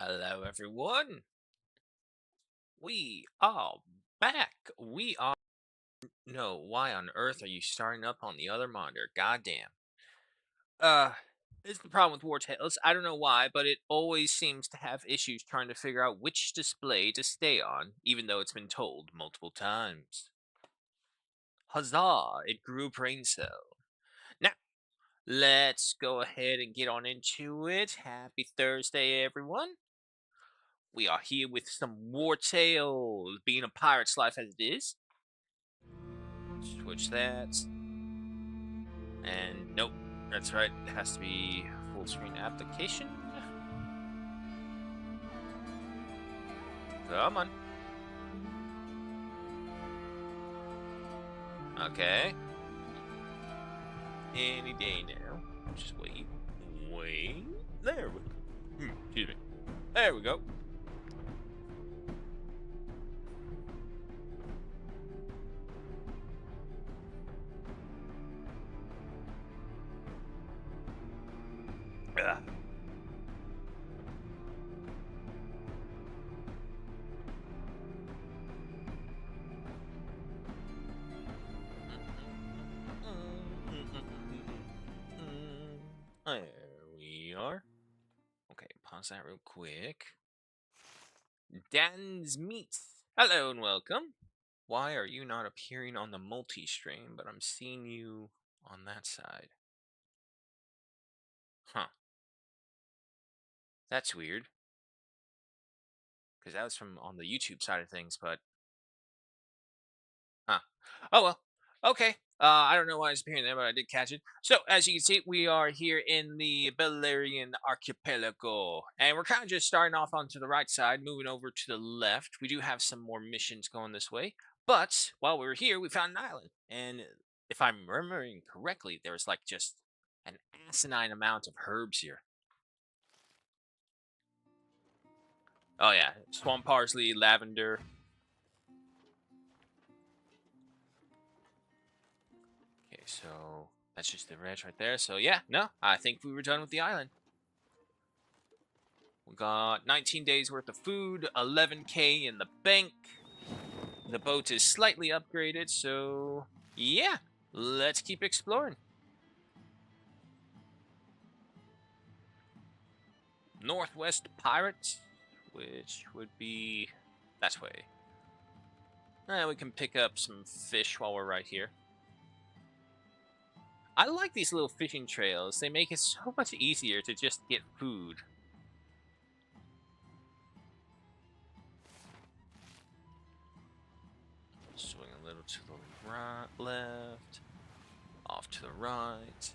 Hello, everyone. We are back. We are. No, why on earth are you starting up on the other monitor? Goddamn. Uh, this is the problem with Wartales. I don't know why, but it always seems to have issues trying to figure out which display to stay on, even though it's been told multiple times. Huzzah! It grew a brain cell. Now, let's go ahead and get on into it. Happy Thursday, everyone. We are here with some War Tales, being a pirate's life as it is. Switch that. And nope, that's right, it has to be full screen application. Come on. Okay. Any day now. Just wait. Wait. There we go. Excuse me. There we go. Ugh. There we are. Okay, pause that real quick. Dan's Meat. Hello and welcome. Why are you not appearing on the multi-stream, but I'm seeing you on that side? Huh. That's weird. Because that was from on the YouTube side of things, but huh. Oh well. Okay. I don't know why it's appearing there, but I did catch it. So as you can see, we are here in the Belerian archipelago, and we're kind of just starting off onto the right side, moving over to the left. We do have some more missions going this way, but while we were here, we found an island, and if I'm remembering correctly, there's like just an asinine amount of herbs here. Oh yeah, swamp parsley, lavender. Okay, so that's just the reg right there. So yeah, no, I think we were done with the island. We got 19 days worth of food, 11K in the bank. The boat is slightly upgraded, so yeah, let's keep exploring. Northwest Pirates, which would be that way. We can pick up some fish while we're right here. I like these little fishing trails. They make it so much easier to just get food. Swing a little to the right, left, off to the right.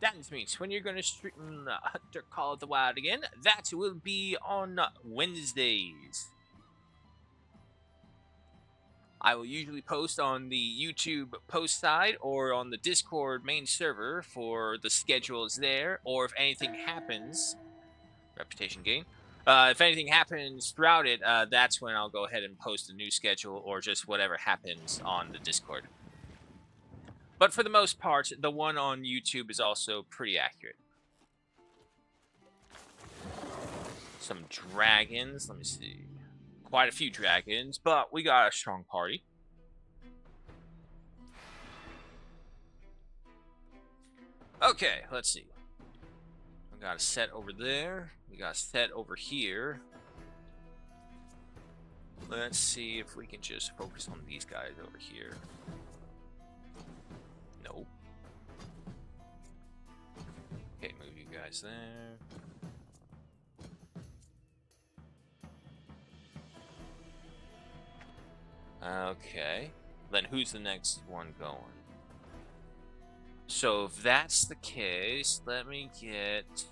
That means when you're going to stream Hunter Call of the Wild again, that will be on Wednesdays. I will usually post on the YouTube post side or on the Discord main server for the schedules there, or if anything happens, reputation gain. If anything happens throughout it, that's when I'll go ahead and post a new schedule or just whatever happens on the Discord. But for the most part, the one on YouTube is also pretty accurate. Some dragons. Let me see. Quite a few dragons, but we got a strong party. Okay, let's see. We got a set over there. We got a set over here. Let's see if we can just focus on these guys over here. Nope. Okay, move you guys there. Okay. Then who's the next one going? So if that's the case, let me get...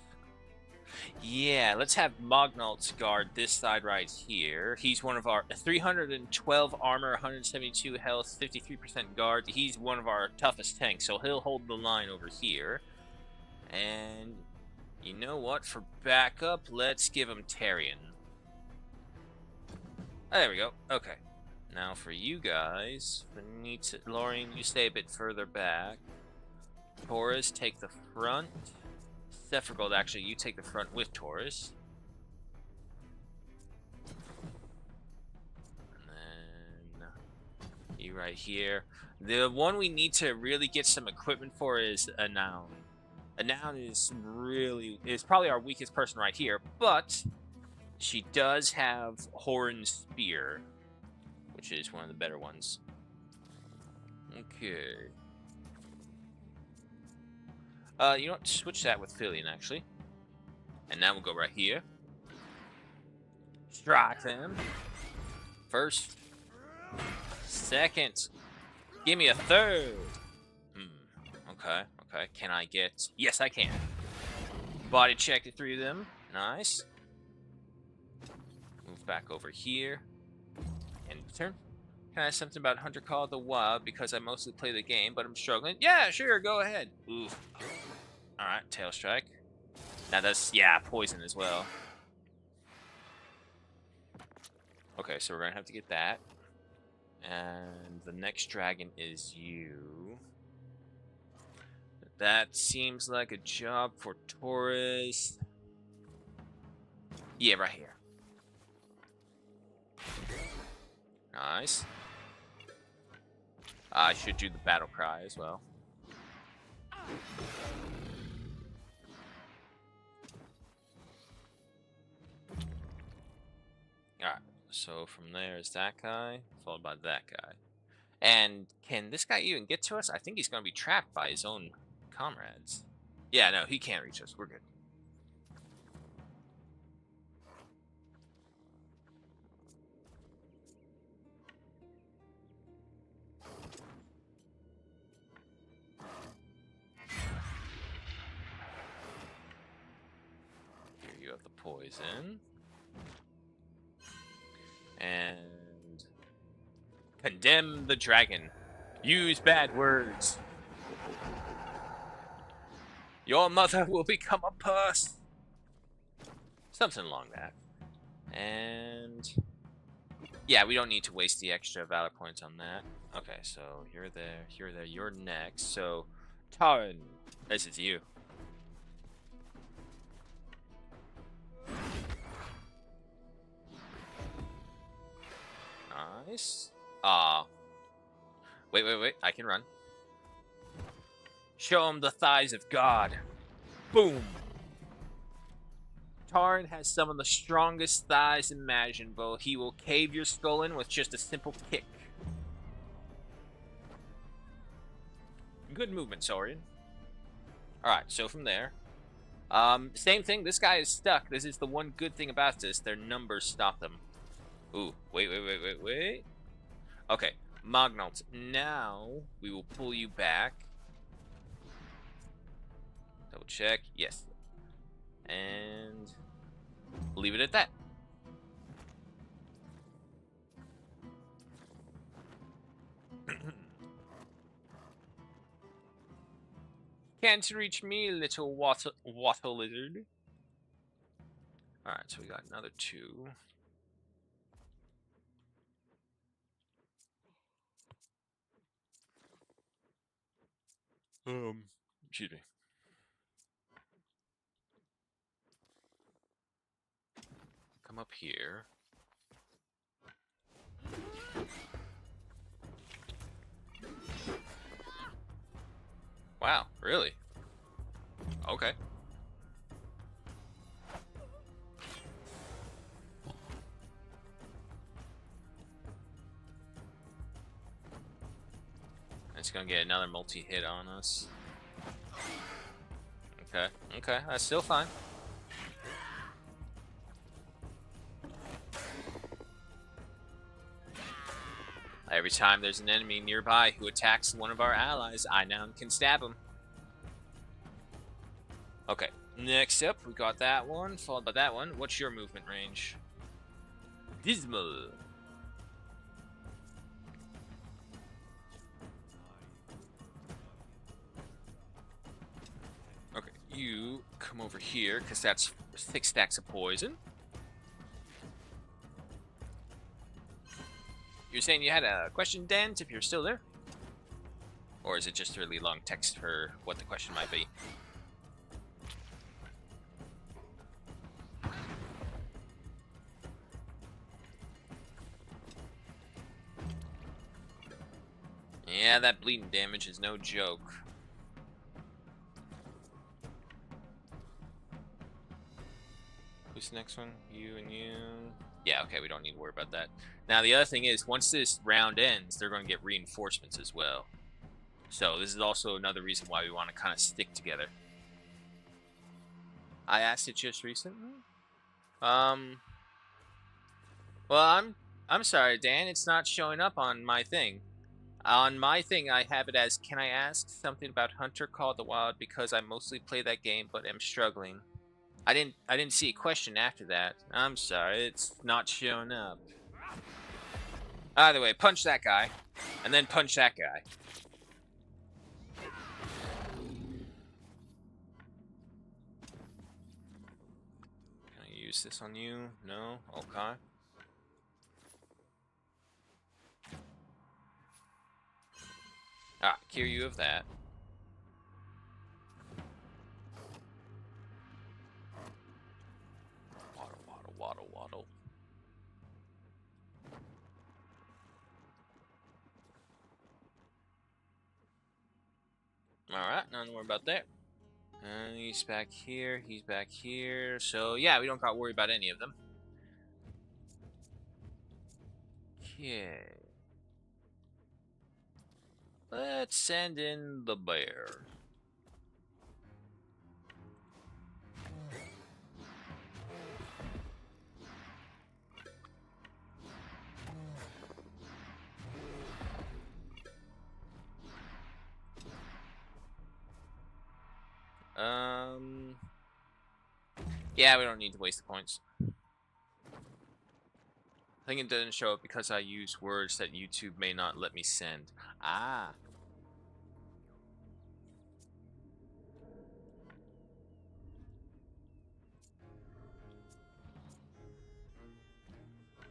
Yeah, let's have Mognalt guard this side right here. He's one of our 312 armor, 172 health, 53% guard. He's one of our toughest tanks, so he'll hold the line over here. And you know what? For backup, let's give him Tarion. There we go. Okay. Now for you guys, Lorien, you stay a bit further back. Taurus, take the front. Sephiroth, actually, you take the front with Taurus. You right here. The one we need to really get some equipment for is a noun. A noun is probably our weakest person right here, but she does have Horn Spear, which is one of the better ones. Okay. You know what? Switch that with Fillion, actually. And now we'll go right here. Strike them. First. Second. Give me a third. Okay. Can I get... Yes, I can. Body check the three of them. Nice. Move back over here. End of turn. Can I ask something about Hunter Call of the Wild? Because I mostly play the game, but I'm struggling. Yeah, sure, go ahead. Oof. Alright, Tail Strike. Now that's, yeah, poison as well. Okay, so we're gonna have to get that. And the next dragon is you. That seems like a job for Taurus. Yeah, right here. Nice. I should do the battle cry as well. Alright, so from there is that guy, followed by that guy. And can this guy even get to us? I think he's going to be trapped by his own comrades. Yeah, no, he can't reach us. We're good. Here you have the poison. And condemn the dragon. Use bad words. Your mother will become a purse. Something along that. And yeah, we don't need to waste the extra valor points on that. Okay, so you're there, you're next. So Taran, this is you. Nice. Wait. I can run. Show him the thighs of God. Boom. Taran has some of the strongest thighs imaginable. He will cave your skull in with just a simple kick. Good movement, Saurian. Alright, so from there. Same thing. This guy is stuck. This is the one good thing about this. Their numbers stop them. Ooh, wait. Okay, Magnault. Now, we will pull you back. Double check. Yes. And leave it at that. Can't reach me, little water lizard. Alright, so we got another two. Excuse me. Come up here. Wow, really? Okay. It's gonna get another multi-hit on us. Okay, that's still fine. Every time there's an enemy nearby who attacks one of our allies, I now can stab him. Okay, next up, we got that one, followed by that one. What's your movement range? Dismal. Okay, you come over here, because that's 6 stacks of poison. You're saying you had a question, Dent, if you're still there? Or is it just a really long text for what the question might be? Yeah, that bleeding damage is no joke. Who's the next one? You and you. Yeah, okay, we don't need to worry about that. Now, the other thing is, once this round ends, they're going to get reinforcements as well. So, this is also another reason why we want to kind of stick together. I asked it just recently. Well, I'm sorry, Dan. It's not showing up on my thing. On my thing, I have it as, can I ask something about Hunter Call of the Wild because I mostly play that game but am struggling. I didn't see a question after that. I'm sorry, it's not showing up. Either way, punch that guy, and then punch that guy. Can I use this on you? No? Okay. Ah, cure you of that. Waddle, waddle, waddle, waddle. Alright, nothing to worry about there. He's back here, he's back here. So, yeah, we don't got to worry about any of them. Okay. Let's send in the bear. Yeah, we don't need to waste the points. I think it doesn't show up because I use words that YouTube may not let me send. Ah.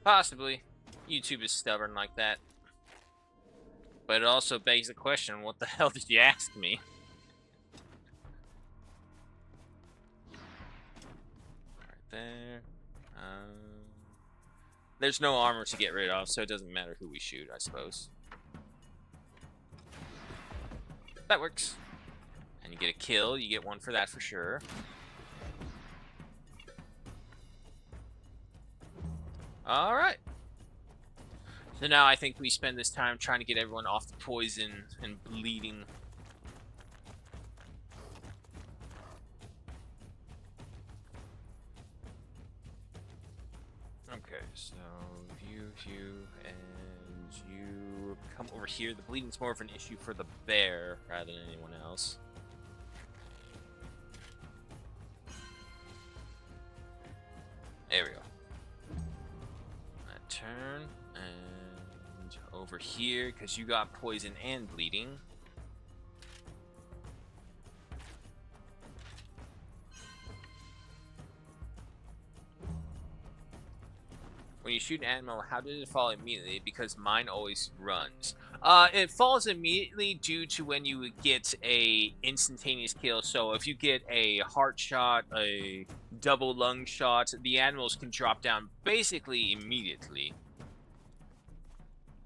Possibly. YouTube is stubborn like that. But it also begs the question, what the hell did you ask me? Right there. There's no armor to get rid of, so it doesn't matter who we shoot, I suppose. That works. And you get a kill, you get one for that for sure. Alright. So now I think we spend this time trying to get everyone off the poison and bleeding. Okay, so you, and you come over here. The bleeding's more of an issue for the bear rather than anyone else. There we go. That turn, and over here, because you got poison and bleeding. When you shoot an animal, how did it fall immediately? Because mine always runs. It falls immediately due to when you get a instantaneous kill. So if you get a heart shot, a double lung shot, the animals can drop down basically immediately.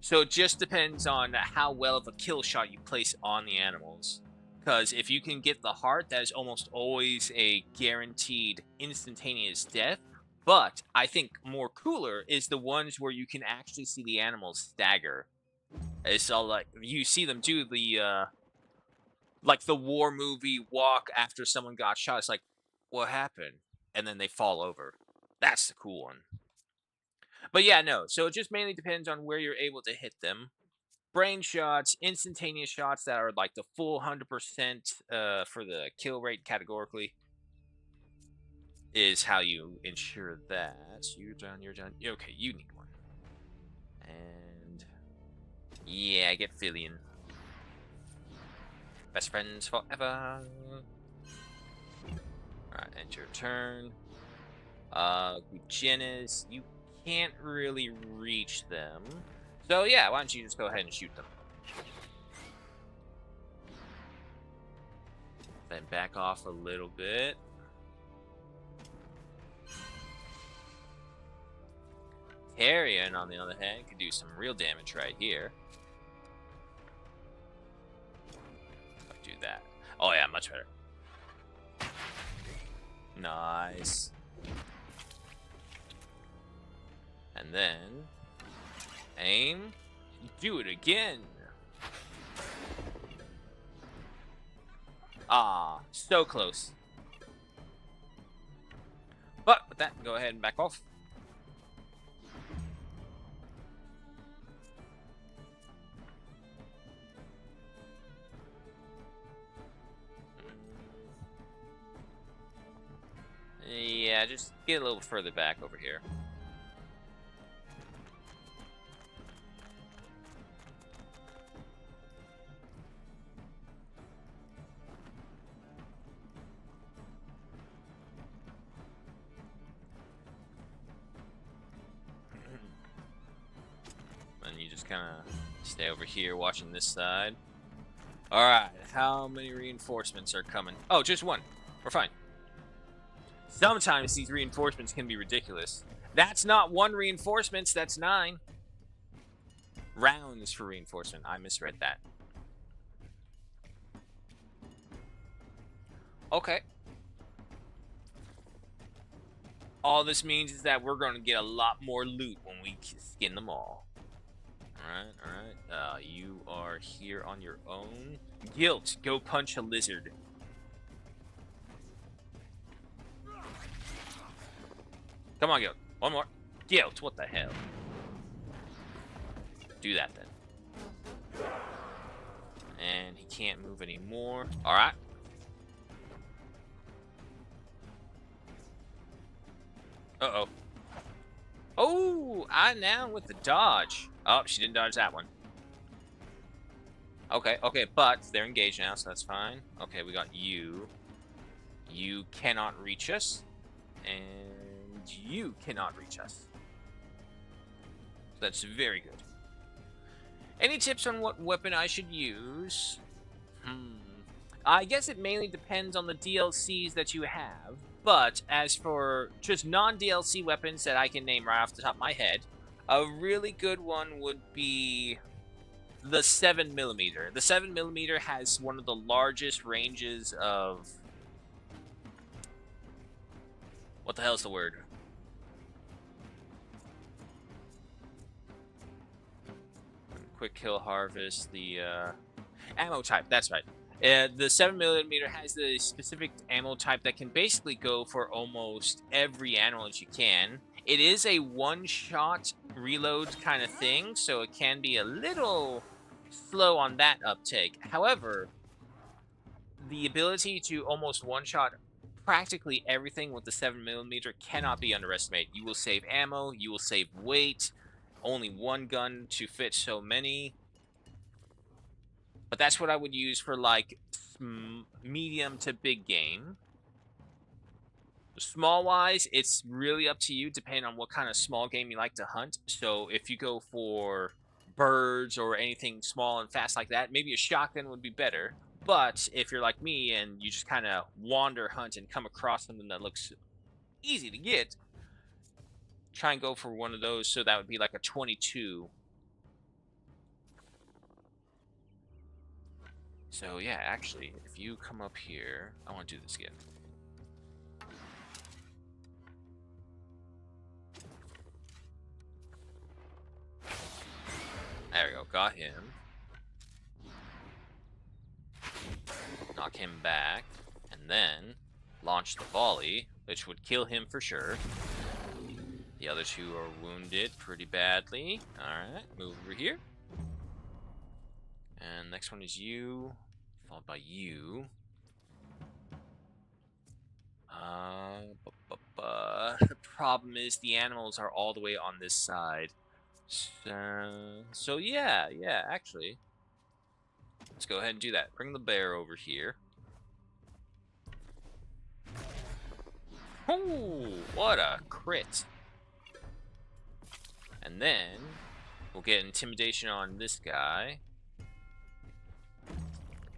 So it just depends on how well of a kill shot you place on the animals. Because if you can get the heart, that is almost always a guaranteed instantaneous death. But I think more cooler is the ones where you can actually see the animals stagger. It's all like you see them do the like the war movie walk after someone got shot. It's like, what happened? And then they fall over. That's the cool one. But yeah, no. So it just mainly depends on where you're able to hit them. Brain shots, instantaneous shots that are like the full 100% for the kill rate categorically is how you ensure that. You're done, you're done. Okay, you need one. And yeah, get Fillion. Best friends forever. Alright, end your turn. Gujenis, you can't really reach them. So yeah, why don't you just go ahead and shoot them. Then back off a little bit. Carrion, on the other hand, could do some real damage right here. Oh yeah, much better. Nice. And then aim. Do it again. Ah, so close. But with that, go ahead and back off. Yeah, just get a little further back over here. And you just kind of stay over here watching this side. Alright, how many reinforcements are coming? Oh, just one. We're fine. Sometimes these reinforcements can be ridiculous. That's not 1 reinforcement, that's 9. Rounds for reinforcement. I misread that. Okay. All this means is that we're going to get a lot more loot when we skin them all. Alright, alright. You are here on your own. Guilt, go punch a lizard. Come on, Guilt. One more. Guilt, what the hell? Do that then. And he can't move anymore. Alright. Uh-oh. Oh, I now with the dodge. Oh, she didn't dodge that one. Okay, okay, but they're engaged now, so that's fine. Okay, we got you. You cannot reach us. And you cannot reach us. That's very good. Any tips on what weapon I should use? I guess it mainly depends on the DLCs that you have. But as for just non-DLC weapons that I can name right off the top of my head, a really good one would be the 7mm. The 7mm has one of the largest ranges of... What the hell is the word? Quick kill harvest, the ammo type, that's right. The 7mm has the specific ammo type that can basically go for almost every animal that you can. It is a one-shot reload kind of thing, so it can be a little slow on that uptake. However, the ability to almost one-shot practically everything with the 7mm cannot be underestimated. You will save ammo, you will save weight, only one gun to fit so many. But that's what I would use for, like, medium to big game. Small-wise, it's really up to you, depending on what kind of small game you like to hunt. So if you go for birds or anything small and fast like that, maybe a shotgun would be better. But if you're like me and you just kind of wander hunt and come across something that looks easy to get, try and go for one of those. So that would be like a 22. So yeah, actually, if you come up here, I want to do this again. There we go, got him. Knock him back, and then launch the volley, which would kill him for sure. The other two are wounded pretty badly. Alright, move over here. And next one is you, followed by you. The problem is the animals are all the way on this side. So yeah, actually. Let's go ahead and do that. Bring the bear over here. Oh, what a crit. And then we'll get intimidation on this guy.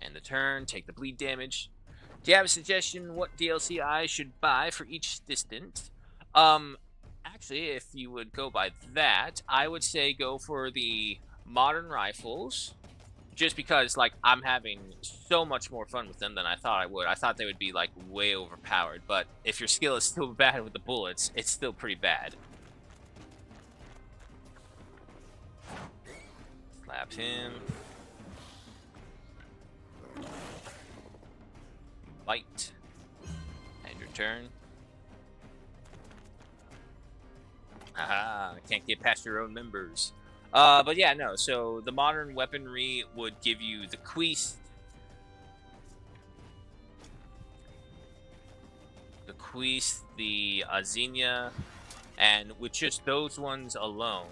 And the turn, take the bleed damage. Do you have a suggestion what DLC I should buy for each distant? Actually, if you would go by that, I would say go for the modern rifles. just because, like, I'm having so much more fun with them than I thought I would. I thought they would be, like, way overpowered, but if your skill is still bad with the bullets, it's still pretty bad. Slap him. Bite. And your turn. Haha, can't get past your own members. But yeah, no, so the modern weaponry would give you the Queest, the Xenia, and with just those ones alone.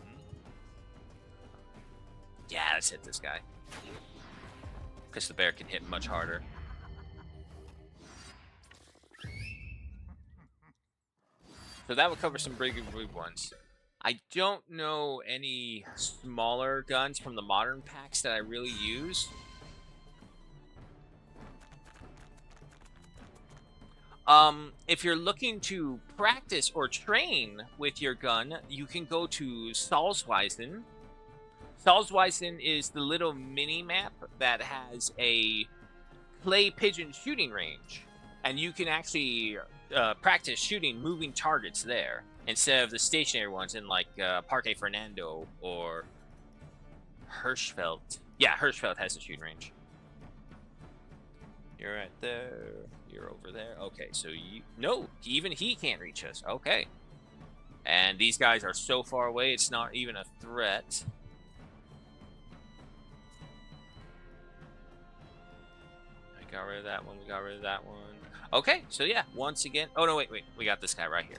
Yeah, let's hit this guy. Because the bear can hit much harder. So that would cover some big ones. I don't know any smaller guns from the modern packs that I really use. If you're looking to practice or train with your gun, you can go to Salzweisen. Salzweisen is the little mini map that has a clay pigeon shooting range, and you can actually practice shooting moving targets there instead of the stationary ones in like Parque Fernando or Hirschfeld. Yeah, Hirschfeld has a shooting range. You're right there. You're over there. Okay, so you... No, even he can't reach us. Okay. And these guys are so far away, it's not even a threat. I got rid of that one. We got rid of that one. Okay, so yeah, once again... Oh, no, wait. We got this guy right here.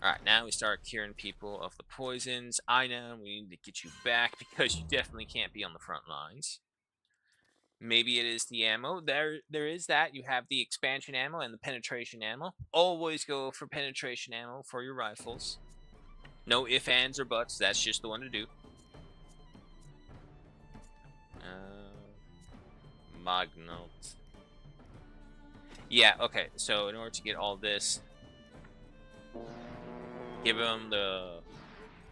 Alright, now we start curing people of the poisons. I know, we need to get you back because you definitely can't be on the front lines. Maybe it is the ammo. There is that. You have the expansion ammo and the penetration ammo. Always go for penetration ammo for your rifles. No ifs, ands, or buts. That's just the one to do. Magnot. Yeah, okay. So in order to get all this, give them the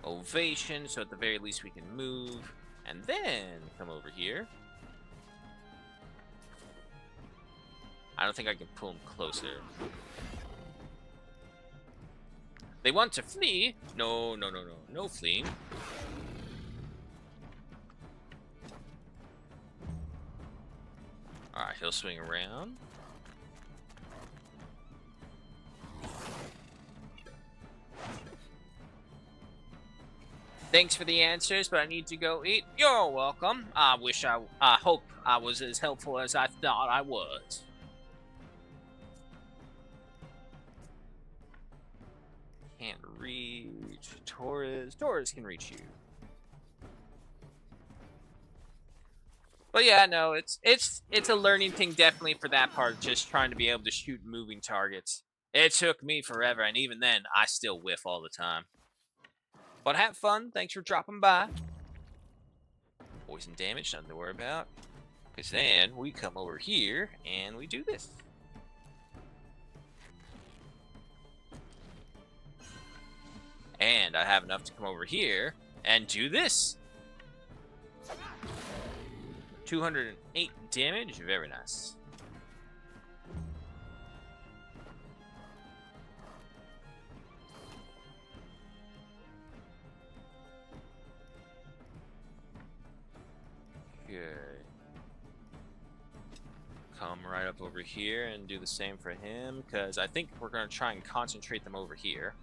ovation, so at the very least we can move. And then come over here. I don't think I can pull them closer. They want to flee. No fleeing. Alright, he'll swing around. Thanks for the answers, but I need to go eat. You're welcome. I hope I was as helpful as I thought I was. Can't reach Torres. Torres can reach you. But yeah, no, it's a learning thing definitely for that part, just trying to be able to shoot moving targets. It took me forever, and even then, I still whiff all the time. But have fun. Thanks for dropping by. Poison damage, nothing to worry about. Because then we come over here and we do this. And I have enough to come over here and do this. 208 damage. Very nice. Okay. Come right up over here and do the same for him, because I think we're going to try and concentrate them over here.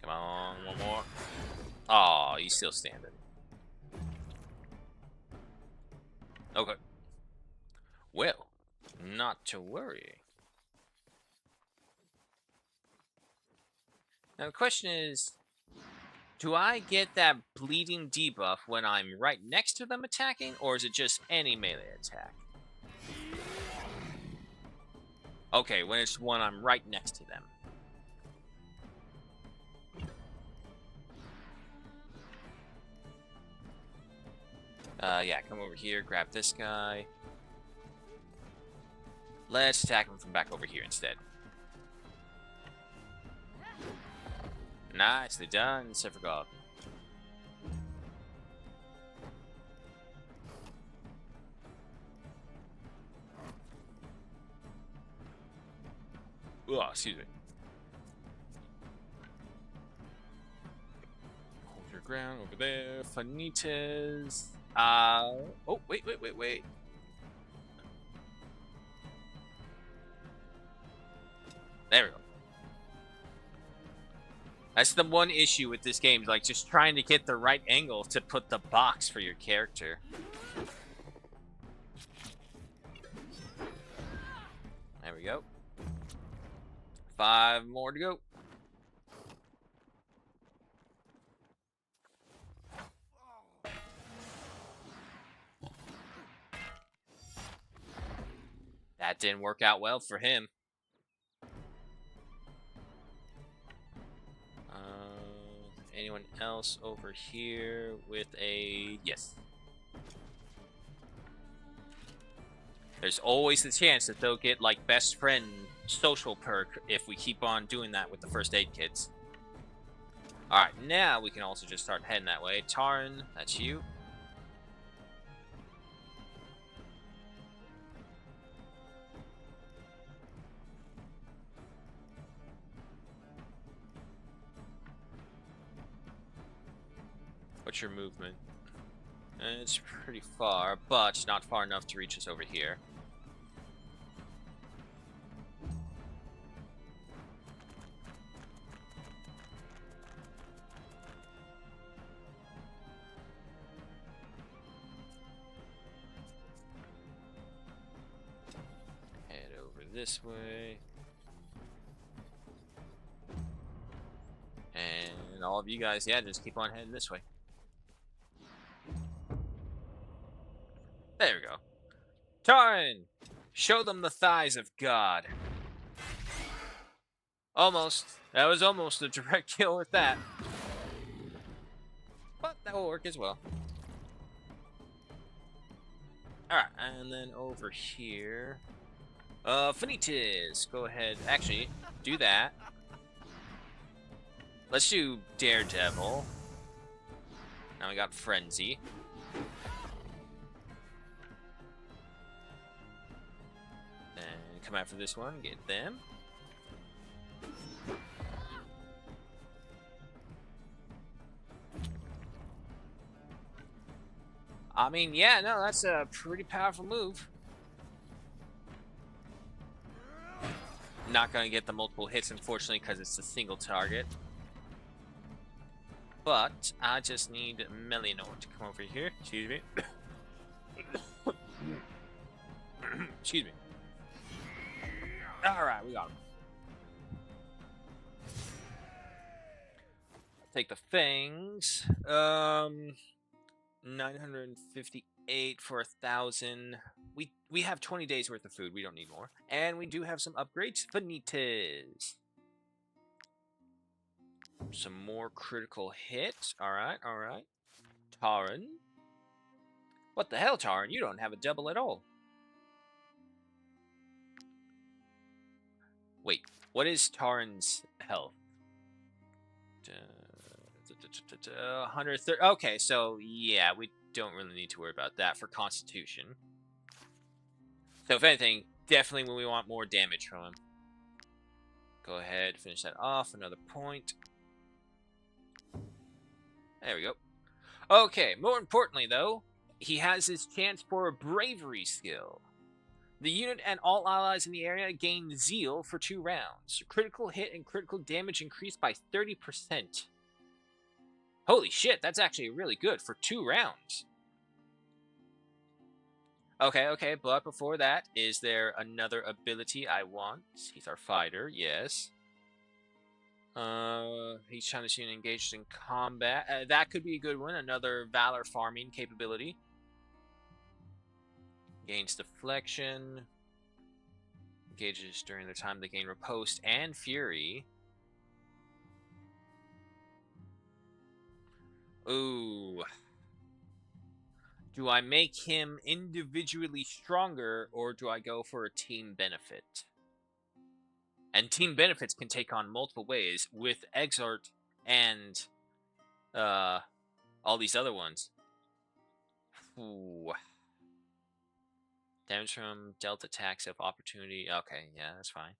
Come on, one more. Oh, he's still standing. Okay. Well, not to worry. Now the question is, do I get that bleeding debuff when I'm right next to them attacking, or is it just any melee attack? Okay, when it's one I'm right next to them. Yeah, come over here, grab this guy. Let's attack him from back over here instead. Nicely done, Sephiroth. Oh, excuse me. Hold your ground over there. Fanitas. Oh, wait. There we go. That's the one issue with this game, like just trying to get the right angle to put the box for your character. There we go. 5 more to go. That didn't work out well for him. Anyone else over here with a... Yes. There's always the chance that they'll get, like, best friend social perk if we keep on doing that with the first aid kits. Alright, now we can also just start heading that way. Taran, that's you. What's your movement? It's pretty far, but not far enough to reach us over here. Head over this way. And all of you guys, yeah, just keep on heading this way. There we go. Taran! Show them the thighs of God. Almost. That was almost a direct kill with that. But that will work as well. Alright, and then over here. Finitis. Go ahead. Actually, do that. Let's do Daredevil. Now we got Frenzy. And come out for this one. Get them. I mean, yeah, no, that's a pretty powerful move. Not gonna get the multiple hits, unfortunately, because it's a single target. But I just need Melinor to come over here. Excuse me. Excuse me. Alright, we got him. Take the fangs. 958 for 1,000. We have 20 days worth of food. We don't need more. And we do have some upgrades. Vanitas. Some more critical hits. Alright. Taran. What the hell, Taran? You don't have a double at all. Wait, what is Taran's health? 130. Okay, so yeah, we don't really need to worry about that for Constitution. So if anything, definitely when we want more damage from him. Go ahead, finish that off. Another point. There we go. Okay, more importantly though, he has his chance for a bravery skill. The unit and all allies in the area gain zeal for 2 rounds. Critical hit and critical damage increased by 30%. Holy shit, that's actually really good for 2 rounds. Okay, but before that, is there another ability I want? He's our fighter, yes. He's trying to see an engaged in combat. That could be a good one, another Valor farming capability. Gains deflection. engages during the time they gain riposte and fury. Ooh. Do I make him individually stronger, or do I go for a team benefit? And team benefits can take on multiple ways with Exort and all these other ones. Ooh. Damage from dealt attacks of opportunity. Okay, yeah, that's fine.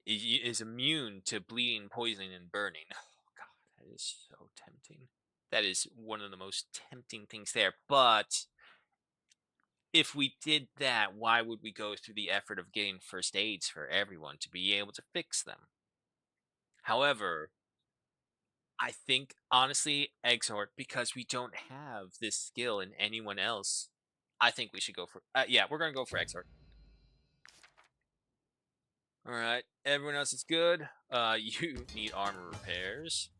Is immune to bleeding, poisoning, and burning. Oh god, that is so tempting. That is one of the most tempting things there. But if we did that, why would we go through the effort of getting first aids for everyone to be able to fix them? However, I think honestly, Exhort, because we don't have this skill in anyone else, I think we should go for. Yeah, we're gonna go for Exhort. All right, everyone else is good. You need armor repairs.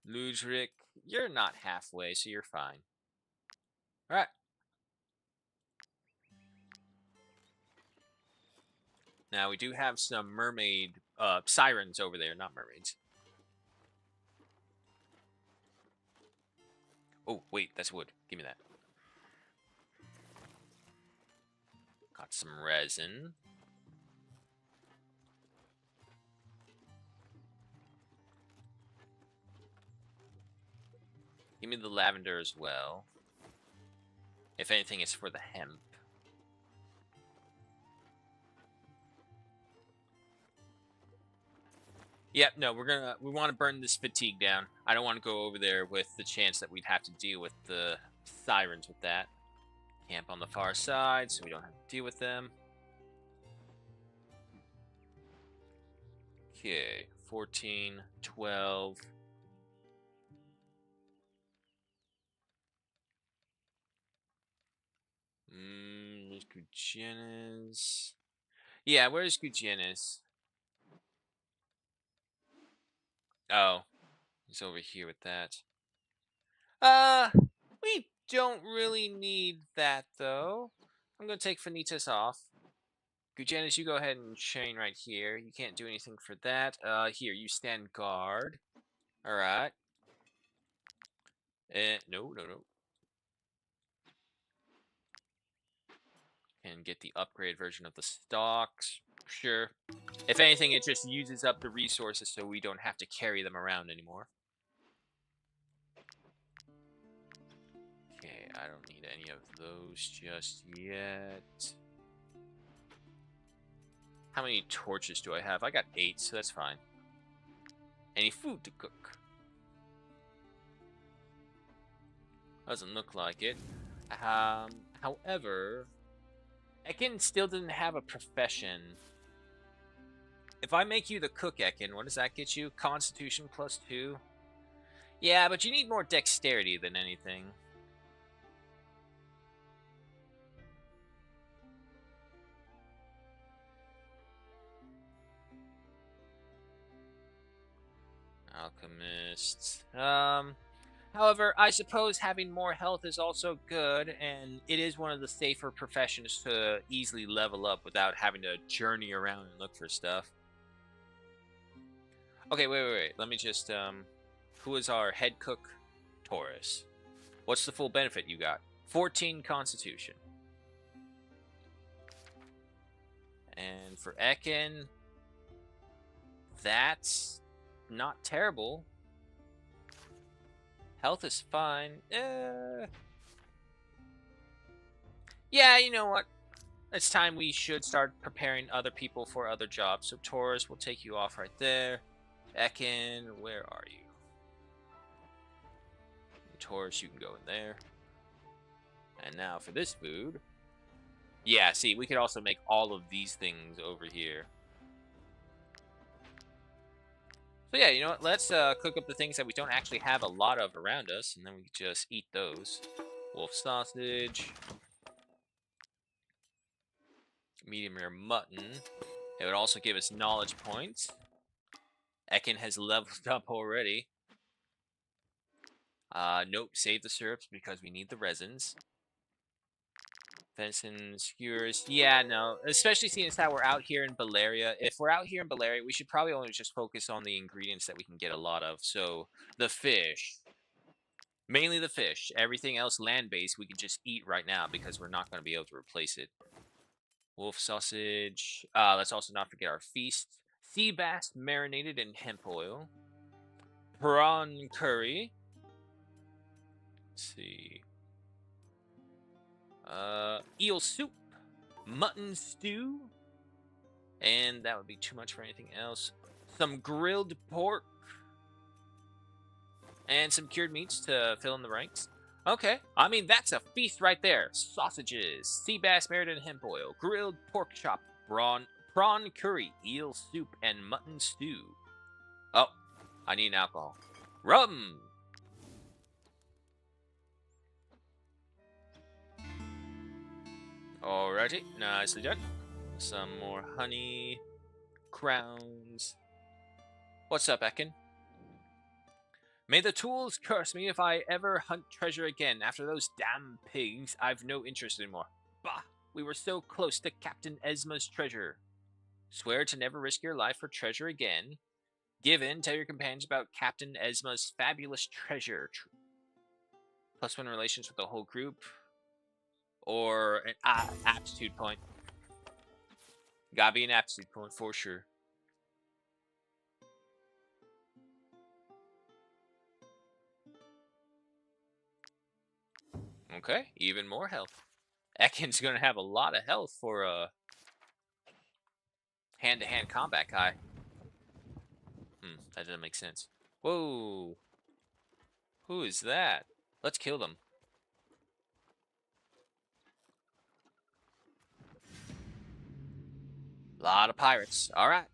Ludric, you're not halfway, so you're fine. All right. Now we do have some mermaid sirens over there, not mermaids. Oh, wait, that's wood. Give me that. Got some resin. Give me the lavender as well. If anything, it's for the hemp. Yep, no, we want to burn this fatigue down. I don't want to go over there with the chance that we'd have to deal with the sirens with that. Camp on the far side, so we don't have to deal with them. Okay, 14, 12. There's Gudgenis. Yeah, where's Gudgenis? Oh, he's over here with that. We don't really need that, though. I'm gonna take Vanitas off. Gudgenis, you go ahead and chain right here. You can't do anything for that. Here, you stand guard. Alright. No, no, no. And get the upgrade version of the stocks. Sure. If anything, it just uses up the resources so we don't have to carry them around anymore. Okay, I don't need any of those just yet. How many torches do I have? I got 8, so that's fine. Any food to cook? Doesn't look like it. However, Ekin still didn't have a profession. If I make you the cook, Ekin, what does that get you? Constitution +2? Yeah, but you need more dexterity than anything. Alchemist. However, I suppose having more health is also good, and it is one of the safer professions to easily level up without having to journey around and look for stuff. Okay, wait. Let me just, who is our head cook? Taurus. What's the full benefit you got? 14 Constitution. And for Ekin, that's not terrible. Health is fine. Yeah, you know what? It's time we should start preparing other people for other jobs. So Taurus, we'll take you off right there. Ekin, where are you? Taurus, you can go in there. And now for this food. Yeah, see, we could also make all of these things over here. So yeah, you know what? Let's cook up the things that we don't actually have a lot of around us, and then we can just eat those. Wolf sausage. Medium rare mutton. It would also give us knowledge points. Ekin has leveled up already. Nope, save the syrups because we need the resins. Fenton skewers. Yeah, no. Especially seeing as how we're out here in Baleria. If we're out here in Baleria, we should probably only just focus on the ingredients that we can get a lot of. So, the fish. Mainly the fish. Everything else land-based we can just eat right now because we're not going to be able to replace it. Wolf sausage. Let's also not forget our feast. Sea bass marinated in hemp oil. Prawn curry. Let's see. Eel soup. Mutton stew. And that would be too much for anything else. Some grilled pork. And some cured meats to fill in the ranks. Okay. I mean, that's a feast right there. Sausages, sea bass marinated in hemp oil, grilled pork chop, prawn curry, eel soup, and mutton stew. Oh, I need an alcohol. Rum! Alrighty, nicely done. Some more honey, crowns. What's up, Ekin? May the tools curse me if I ever hunt treasure again. After those damn pigs, I've no interest anymore. Bah! We were so close to Captain Esma's treasure. Swear to never risk your life for treasure again. Give in, tell your companions about Captain Esma's fabulous treasure. +1 relations with the whole group. Or an aptitude point. Gotta be an aptitude point for sure. Okay, even more health. Ekin's gonna have a lot of health for a hand-to-hand combat guy. That doesn't make sense. Whoa. Who is that? Let's kill them. Lot of pirates. Alright.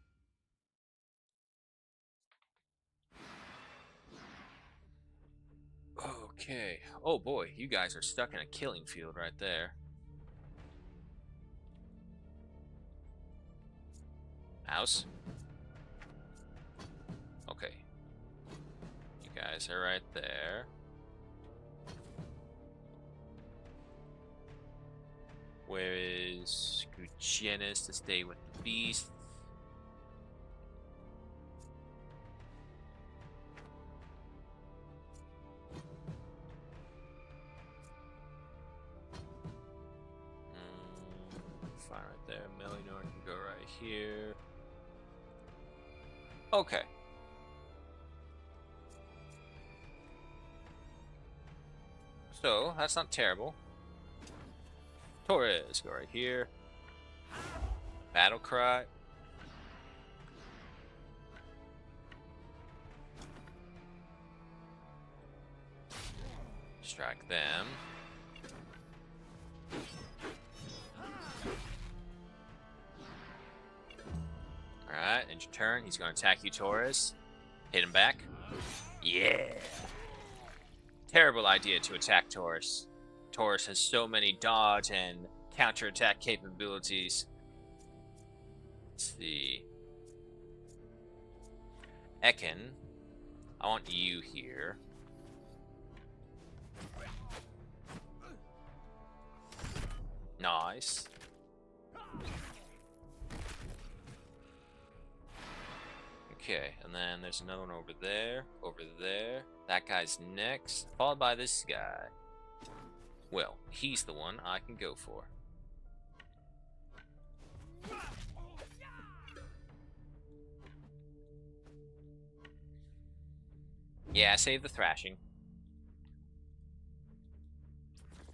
Okay. Oh boy, you guys are stuck in a killing field right there. Mouse? Okay. You guys are right there. Where is Gutierrez to stay with the beasts? Fine right there. Melinor can go right here. Okay. So, that's not terrible. Torres, go right here. Battle cry. Strike them. Alright, end your turn. He's going to attack you, Torres. Hit him back. Yeah. Terrible idea to attack Taurus. Taurus has so many dodge and counterattack capabilities. Let's see. Ekin, I want you here. Nice. Okay, and then there's another one over there, That guy's next, followed by this guy. Well, he's the one I can go for. Yeah, save the thrashing.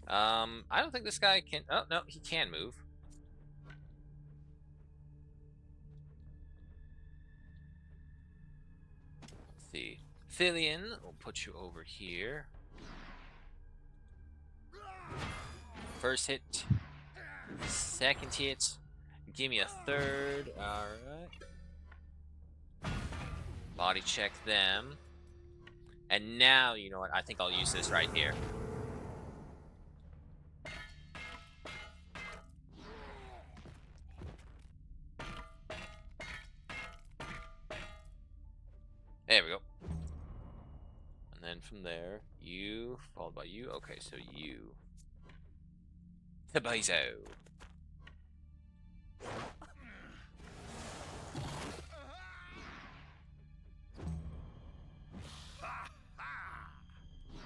I don't think this guy can... Oh, no, he can move. Let's see. Fillion, we'll put you over here. First hit. Second hit. Give me a third. Alright. Body check them. And now, you know what? I think I'll use this right here. There we go. And then from there, you, followed by you. Okay, so you. Tabizo.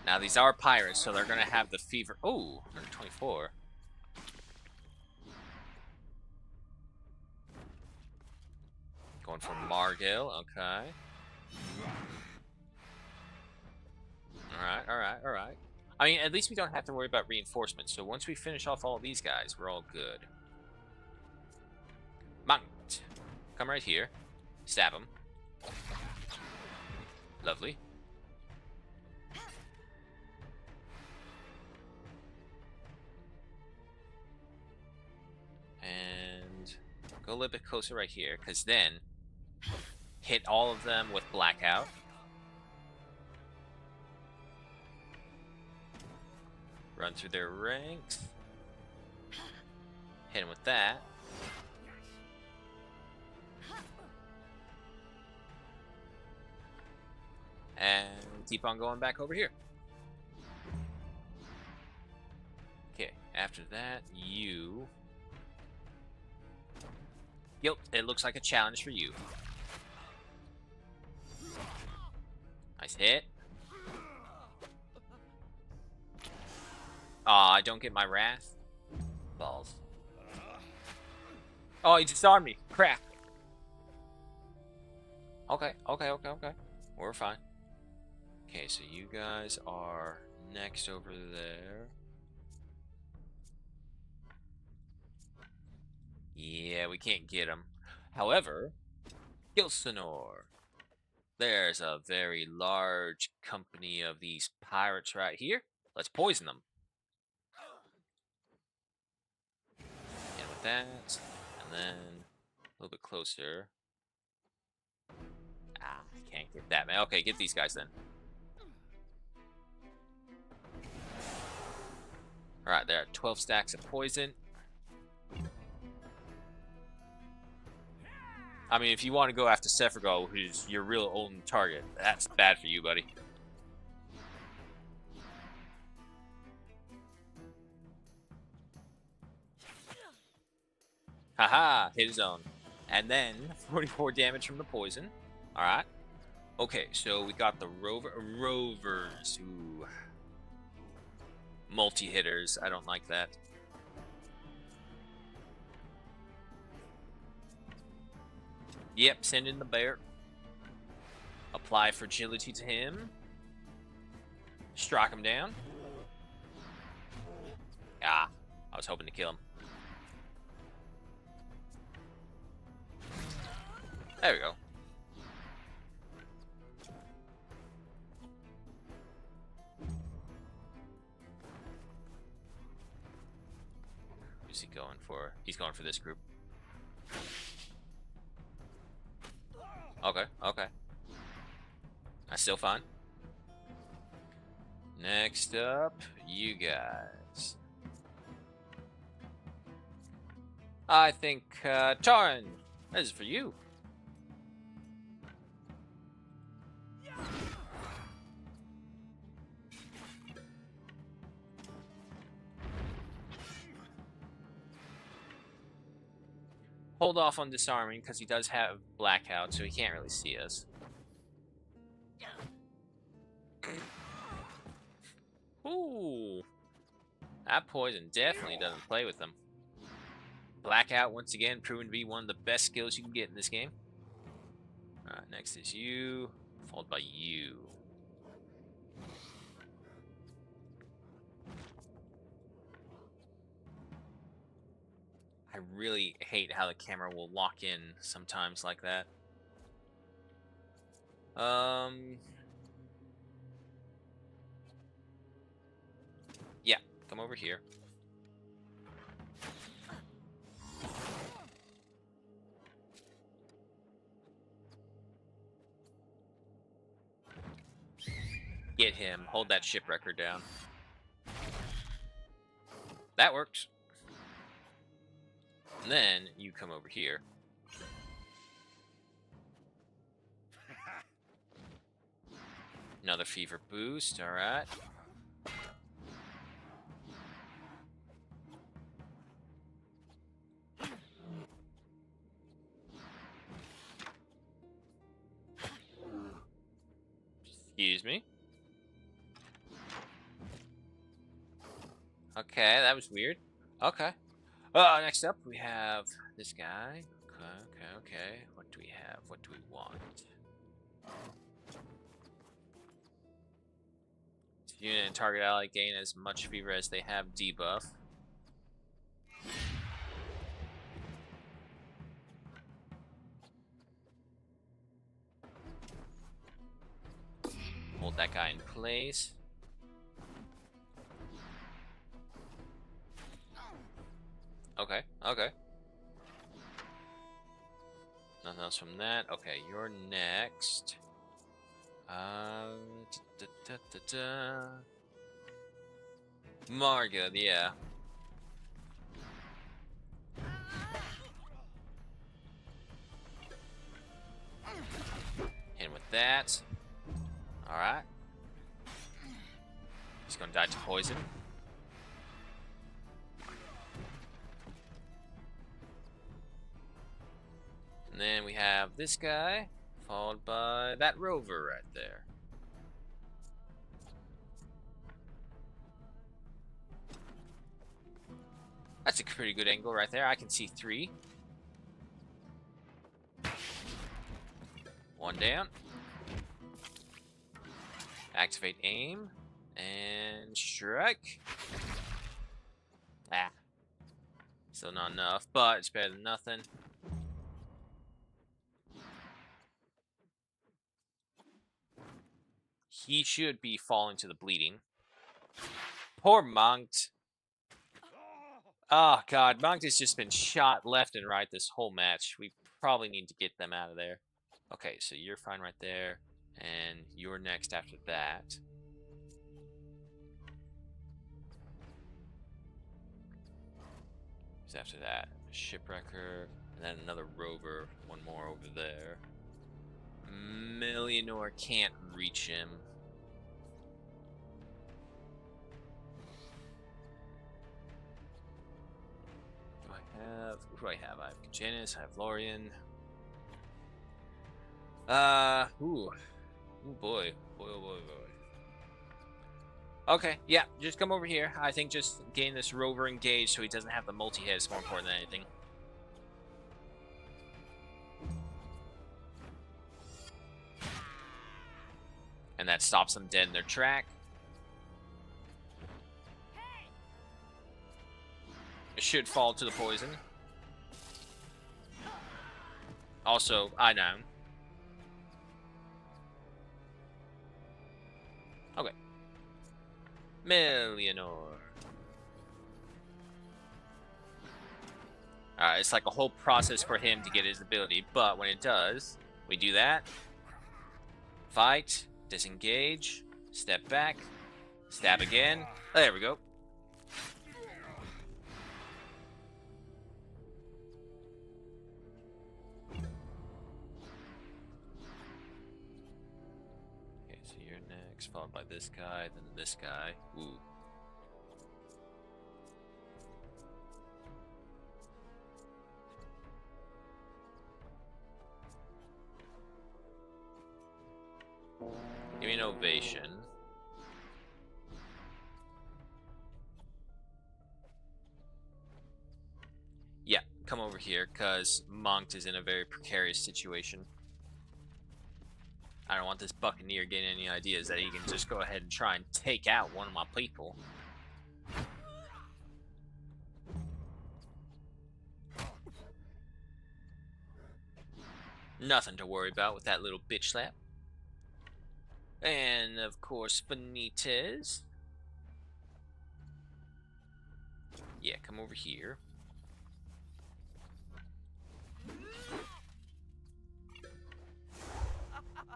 Now, these are pirates, so they're going to have the fever. Oh, 124. Going for Margil. Okay. Alright. I mean, at least we don't have to worry about reinforcements. So once we finish off all of these guys, we're all good. Mount. Come right here. Stab him. Lovely. And go a little bit closer right here, because then hit all of them with Blackout. Run through their ranks. Hit him with that. And keep on going back over here. Okay, after that, you... Yep, it looks like a challenge for you. Nice hit. Aw, I don't get my wrath. Balls. Oh, he disarmed me. Crap. Okay. We're fine. Okay, so you guys are next over there. Yeah, we can't get him. However, Gilsanor. There's a very large company of these pirates right here. Let's poison them. And with that, and then a little bit closer. Ah, I can't get that, man. Okay, get these guys then. Alright, there are 12 stacks of poison. I mean, if you want to go after Sephragol, who's your real own target, that's bad for you, buddy. Haha, hit his own. And then 44 damage from the poison. Alright. Okay, so we got the rovers who multi-hitters. I don't like that. Yep, send in the bear. Apply fragility to him. Strike him down. Ah, I was hoping to kill him. There we go. Who's he going for? He's going for this group. Okay. That's still fine. Next up, you guys. I think, Taran, this is for you. Hold off on disarming because he does have blackout, so he can't really see us. Ooh, that poison definitely doesn't play with them. Blackout once again proven to be one of the best skills you can get in this game. Alright, next is you, followed by you. I really hate how the camera will lock in sometimes like that. Yeah, come over here. Get him. Hold that shipwrecker down. That works. And then you come over here. Another fever boost, alright. Excuse me. Okay, that was weird. Okay. Next up we have this guy. Okay. What do we have? What do we want? Unit and target ally gain as much fever as they have debuff. Hold that guy in place. Okay. Nothing else from that. Okay, you're next. Marga, yeah. Hit him with that. Alright. He's gonna die to poison. And then we have this guy, followed by that rover right there. That's a pretty good angle right there. I can see 3. One down. Activate aim. And strike. Ah. Still not enough, but it's better than nothing. He should be falling to the bleeding. Poor Monked. Oh, God. Monked has just been shot left and right this whole match. We probably need to get them out of there. Okay, so you're fine right there. And you're next after that. Who's after that? Shipwrecker. And then another rover. One more over there. Millionaire can't reach him. Who do I have? I have Janice, I have Lorian. Ooh boy. Okay, yeah, just come over here. I think just gain this rover engaged so he doesn't have the multi-hit is more important than anything. And that stops them dead in their track. It should fall to the poison. Also, I know. Okay. Millionaire. It's like a whole process for him to get his ability, but when it does, we do that. Fight, disengage, step back, stab again. There we go. Okay, so you're next, followed by this guy, then this guy. Ooh. Give me an ovation. Yeah, come over here, because Monked is in a very precarious situation. I don't want this Buccaneer getting any ideas that he can just go ahead and try and take out one of my people. Nothing to worry about with that little bitch slap. And, of course, Benitez. Yeah, come over here.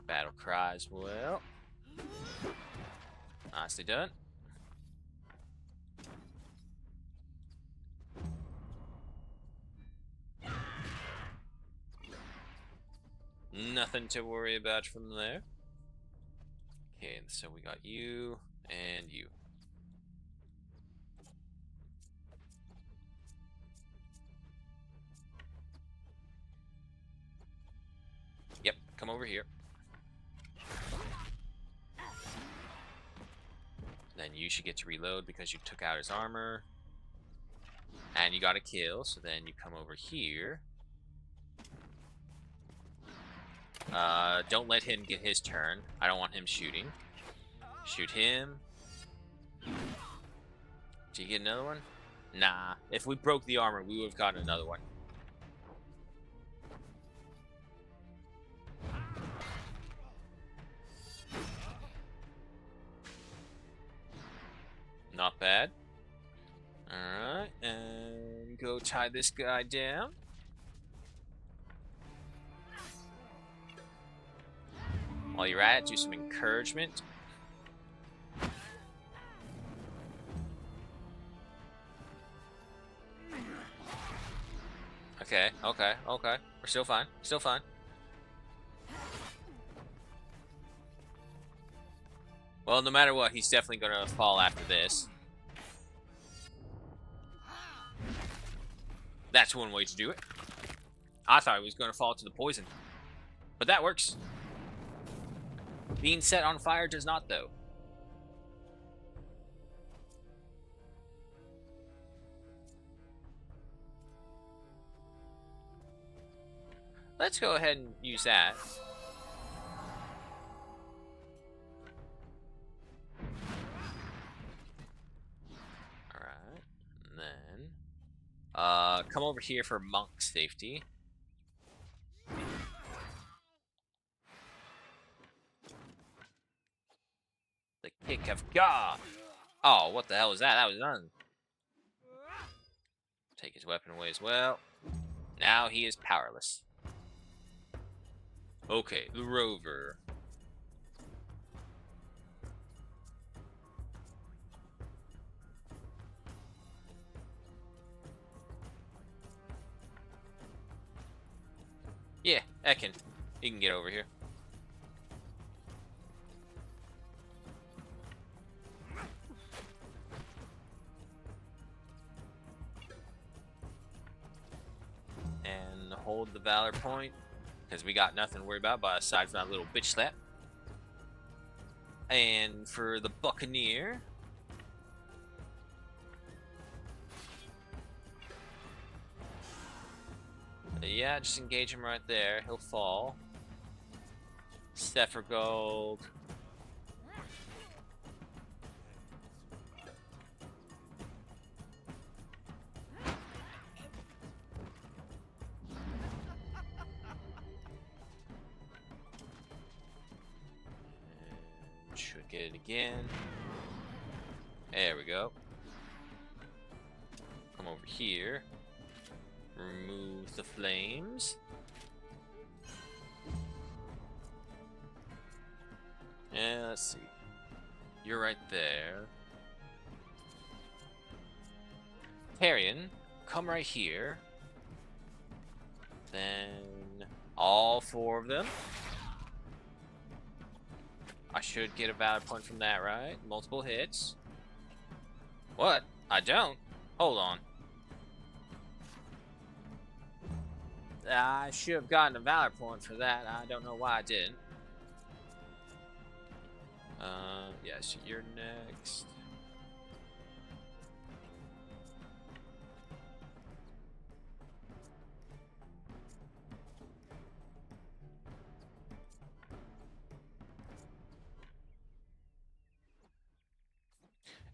Battle cry as well. Nicely done. Nothing to worry about from there. Okay, so we got you and you. Yep, come over here. Then you should get to reload because you took out his armor. And you got a kill, so then you come over here. Don't let him get his turn. I don't want him shooting. Shoot him. Did you get another one? Nah. If we broke the armor, we would have gotten another one. Not bad. Alright, and go tie this guy down. While you're at it, do some encouragement. Okay, okay, okay. We're still fine. Still fine. Well, no matter what, he's definitely gonna fall after this. That's one way to do it. I thought he was gonna fall to the poison. But that works. Being set on fire does not, though. Let's go ahead and use that. Alright. And then come over here for monk safety. The kick of God. Oh, what the hell was that? That was none. Take his weapon away as well. Now he is powerless. Okay, the rover. Yeah, Ekin. You can get over here. And hold the Valor point. Because we got nothing to worry about aside from that little bitch slap. And for the Buccaneer. Yeah, just engage him right there. He'll fall. Stepher Gold. Should get it again. There we go. Come over here. Remove the flames. And let's see. You're right there. Tarian, come right here. Then all four of them. I should get a valor point from that, right? Multiple hits. What? I don't? Hold on. I should have gotten a valor point for that. I don't know why I didn't. Yes, you're next.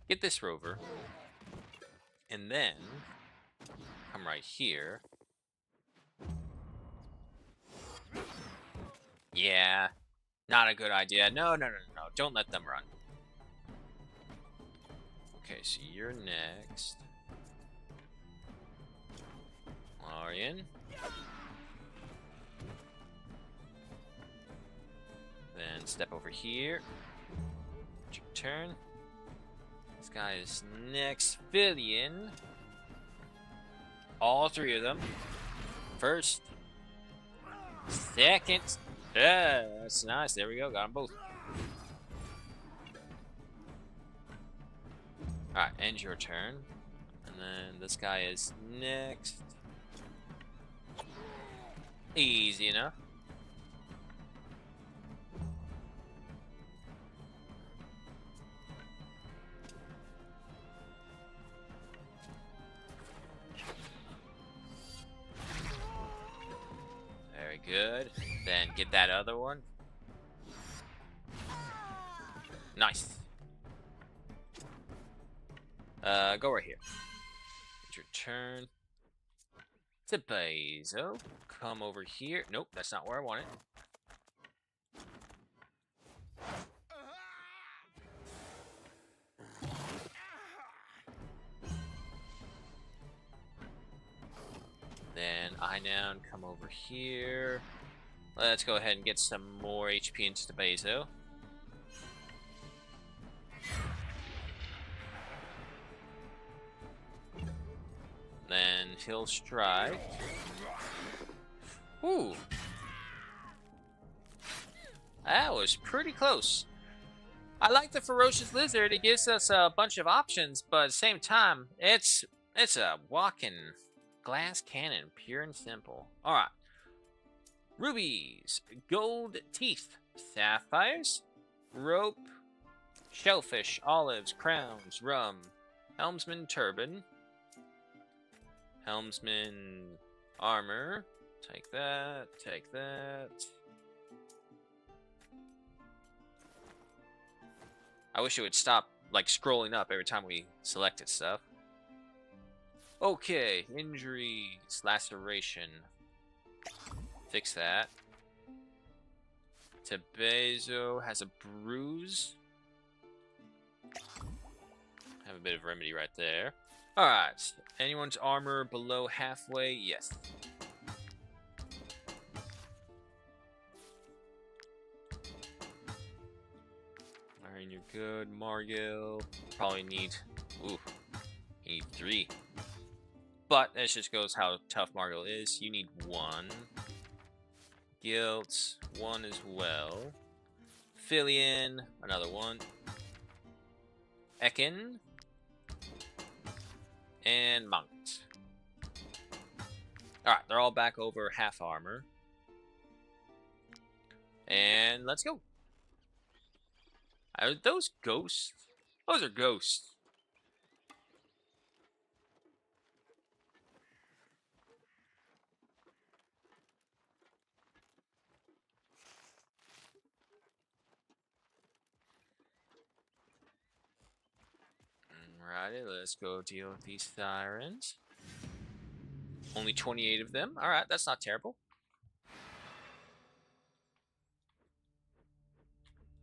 Get this rover. And then come right here. Yeah, not a good idea. No. Don't let them run. Okay, so you're next. Larian. Then step over here. Your turn. This guy is next. Fillion. All three of them. First. Second. Yeah, that's nice. There we go. Got them both. Alright, end your turn. And then this guy is next. Easy enough. Good. Then get that other one. Nice. Go right here. It's your turn. To Bezo. Come over here. Nope, that's not where I want it. Then I now come over here. Let's go ahead and get some more HP into Bezo. Then he'll strike. Ooh. That was pretty close. I like the Ferocious Lizard. It gives us a bunch of options, but at the same time, it's a walking glass cannon, pure and simple. Alright. Rubies, gold teeth, sapphires, rope, shellfish, olives, crowns, rum, helmsman turban, helmsman armor. Take that, take that. I wish it would stop, like, scrolling up every time we selected stuff. Okay, injuries, laceration. Fix that. Tebezo has a bruise. Have a bit of remedy right there. Alright, anyone's armor below halfway? Yes. Alright, you're good. Margil. Probably need... Ooh. You need 3. But that just goes how tough Margil is. You need 1. Guilt, 1 as well. Filion, another 1. Ekin. And Monks. Alright, they're all back over half armor. And let's go. Are those ghosts? Those are ghosts. Alrighty, let's go deal with these sirens. Only 28 of them. Alright, that's not terrible.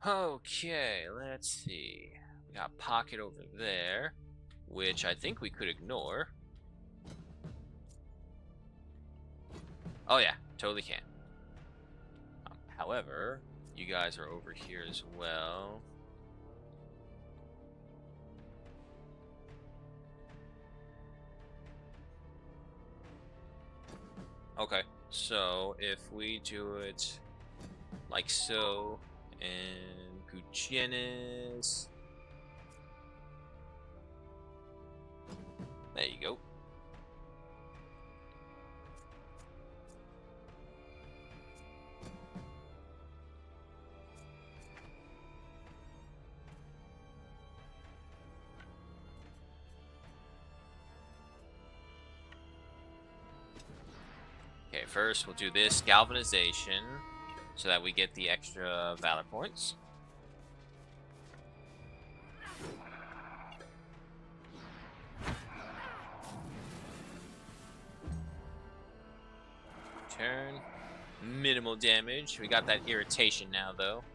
Okay, let's see. We got Pocket over there, which I think we could ignore. Oh yeah, totally can. However, you guys are over here as well. Okay, so if we do it like so, and Gugenis. There you go. Okay, first we'll do this galvanization so that we get the extra valor points. Turn. Minimal damage. We got that irritation now, though.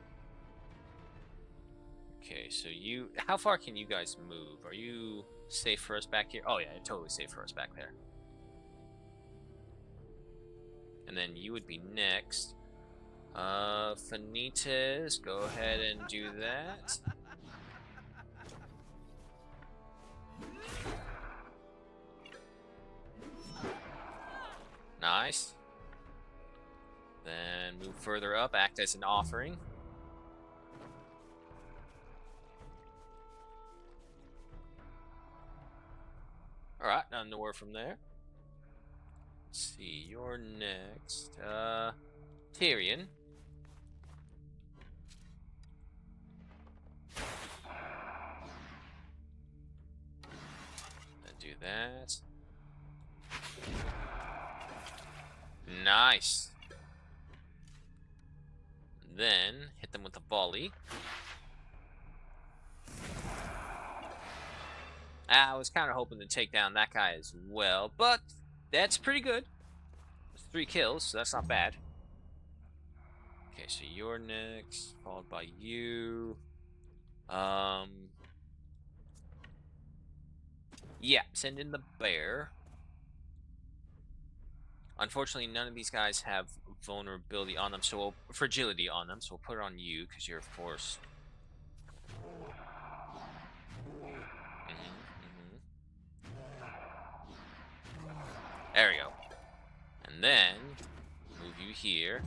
Okay, so you... How far can you guys move? Are you safe for us back here? Oh, yeah, totally safe for us back there. And then you would be next. Fanites, go ahead and do that. Nice. Then move further up, act as an offering. Alright, now nowhere from there. Let's see, you're next. Tyrion. Then do that. Nice. volley. I was kind of hoping to take down that guy as well, but that's pretty good. It's 3 kills, so that's not bad. Okay, so you're next, followed by you. Yeah, send in the bear. Unfortunately, none of these guys have vulnerability on them, fragility on them, so we'll put it on you because you're forced. There we go. And then move you here.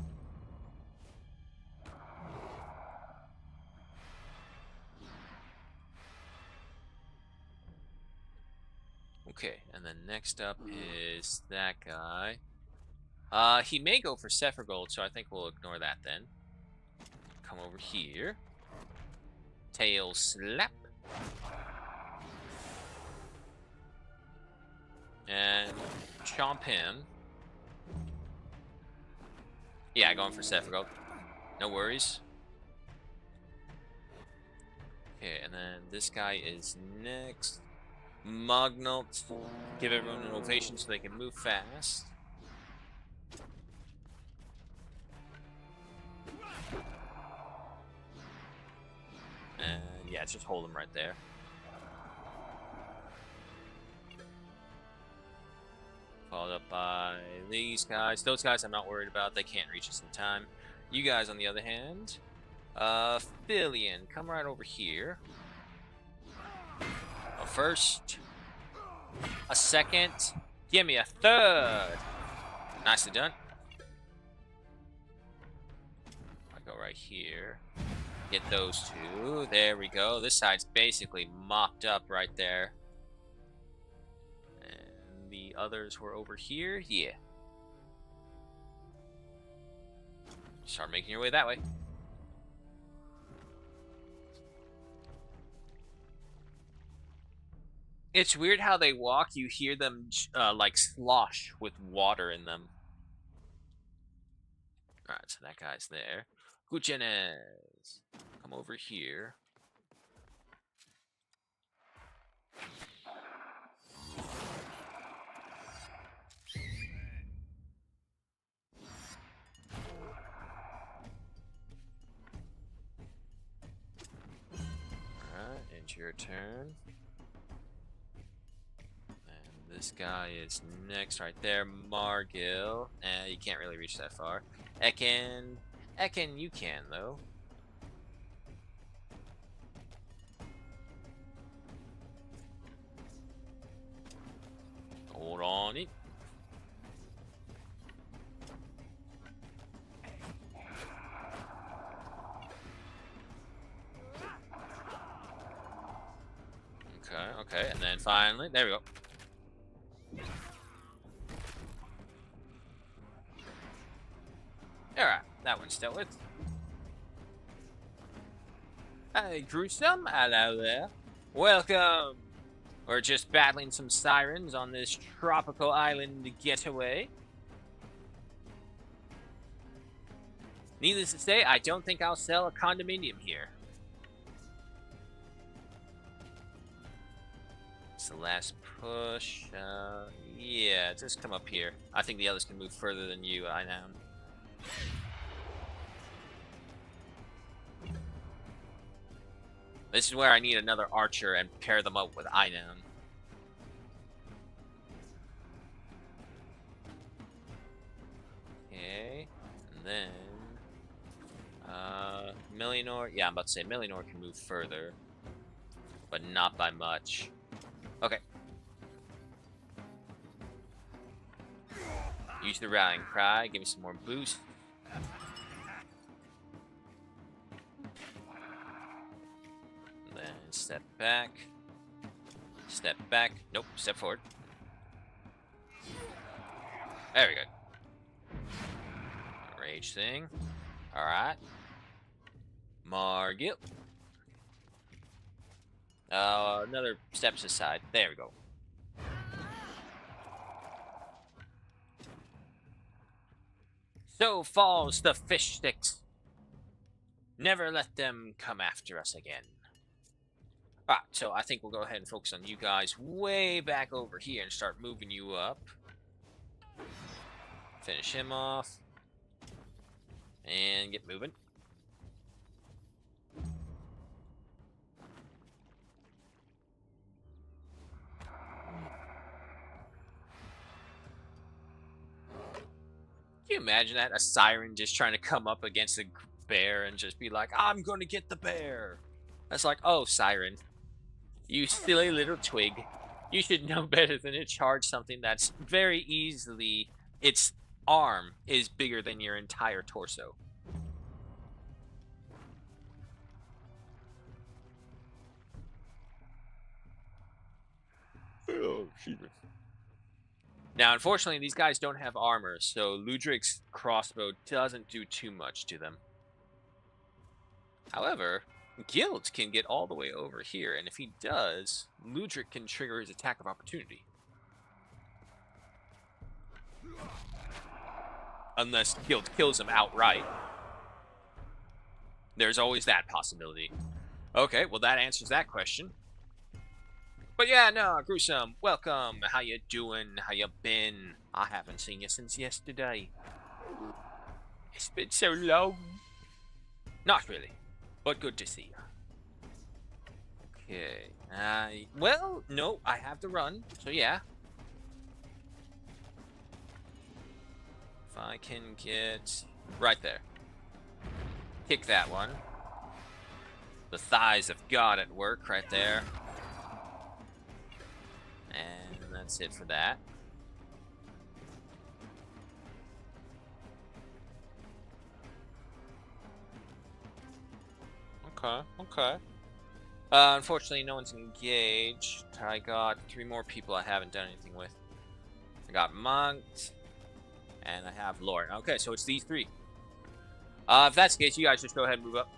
Okay, and then next up is that guy. He may go for Sephiroth, so I think we'll ignore that then. Come over here. Tail slap. And chomp him. Yeah, going for Sephiroth. No worries. Okay, and then this guy is next. Mognolt. Give everyone an ovation so they can move fast. And yeah, just hold him right there. Followed up by these guys. Those guys I'm not worried about. They can't reach us in time. You guys, on the other hand. Fillion, come right over here. A first. A second. Give me a third. Nicely done. I go right here. Get those 2. There we go. This side's basically mopped up right there. And the others were over here. Yeah. Start making your way that way. It's weird how they walk. You hear them like slosh with water in them. Alright, so that guy's there. Gutierrez, come over here. Alright, it's your turn. And this guy is next right there. Margil. You can't really reach that far. Ekin, you can, though. Hold on it. Okay, and then finally, there we go. Alright, that one's dealt with. Hey, Gruesome, hello there. Welcome. We're just battling some sirens on this tropical island getaway. Needless to say, I don't think I'll sell a condominium here. It's the last push. Yeah, just come up here. I think the others can move further than you, I know. This is where I need another archer and pair them up with Einon. Okay, and then Melinor. Yeah, I'm about to say Melinor can move further, but not by much. Okay. Use the rallying cry. Give me some more boost. Step back. Step back. Nope, step forward. There we go. Rage thing. Alright. Margil. Another steps aside. There we go. So falls the fish sticks. Never let them come after us again. Alright, so I think we'll go ahead and focus on you guys way back over here and start moving you up. Finish him off. And get moving. Can you imagine that? A siren just trying to come up against a bear and just be like, I'm gonna get the bear. That's like, oh, siren. You silly little twig. You should know better than to charge something that's very easily, its arm is bigger than your entire torso. Oh, excuse me. Now, unfortunately, these guys don't have armor, so Ludric's crossbow doesn't do too much to them. However, Guild can get all the way over here, and if he does, Ludric can trigger his attack of opportunity. Unless Guild kills him outright. There's always that possibility. Okay, well that answers that question. But yeah, no, Gruesome, welcome. How you doing? How you been? I haven't seen you since yesterday. It's been so long. Not really, but good to see you. Okay. Well, no, I have to run, so yeah. If I can get right there. Kick that one. The thighs of God at work right there. And that's it for that. Okay. Unfortunately, no one's engaged. I got 3 more people I haven't done anything with. I got Monked, and I have Lauren. Okay, so it's these 3. If that's the case, you guys just go ahead and move up.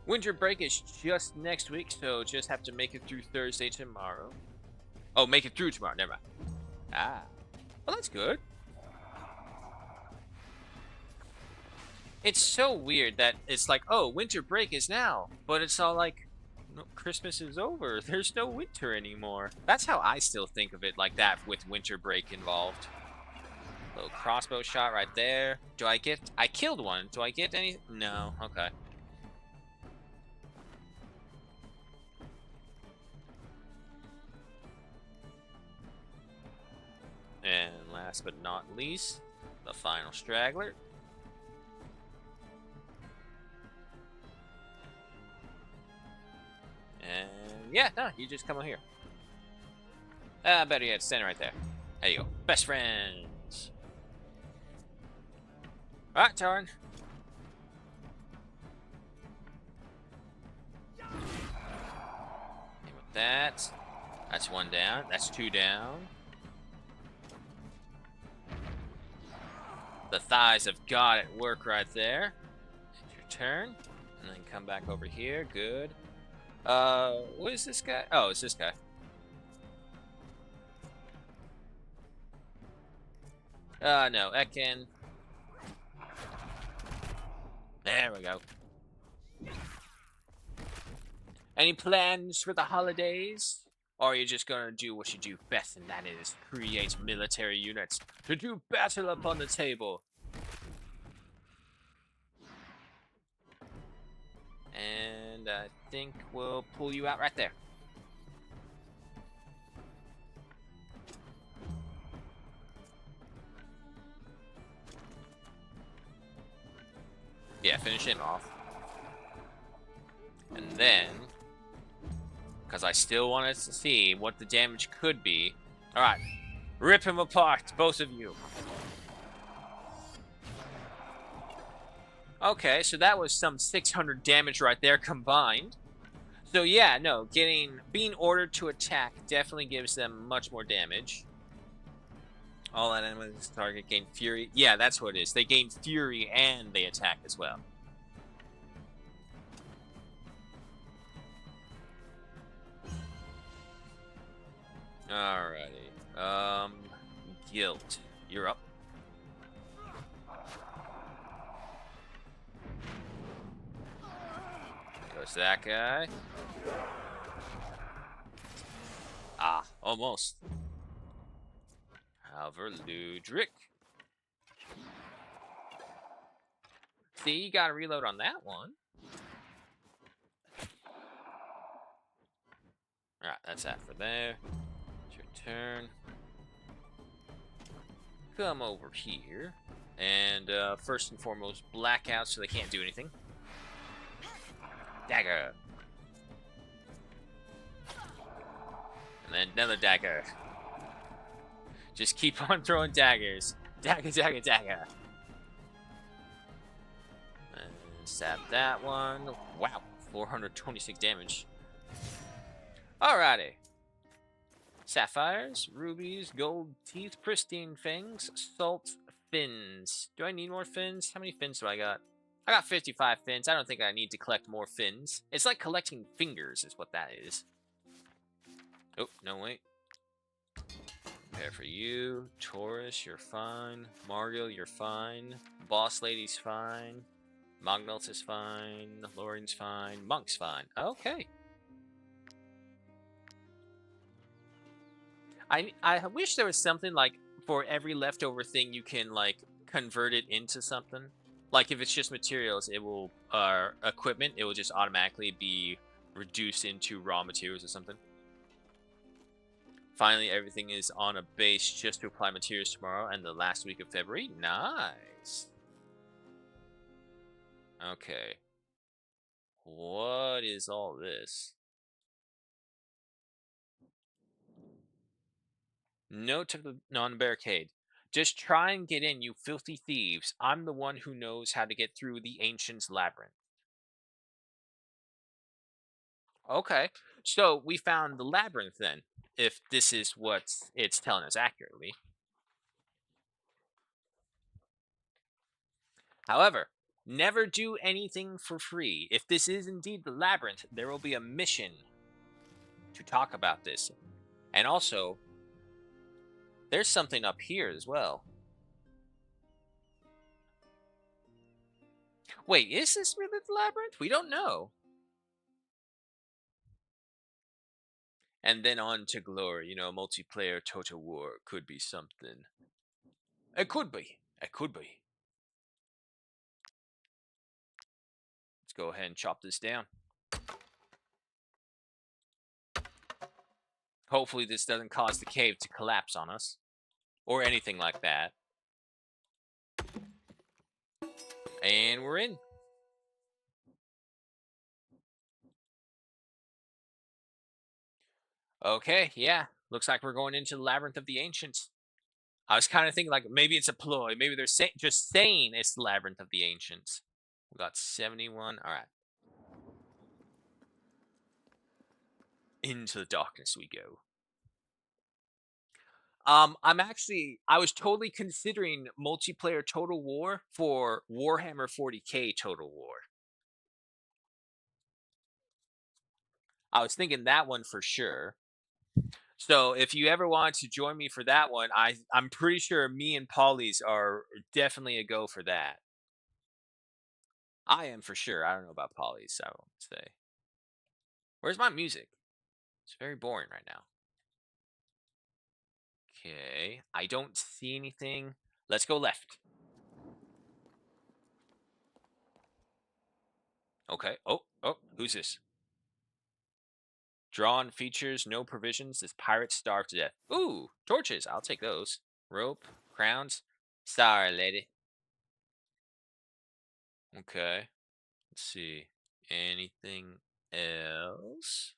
Winter break is just next week, so just have to make it through Thursday tomorrow. Oh, make it through tomorrow. Never mind. Ah. Well, that's good. It's so weird that it's like, oh, winter break is now. But it's all like, no, Christmas is over. There's no winter anymore. That's how I still think of it, like that, with winter break involved. Little crossbow shot right there. Do I get... I killed one. Do I get any... No. Okay. And last but not least, the final straggler. And yeah, no, you just come on here. Better yet, stand right there. There you go. Best friends. Alright, Tarn. And with that, that's 1 down. That's 2 down. The thighs of God at work right there. It's your turn. And then come back over here. Good. What is this guy? Oh, it's this guy. No, Ekin. There we go. Any plans for the holidays? Or are you just gonna do what you do best, and that is create military units to do battle upon the table? And I think we'll pull you out right there. Yeah, finish him off. And then, because I still wanted to see what the damage could be. Alright, rip him apart, both of you. Okay, so that was some 600 damage right there combined. So yeah, no, being ordered to attack definitely gives them much more damage. All that enemies target gain fury. Yeah, that's what it is. They gain fury and they attack as well. Alrighty. Guilt. You're up. What's that guy? Ah, almost. However, Ludric. See, you gotta reload on that one. Alright, that's that for there. It's your turn. Come over here. And first and foremost, blackout so they can't do anything. Dagger. And then another dagger. Just keep on throwing daggers. Dagger, dagger, dagger. And stab that one. Wow, 426 damage. Alrighty. Sapphires, rubies, gold teeth, pristine fangs, salt fins. Do I need more fins? How many fins do I got? I got 55 fins. I don't think I need to collect more fins. It's like collecting fingers is what that is. Oh, no, wait. Prepare for you. Taurus, you're fine. Margot, you're fine. Boss Lady's fine. Magnus is fine. Lauren's fine. Monk's fine. Okay. I wish there was something like for every leftover thing you can like convert it into something. Like if it's just materials, it will equipment, it will just automatically be reduced into raw materials or something. Finally, everything is on a base just to apply materials tomorrow and the last week of February. Nice. Okay. What is all this? Note to the non-barricade. Just try and get in, you filthy thieves. I'm the one who knows how to get through the Ancient's Labyrinth. Okay. So we found the labyrinth then, if this is what it's telling us accurately. However, never do anything for free. If this is indeed the labyrinth, there will be a mission to talk about this. And also, there's something up here as well. Wait, is this really the labyrinth? We don't know. And then on to glory. You know, multiplayer Total War could be something. It could be. It could be. Let's go ahead and chop this down. Hopefully this doesn't cause the cave to collapse on us. Or anything like that. And we're in. Okay, yeah. Looks like we're going into the Labyrinth of the Ancients. I was kind of thinking like maybe it's a ploy. Maybe they're just saying it's the Labyrinth of the Ancients. We got 71. All right. Into the darkness we go. I was totally considering multiplayer Total War for Warhammer 40K Total War. I was thinking that one for sure. So if you ever want to join me for that one, I'm pretty sure me and Polly's are definitely a go for that. I am for sure. I don't know about Polly's, I won't say. Where's my music? It's very boring right now. Okay, I don't see anything. Let's go left. Okay. Oh, who's this? Drawn features, no provisions. This pirate starved to death. Ooh, torches. I'll take those. Rope, crowns. Sorry, lady. Okay. Let's see. Anything else?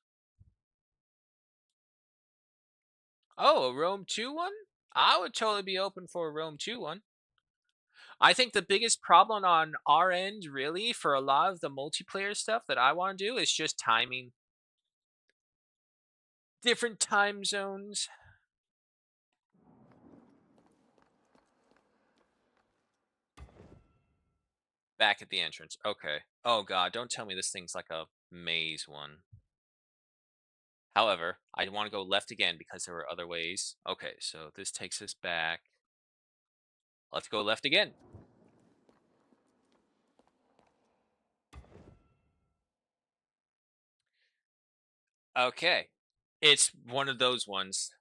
Oh, a Rome 2 one? I would totally be open for a Rome 2 one. I think the biggest problem on our end, really, for a lot of the multiplayer stuff that I want to do is just timing. Different time zones. Back at the entrance. Okay. Oh god, don't tell me this thing's like a maze one. However, I want to go left again because there were other ways. Okay, so this takes us back. Let's go left again. Okay. It's one of those ones.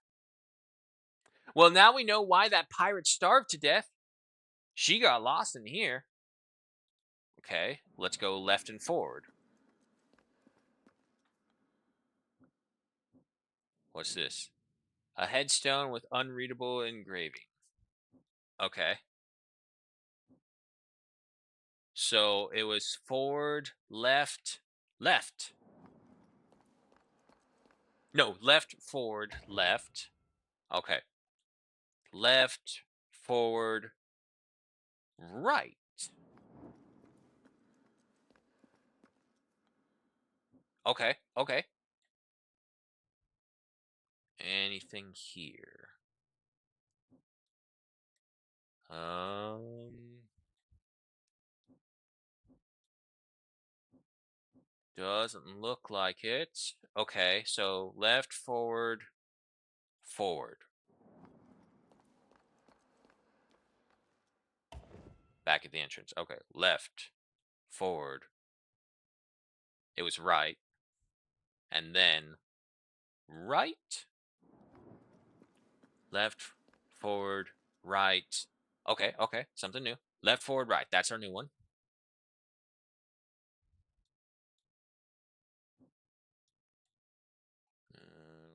Well, now we know why that pirate starved to death. She got lost in here. Okay, let's go left and forward. What's this? A headstone with unreadable engraving. Okay. So it was forward, left, left. No, left, forward, left. Okay. Left, forward, right. Okay, okay. Anything here? Um, doesn't look like it. Okay, so left, forward, forward. Back at the entrance. Okay, left, forward. It was right. And then right, left, forward, right. Okay, okay, something new. Left, forward, right. That's our new one.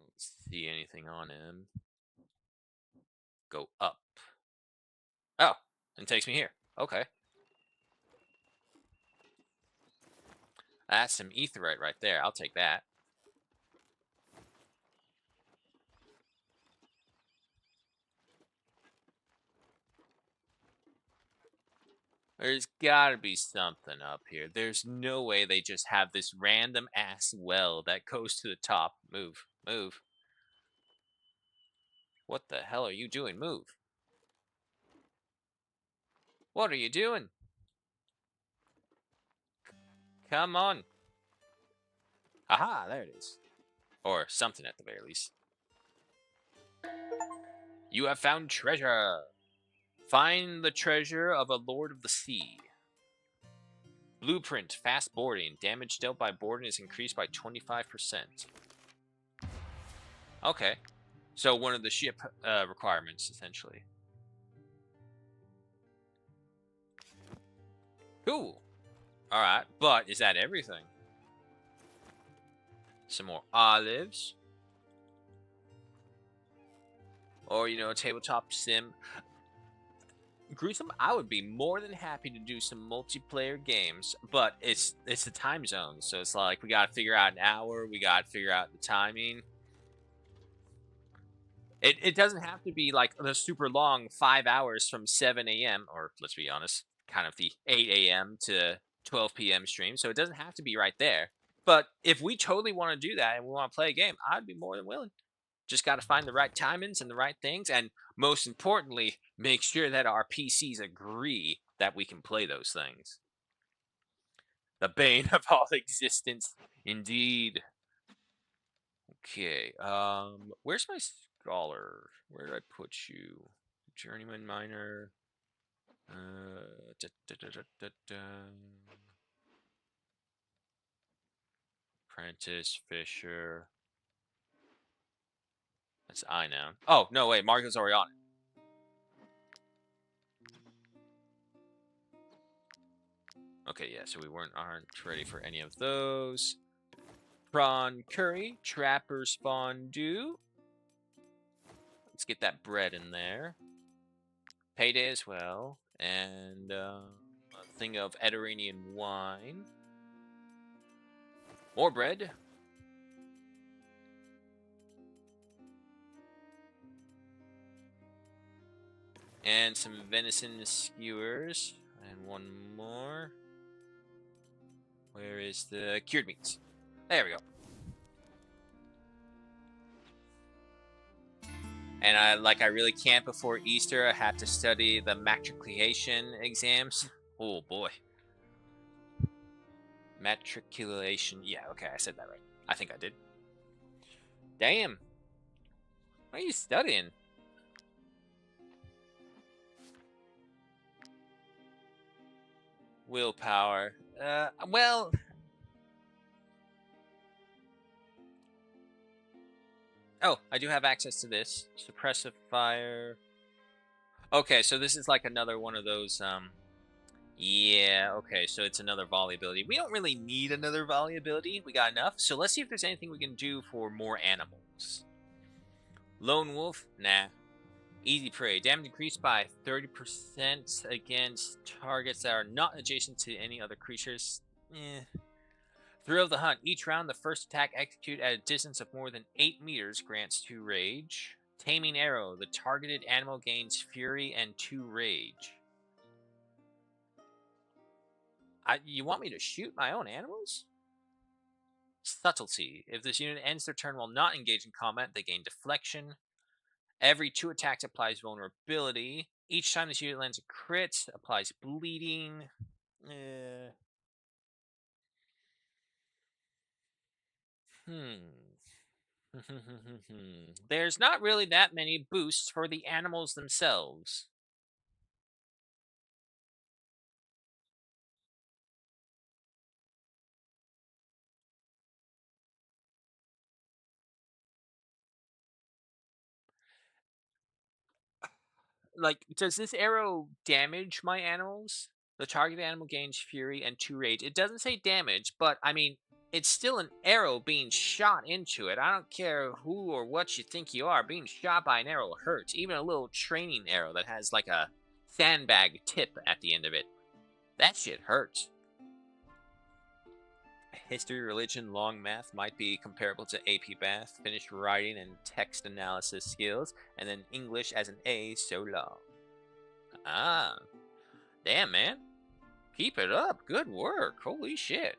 Let's see anything on him. Go up. Oh, and takes me here. Okay. That's some etherite right there. I'll take that. There's gotta be something up here. There's no way they just have this random ass well that goes to the top. Move. Move. What the hell are you doing? Move. What are you doing? Come on. Aha, there it is. Or something at the very least. You have found treasure. Find the treasure of a lord of the sea. Blueprint, fast boarding. Damage dealt by boarding is increased by 25%. Okay. So one of the ship requirements, essentially. Cool. Alright, but is that everything? Some more olives. Or, you know, a tabletop sim. Gruesome, I would be more than happy to do some multiplayer games, but it's the time zone, so it's like we gotta figure out an hour, we gotta figure out the timing. It doesn't have to be like the super long 5 hours from 7 a.m. or let's be honest, kind of the 8 a.m. to 12 p.m. stream, so it doesn't have to be right there. But if we totally want to do that and we want to play a game, I'd be more than willing. Just got to find the right timings and the right things, and most importantly, make sure that our PCs agree that we can play those things. The bane of all existence, indeed. Okay, where's my scholar? Where did I put you? Journeyman miner. Da, da, da, da, da, da. Apprentice Fisher. That's I now. Oh no, wait, Marco's already on it. Okay, yeah, so we aren't ready for any of those. Prawn curry, trapper's fondue. Let's get that bread in there. Payday as well, and a thing of Editerranean wine. More bread. And some venison skewers. And one more. Where is the cured meats? There we go. And I really can't before Easter. I have to study the matriculation exams. Oh boy. Matriculation. Yeah, okay, I said that right. I think I did. Damn. What are you studying? Willpower. Well, Oh, I do have access to this. Suppressive fire. Okay, so this is like another one of those, yeah, okay, so it's another volley ability. We don't really need another volley ability. We got enough. So let's see if there's anything we can do for more animals. Lone Wolf? Nah. Easy Prey. Damage increased by 30% against targets that are not adjacent to any other creatures. Eh. Thrill of the Hunt. Each round, the first attack executed at a distance of more than 8 meters grants 2 rage. Taming Arrow. The targeted animal gains fury and 2 rage. You want me to shoot my own animals? Subtlety. If this unit ends their turn while not engaged in combat, they gain deflection. Every 2 attacks applies vulnerability. Each time this unit lands a crit, applies bleeding. Eh. There's not really that many boosts for the animals themselves. Like, does this arrow damage my animals? The target animal gains fury and 2 rage. It doesn't say damage, but I mean, it's still an arrow being shot into it. I don't care who or what you think you are. Being shot by an arrow hurts. Even a little training arrow that has like a sandbag tip at the end of it. That shit hurts. History, religion, long math might be comparable to AP Math, finished writing and text analysis skills, and then English as an A so long. Ah, damn, man. Keep it up. Good work. Holy shit.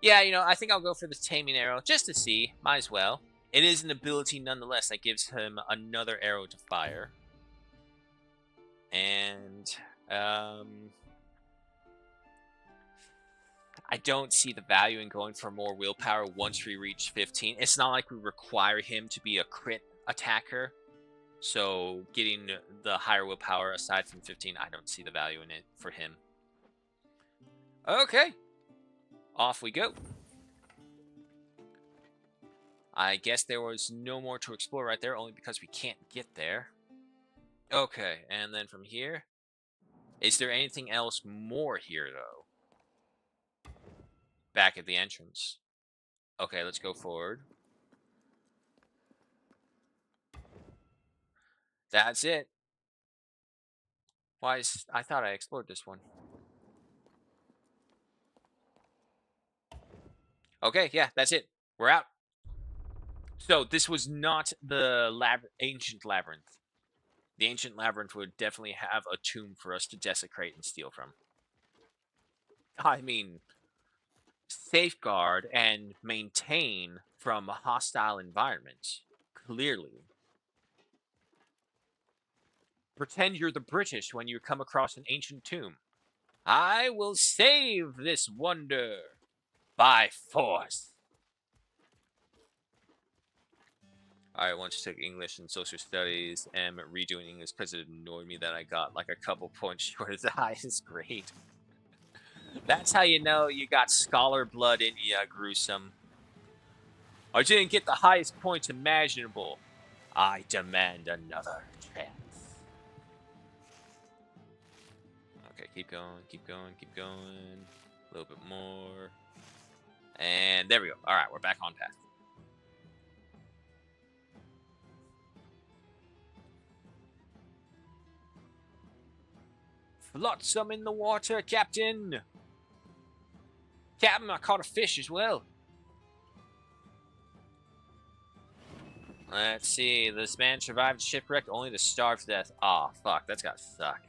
Yeah, I think I'll go for the Taming Arrow just to see. Might as well. It is an ability nonetheless that gives him another arrow to fire. And, I don't see the value in going for more willpower once we reach 15. It's not like we require him to be a crit attacker. So getting the higher willpower aside from 15, I don't see the value in it for him. Okay. Off we go. I guess there was no more to explore right there, only because we can't get there. Okay, and then from here, is there anything else more here, though? Back at the entrance. Okay, let's go forward. That's it. I thought I explored this one. Okay, yeah, that's it. We're out. So this was not the ancient labyrinth. The ancient labyrinth would definitely have a tomb for us to desecrate and steal from. I mean, safeguard and maintain from hostile environments. Clearly. Pretend you're the British when you come across an ancient tomb. I will save this wonder by force. I once took English and social studies and redoing English because it annoyed me that I got like a couple points short of the highest grade. That's how you know you got scholar blood in you, gruesome. I didn't get the highest points imaginable. I demand another chance. Okay, keep going, keep going, keep going. A little bit more. And there we go. Alright, we're back on path. Flotsam in the water, Captain! Captain, I caught a fish as well. Let's see. This man survived shipwreck only to starve to death. Aw, oh, fuck. That's gotta suck.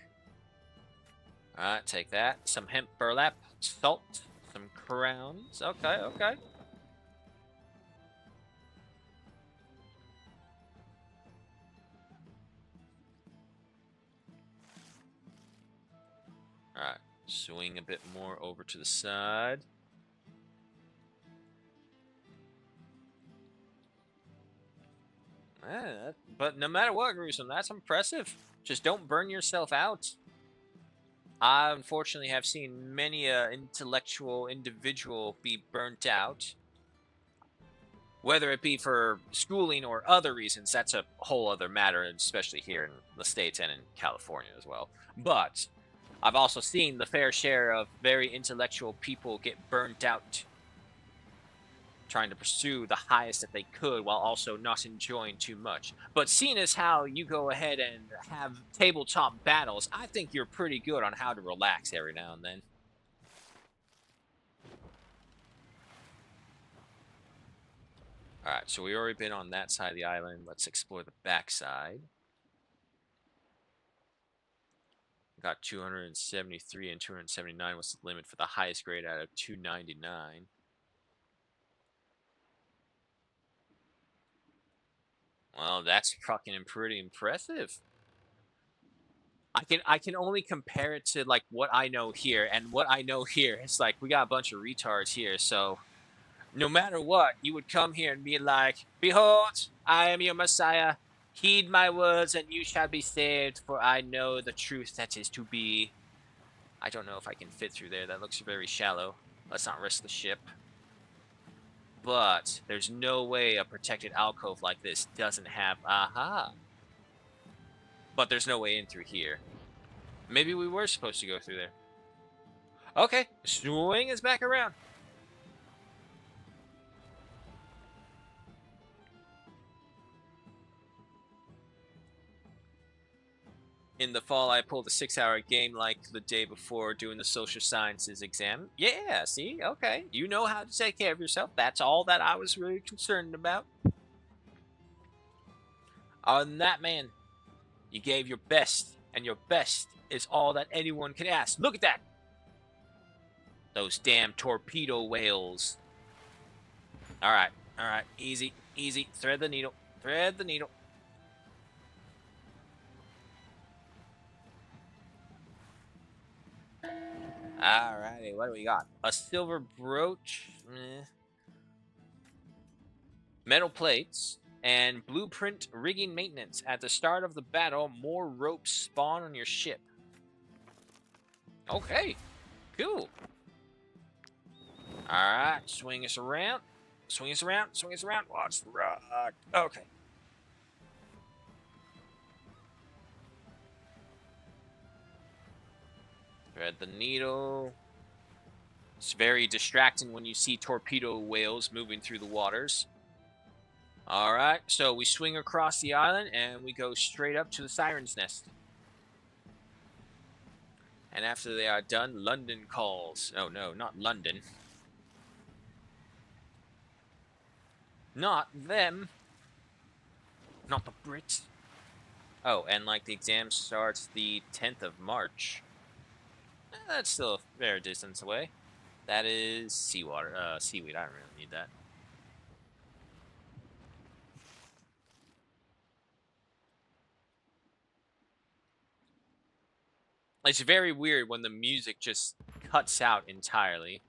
Alright, take that. Some hemp burlap, salt, some crowns. Okay, okay. Alright, swing a bit more over to the side. But no matter what, gruesome, that's impressive. Just don't burn yourself out. I unfortunately have seen many a intellectual individual be burnt out, whether it be for schooling or other reasons. That's a whole other matter, especially here in the States and in California as well. But I've also seen the fair share of very intellectual people get burnt out trying to pursue the highest that they could while also not enjoying too much. But seeing as how you go ahead and have tabletop battles, I think you're pretty good on how to relax every now and then. All right, so we already been on that side of the island. Let's explore the back side. Got 273 and 279. What's the limit for the highest grade out of 299? Well, that's fucking pretty impressive. I can only compare it to like what I know here, and what I know here is like we got a bunch of retards here, so no matter what, you would come here and be like, "Behold, I am your Messiah. Heed my words, and you shall be saved, for I know the truth that is to be." I don't know if I can fit through there. That looks very shallow. Let's not risk the ship. But there's no way a protected alcove like this doesn't have... Aha! But there's no way in through here. Maybe we were supposed to go through there. Okay, swing us back around. In the fall, I pulled a 6-hour game like the day before doing the social sciences exam. Yeah, see? Okay. You know how to take care of yourself. That's all that I was really concerned about. Other than that, man, you gave your best, and your best is all that anyone can ask. Look at that! Those damn torpedo whales. Alright, alright. Easy, easy. Thread the needle. Thread the needle. Alrighty, what do we got? A silver brooch. Metal plates. And blueprint rigging maintenance. At the start of the battle, more ropes spawn on your ship. Okay, cool. Alright, swing us around. Swing us around, swing us around. Watch the rock. Okay. Thread the needle. It's very distracting when you see torpedo whales moving through the waters. Alright, so we swing across the island and we go straight up to the Siren's Nest. And after they are done, London calls. Oh no, not London. Not them. Not the Brits. Oh, and like the exam starts the 10th of March. That's still a fair distance away. That is seawater. Seaweed. I don't really need that. It's very weird when the music just cuts out entirely.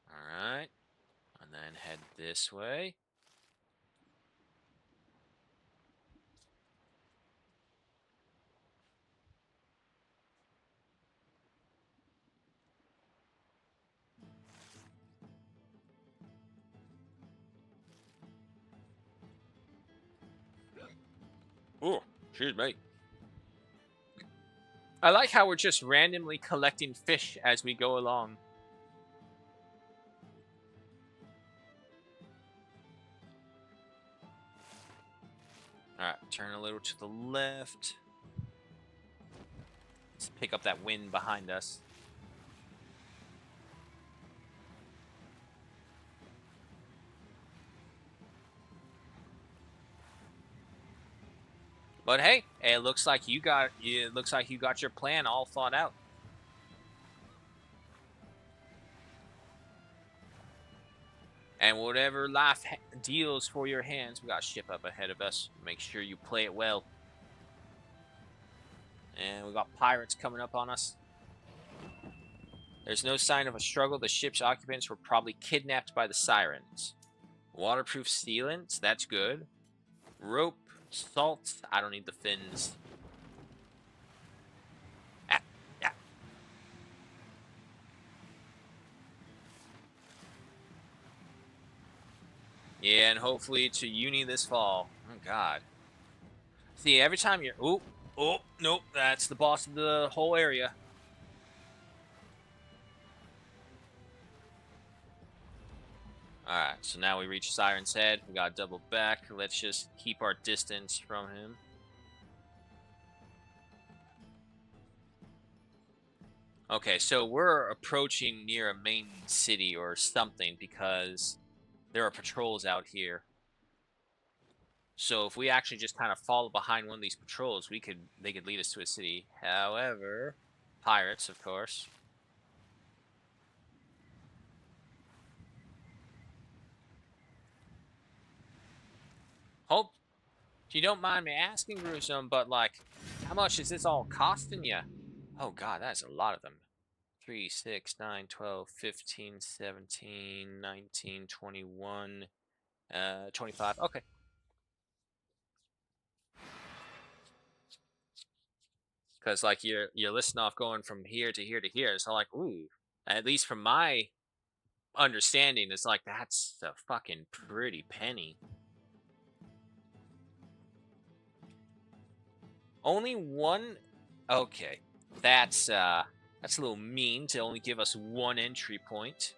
Alright. And then head this way. Oh, excuse me. I like how we're just randomly collecting fish as we go along. Alright, turn a little to the left. Let's pick up that wind behind us. But hey, it looks like you got your plan all thought out. And whatever life deals for your hands, we got a ship up ahead of us. Make sure you play it well. And we got pirates coming up on us. There's no sign of a struggle. The ship's occupants were probably kidnapped by the sirens. Waterproof sealants, that's good. Rope, salt, I don't need the fins. Yeah, and hopefully to uni this fall. Oh, God. See, every time you're... Oh, nope. That's the boss of the whole area. Alright, so now we reach Siren's Head. We got double back. Let's just keep our distance from him. Okay, so we're approaching near a main city or something because there are patrols out here. So if we actually just kind of follow behind one of these patrols, they could lead us to a city. However, pirates, of course. Hope you don't mind me asking, Gruesome, but like, how much is this all costing you? Oh God, that's a lot of them. 3, 6, 9, 12, 15, 17, 19, 21, 25. Okay. Because like you're listing off going from here to here to here. So like, ooh, at least from my understanding, it's like that's a fucking pretty penny. Only one. Okay, that's a little mean to only give us one entry point.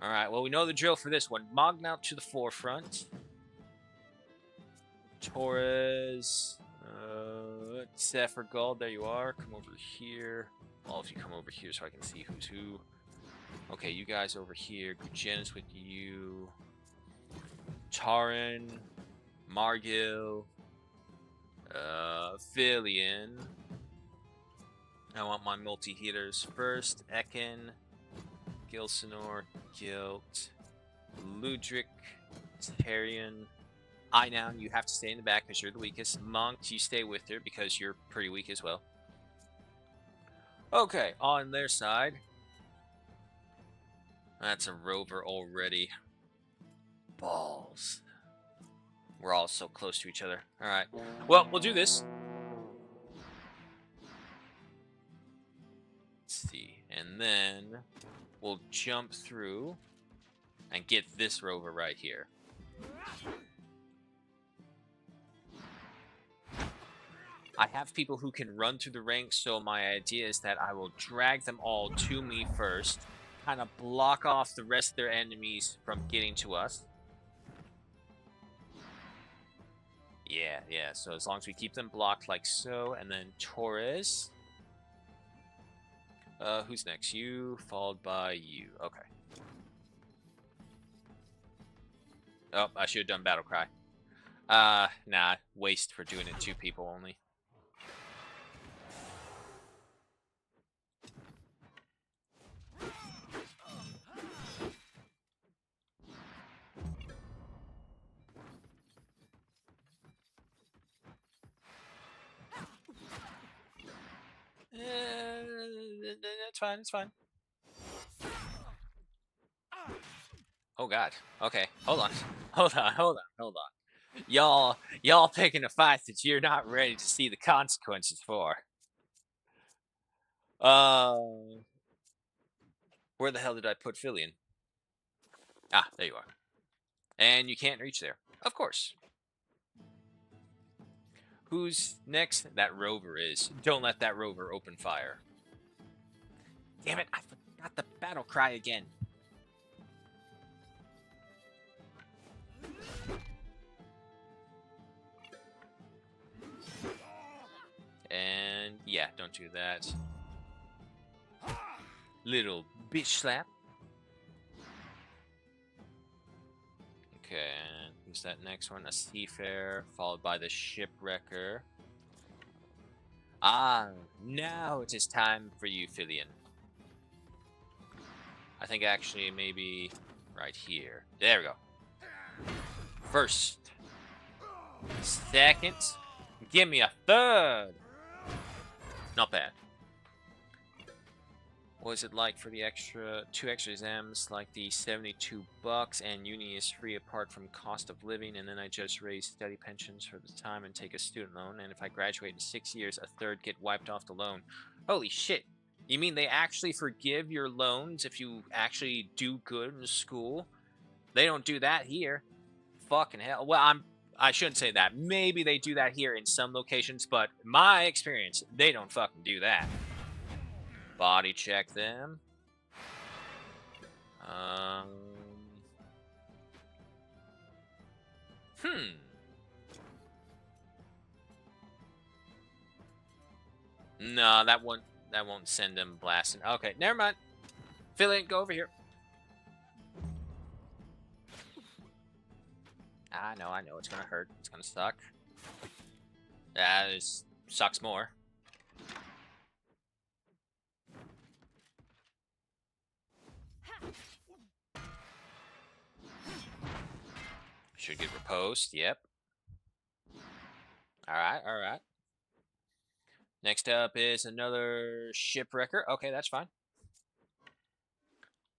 All right, well we know the drill for this one. Mognout to the forefront. Torres, Zephyr Gold, there you are. Come over here. All of you come over here so I can see who's who. Okay, you guys over here. Gujen's with you. Taran, Margil, Filian. I want my multi-healers first. Ekin, Gilsinor, Guilt, Ludric, Tarian. Now you have to stay in the back because you're the weakest. Monk, you stay with her because you're pretty weak as well. Okay, on their side. That's a rover already. Balls. We're all so close to each other. Alright. Well, we'll do this. Let's see. And then we'll jump through and get this rover right here. I have people who can run through the ranks, so my idea is that I will drag them all to me first, kind of block off the rest of their enemies from getting to us. Yeah, so as long as we keep them blocked like so, and then Torres. Who's next? You, followed by you. Okay. Oh, I should have done Battle Cry. Nah, waste for doing it 2 people only. It's fine, it's fine. Oh God. Okay, hold on. Hold on. Y'all picking a fight that you're not ready to see the consequences for. Where the hell did I put Filian? Ah, there you are. And you can't reach there. Of course. Who's next? That rover is. Don't let that rover open fire. Damn it, I forgot the battle cry again. And yeah, don't do that. Little bitch slap. Okay, and who's that next one? A seafarer, followed by the shipwrecker. Ah, now it is time for you, Filian. I think actually maybe right here. There we go. First. Second. Give me a third. Not bad. What is it like for the two extra exams, like the $72, and uni is free apart from cost of living, and then I just raise study pensions for the time and take a student loan, and if I graduate in 6 years, a third get wiped off the loan. Holy shit. You mean they actually forgive your loans if you actually do good in school? They don't do that here. Fucking hell. Well, I shouldn't say that. Maybe they do that here in some locations, but my experience, they don't fucking do that. Body check them. No, that won't send them blasting. Okay, never mind. Philly, go over here. I know. It's gonna hurt. It's gonna suck. That is sucks more. Should get riposte. Yep. Alright. Next up is another shipwrecker. Okay, that's fine.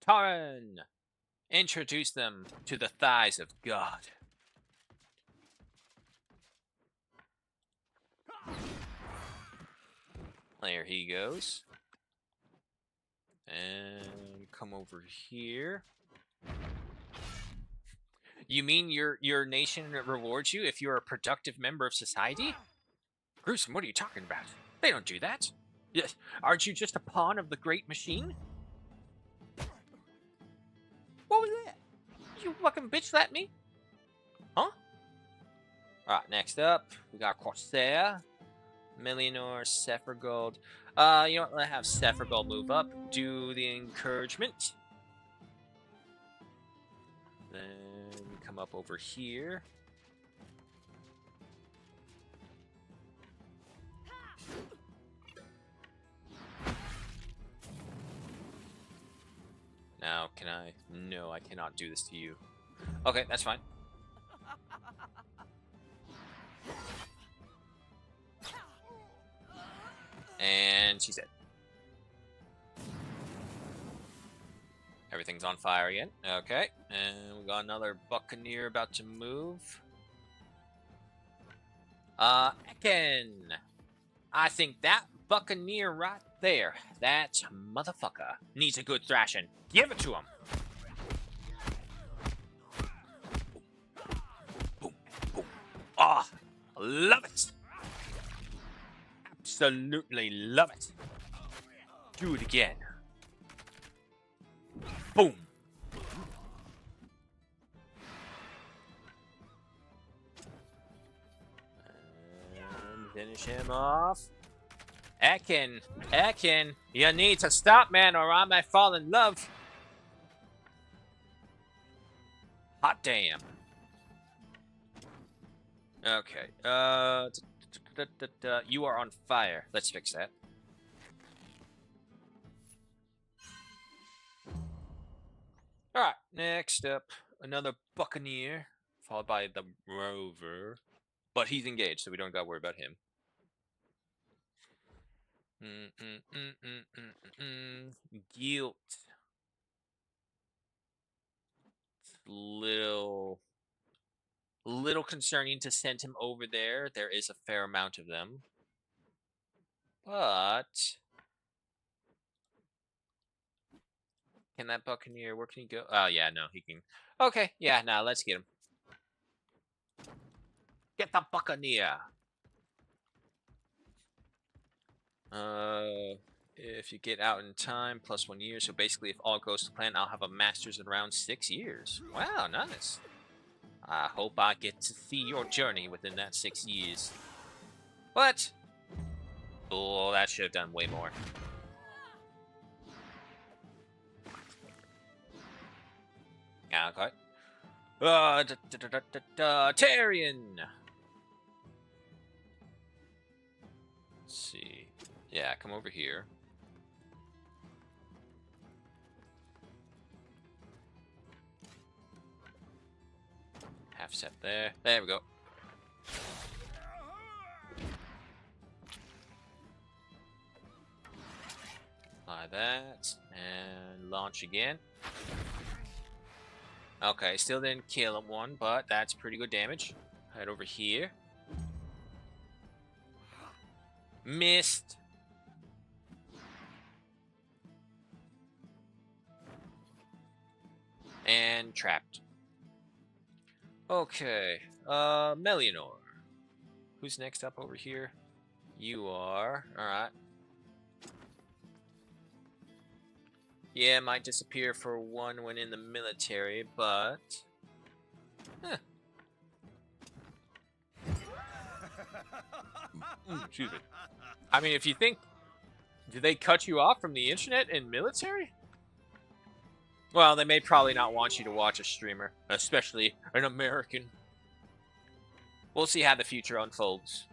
Taran! Introduce them to the thighs of God. There he goes. And come over here. You mean your nation rewards you if you're a productive member of society? Gruesome, what are you talking about? They don't do that. Yes, aren't you just a pawn of the great machine? What was that? You fucking bitch slapped me? Huh? Alright, next up, we got Corsair, Millionaire, Sephiroth. You know what? Let's have Sephiroth move up, do the encouragement. Then come up over here. Now, can I? No, I cannot do this to you. Okay, that's fine. And she's dead. Everything's on fire again. Okay, and we got another Buccaneer about to move. Ekin! I think that Buccaneer right there, that motherfucker, needs a good thrashing. Give it to him! Boom, boom. Ah, oh, love it! Absolutely love it. Do it again. Boom. And finish him off. Ekin, you need to stop, man, or I might fall in love. Hot damn. Okay. You are on fire. Let's fix that. Alright, next up, another Buccaneer, followed by the Rover. But he's engaged, so we don't gotta worry about him. Guilt. It's little concerning to send him over there. There is a fair amount of them. But can that Buccaneer, where can he go? Oh, yeah, no, he can. Okay, yeah, now let's get him. Get the Buccaneer. If you get out in time, plus 1 year. So basically, if all goes to plan, I'll have a master's in around 6 years. Wow, nice. I hope I get to see your journey within that 6 years. What? Oh, that should have done way more. Okay. Tarian! Let's see. Yeah, come over here. Half set there. There we go. Apply that. And launch again. Okay, still didn't kill him one, but that's pretty good damage. Head over here. Missed. And trapped. Okay. Melianor. Who's next up over here? You are. Alright. Yeah, might disappear for one when in the military, but... Excuse me. I mean, if you think... Did they cut you off from the internet and military? Well, they may probably not want you to watch a streamer, especially an American. We'll see how the future unfolds.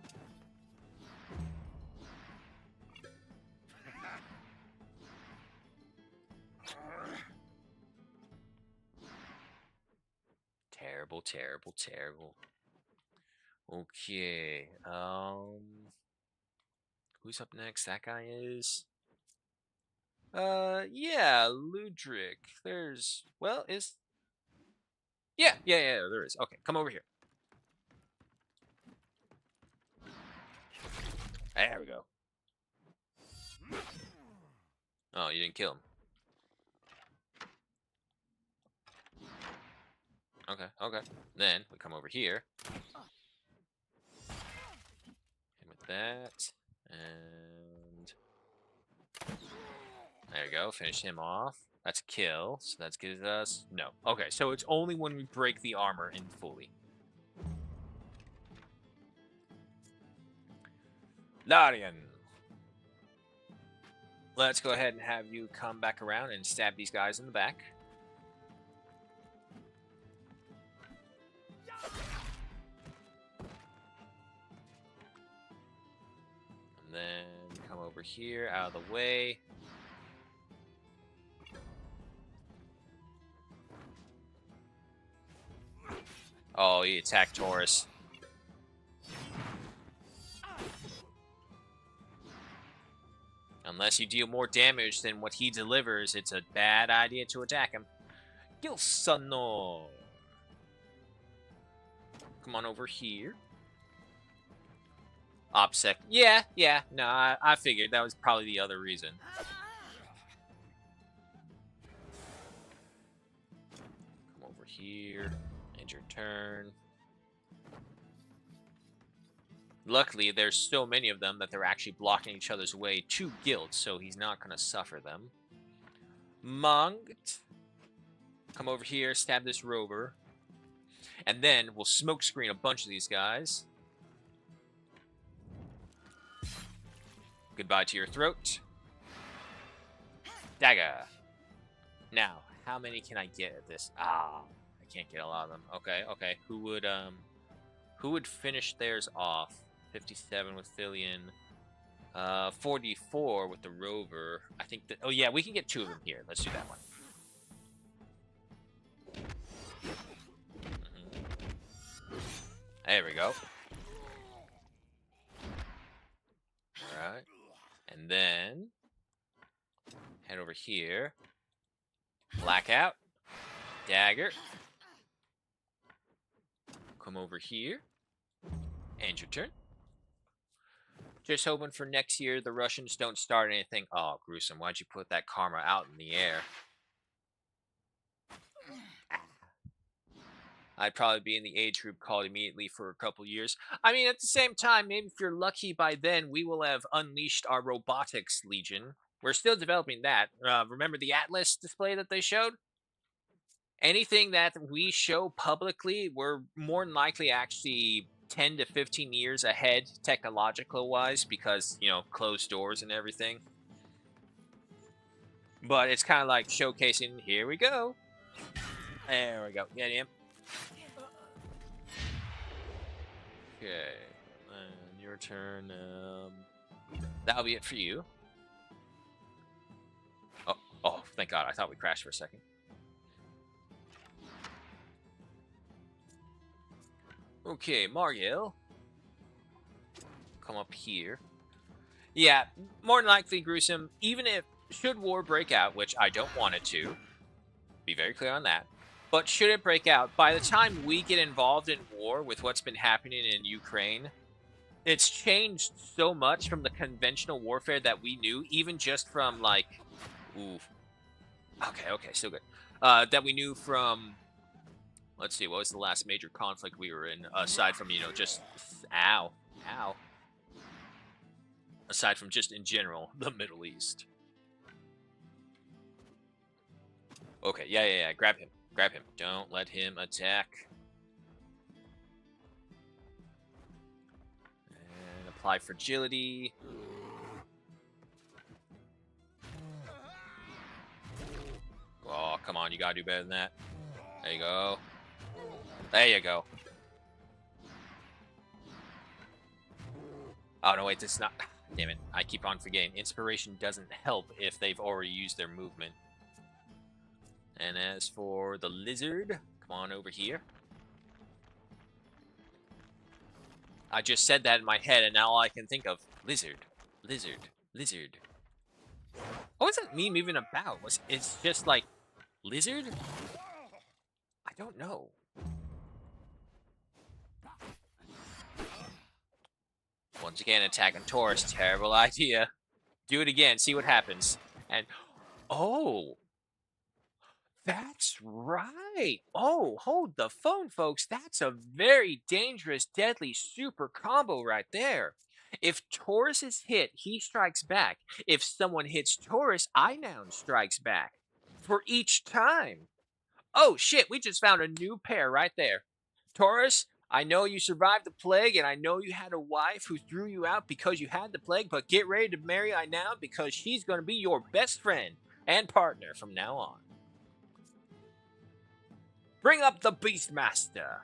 Terrible, terrible, terrible. Okay, who's up next? That guy is... yeah, Ludric. There's... Well, is... Yeah, there is. Okay, come over here. There we go. Oh, you didn't kill him. Okay. Then we come over here. Hit with that. And... There we go. Finish him off. That's a kill. So that gives us... No. Okay, so it's only when we break the armor in fully. Larian. Let's go ahead and have you come back around and stab these guys in the back. And then come over here, out of the way. Oh, he attacked Taurus. Unless you deal more damage than what he delivers, it's a bad idea to attack him. Gilsanor. Come on over here. OPSEC. Yeah. No, I figured that was probably the other reason. Come over here. End your turn. Luckily, there's so many of them that they're actually blocking each other's way to guild, so he's not going to suffer them. Mongt. Come over here, stab this rover. And then we'll smokescreen a bunch of these guys. Goodbye to your throat. Dagger. Now, how many can I get at this? Ah, I can't get a lot of them. Okay. Who would finish theirs off? 57 with Filion. 44 with the rover. I think that... Oh, yeah, we can get 2 of them here. Let's do that one. There we go. Alright. And then... head over here. Blackout. Dagger. Come over here. End your turn. Just hoping for next year the Russians don't start anything. Oh, gruesome. Why'd you put that karma out in the air? I'd probably be in the age group called immediately for a couple years. I mean, at the same time, maybe if you're lucky by then, we will have unleashed our robotics legion. We're still developing that. Remember the Atlas display that they showed? Anything that we show publicly, we're more than likely actually 10 to 15 years ahead technological wise because, you know, closed doors and everything. But it's kind of like showcasing, here we go. There we go. Get him. Okay. And your turn. That'll be it for you. Oh, thank God. I thought we crashed for a second. Okay, Margil. Come up here. Yeah, more than likely, gruesome. Even if, should war break out, which I don't want it to. Be very clear on that. But should it break out, by the time we get involved in war with what's been happening in Ukraine, it's changed so much from the conventional warfare that we knew, even just from, like... Ooh. Okay, still good. That we knew from Let's see, what was the last major conflict we were in, aside from, you know, just... Ow. Ow. Aside from just in general, the Middle East. Okay, yeah. Grab him. Grab him. Don't let him attack. And apply fragility. Oh, come on, you gotta do better than that. There you go. There you go. Oh, no, wait, this is not... Damn it, I keep on forgetting. Inspiration doesn't help if they've already used their movement. And as for the lizard, come on over here. I just said that in my head, and now all I can think of, lizard, lizard, lizard. What was that meme even about? It's just like, lizard? I don't know. Once again, attack on Taurus. Terrible idea. Do it again. See what happens. And, oh. That's right. Oh, hold the phone, folks. That's a very dangerous, deadly super combo right there. If Taurus is hit, he strikes back. If someone hits Taurus, Inown strikes back. For each time. Oh, shit. We just found a new pair right there. Taurus, I know you survived the plague, and I know you had a wife who threw you out because you had the plague, but get ready to marry Inown because she's going to be your best friend and partner from now on. Bring up the Beastmaster.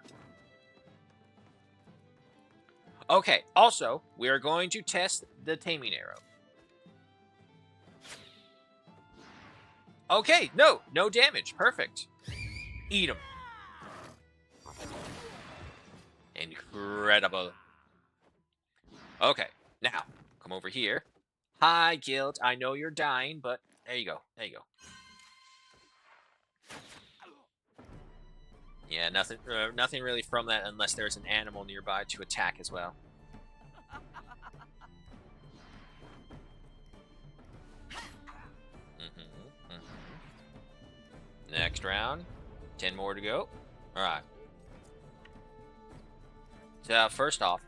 Okay, also, we are going to test the Taming Arrow. Okay, no damage. Perfect. Eat him. Incredible. Okay, now, come over here. Hi, Guild. I know you're dying, but there you go. There you go. Yeah, nothing really from that unless there's an animal nearby to attack as well. Next round. 10 more to go. Alright. So, first off,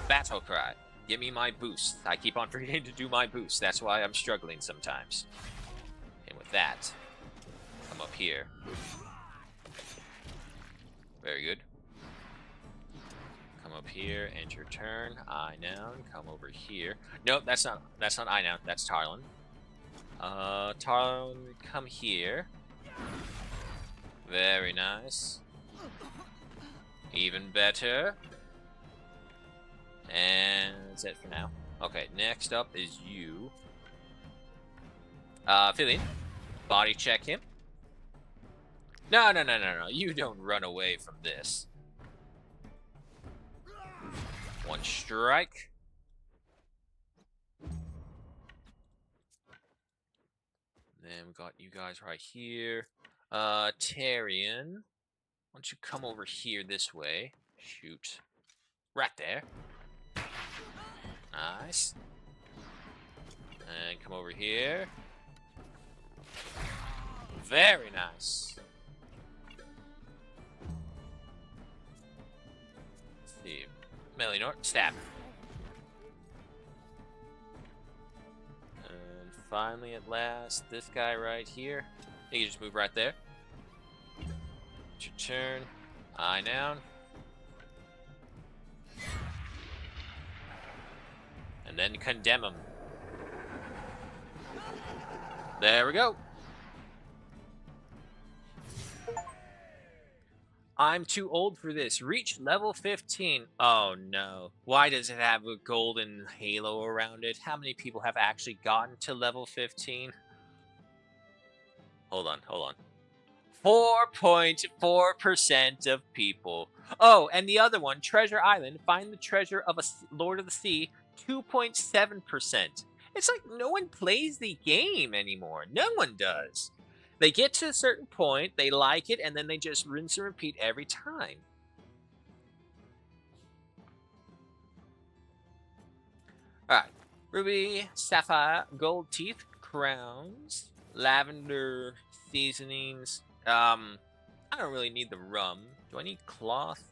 Battle Cry. Give me my boost. I keep on forgetting to do my boost. That's why I'm struggling sometimes. And with that, come up here. Very good. Come up here, end your turn. Inown, come over here. Nope, that's not Inown, that's Tarlin. Tarlin, come here. Very nice. Even better. And that's it for now. Okay, next up is you. Fillion. Body check him. No. You don't run away from this. One strike. Then we got you guys right here. Tarion. Why don't you come over here this way? Shoot. Right there. Nice. And come over here. Very nice. Let's see. Melinor, stab. And finally, at last, this guy right here. You can just move right there. It's your turn. Inown. And then condemn him. There we go. I'm too old for this. Reach level 15. Oh no. Why does it have a golden halo around it? How many people have actually gotten to level 15? Hold on. 4.4% of people. Oh, and the other one, Treasure Island. Find the treasure of a Lord of the Sea. 2.7%. It's like no one plays the game anymore. No one does. They get to a certain point, they like it, and then they just rinse and repeat every time. Alright. Ruby, Sapphire, Gold Teeth, Crowns, Lavender Seasonings. I don't really need the rum. Do I need cloth?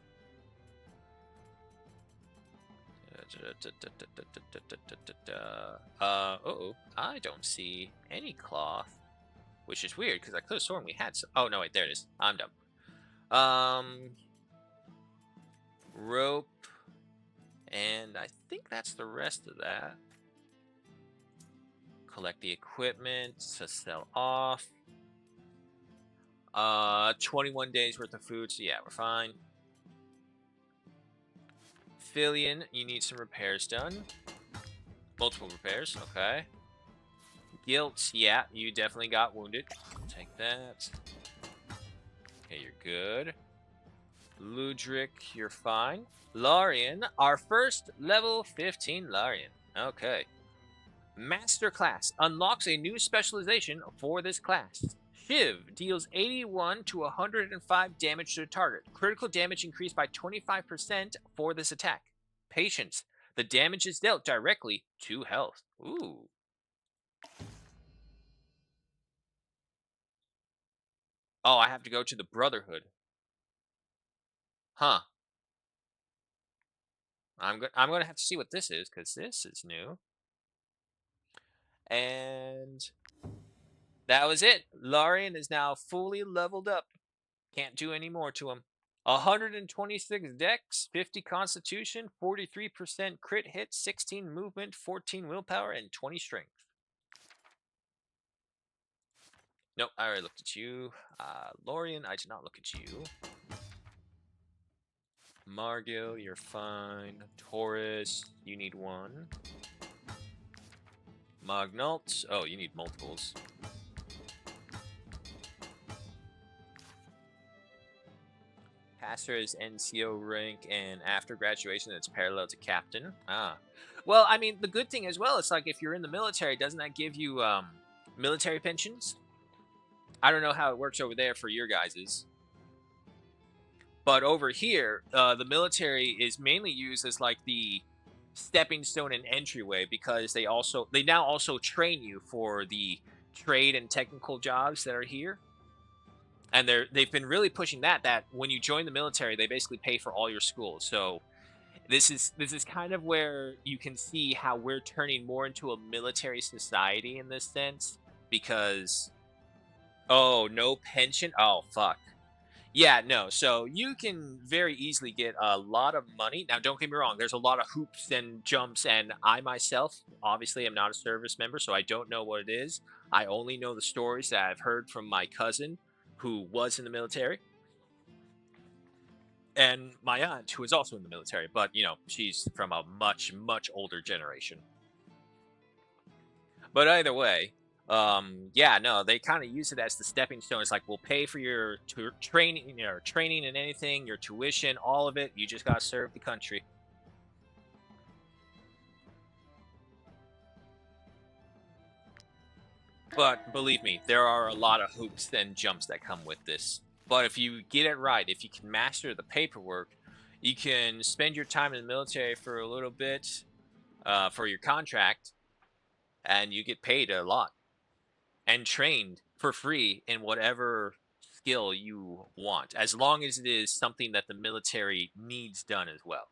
Uh-oh. I don't see any cloth. Which is weird, because I could have sworn we had some. Oh, no, wait, there it is. I'm dumb. Rope. And I think that's the rest of that. Collect the equipment to sell off. 21 days worth of food, so yeah, we're fine. Fillion, you need some repairs done. Multiple repairs, okay. Guilt, yeah, you definitely got wounded. Take that. Okay, you're good. Ludric, you're fine. Larian, our first level 15 Larian. Okay. Master class unlocks a new specialization for this class. Shiv deals 81 to 105 damage to the target. Critical damage increased by 25% for this attack. Patience. The damage is dealt directly to health. Ooh. Oh, I have to go to the Brotherhood. Huh. I'm gonna have to see what this is, because this is new. And that was it. Larian is now fully leveled up. Can't do any more to him. 126 dex, 50 constitution, 43% crit hit, 16 movement, 14 willpower, and 20 strength. Nope, I already looked at you. Lorian, I did not look at you. Margil, you're fine. Taurus, you need one. Magnalt, oh, you need multiples. Passer is NCO rank, and after graduation, it's parallel to captain. Ah. Well, I mean, the good thing as well, it's like if you're in the military, doesn't that give you military pensions? I don't know how it works over there for your guys's. But over here, the military is mainly used as like the stepping stone and entryway, because they now also train you for the trade and technical jobs that are here. And they've been really pushing that when you join the military, they basically pay for all your schools. So this is kind of where you can see how we're turning more into a military society in this sense, because no pension. Oh fuck. Yeah, no. So you can very easily get a lot of money. Now, don't get me wrong. There's a lot of hoops and jumps, and I myself, obviously, am not a service member, so I don't know what it is. I only know the stories that I've heard from my cousin, who was in the military, and my aunt, who is also in the military, but she's from a much, much older generation. But either way, yeah, no, they kind of use it as the stepping stone. It's like, we'll pay for your training, training and anything, your tuition, all of it. You just gotta serve the country. But believe me, there are a lot of hoops and jumps that come with this. But if you get it right, if you can master the paperwork, you can spend your time in the military for a little bit for your contract, and you get paid a lot and trained for free in whatever skill you want, as long as it is something that the military needs done as well.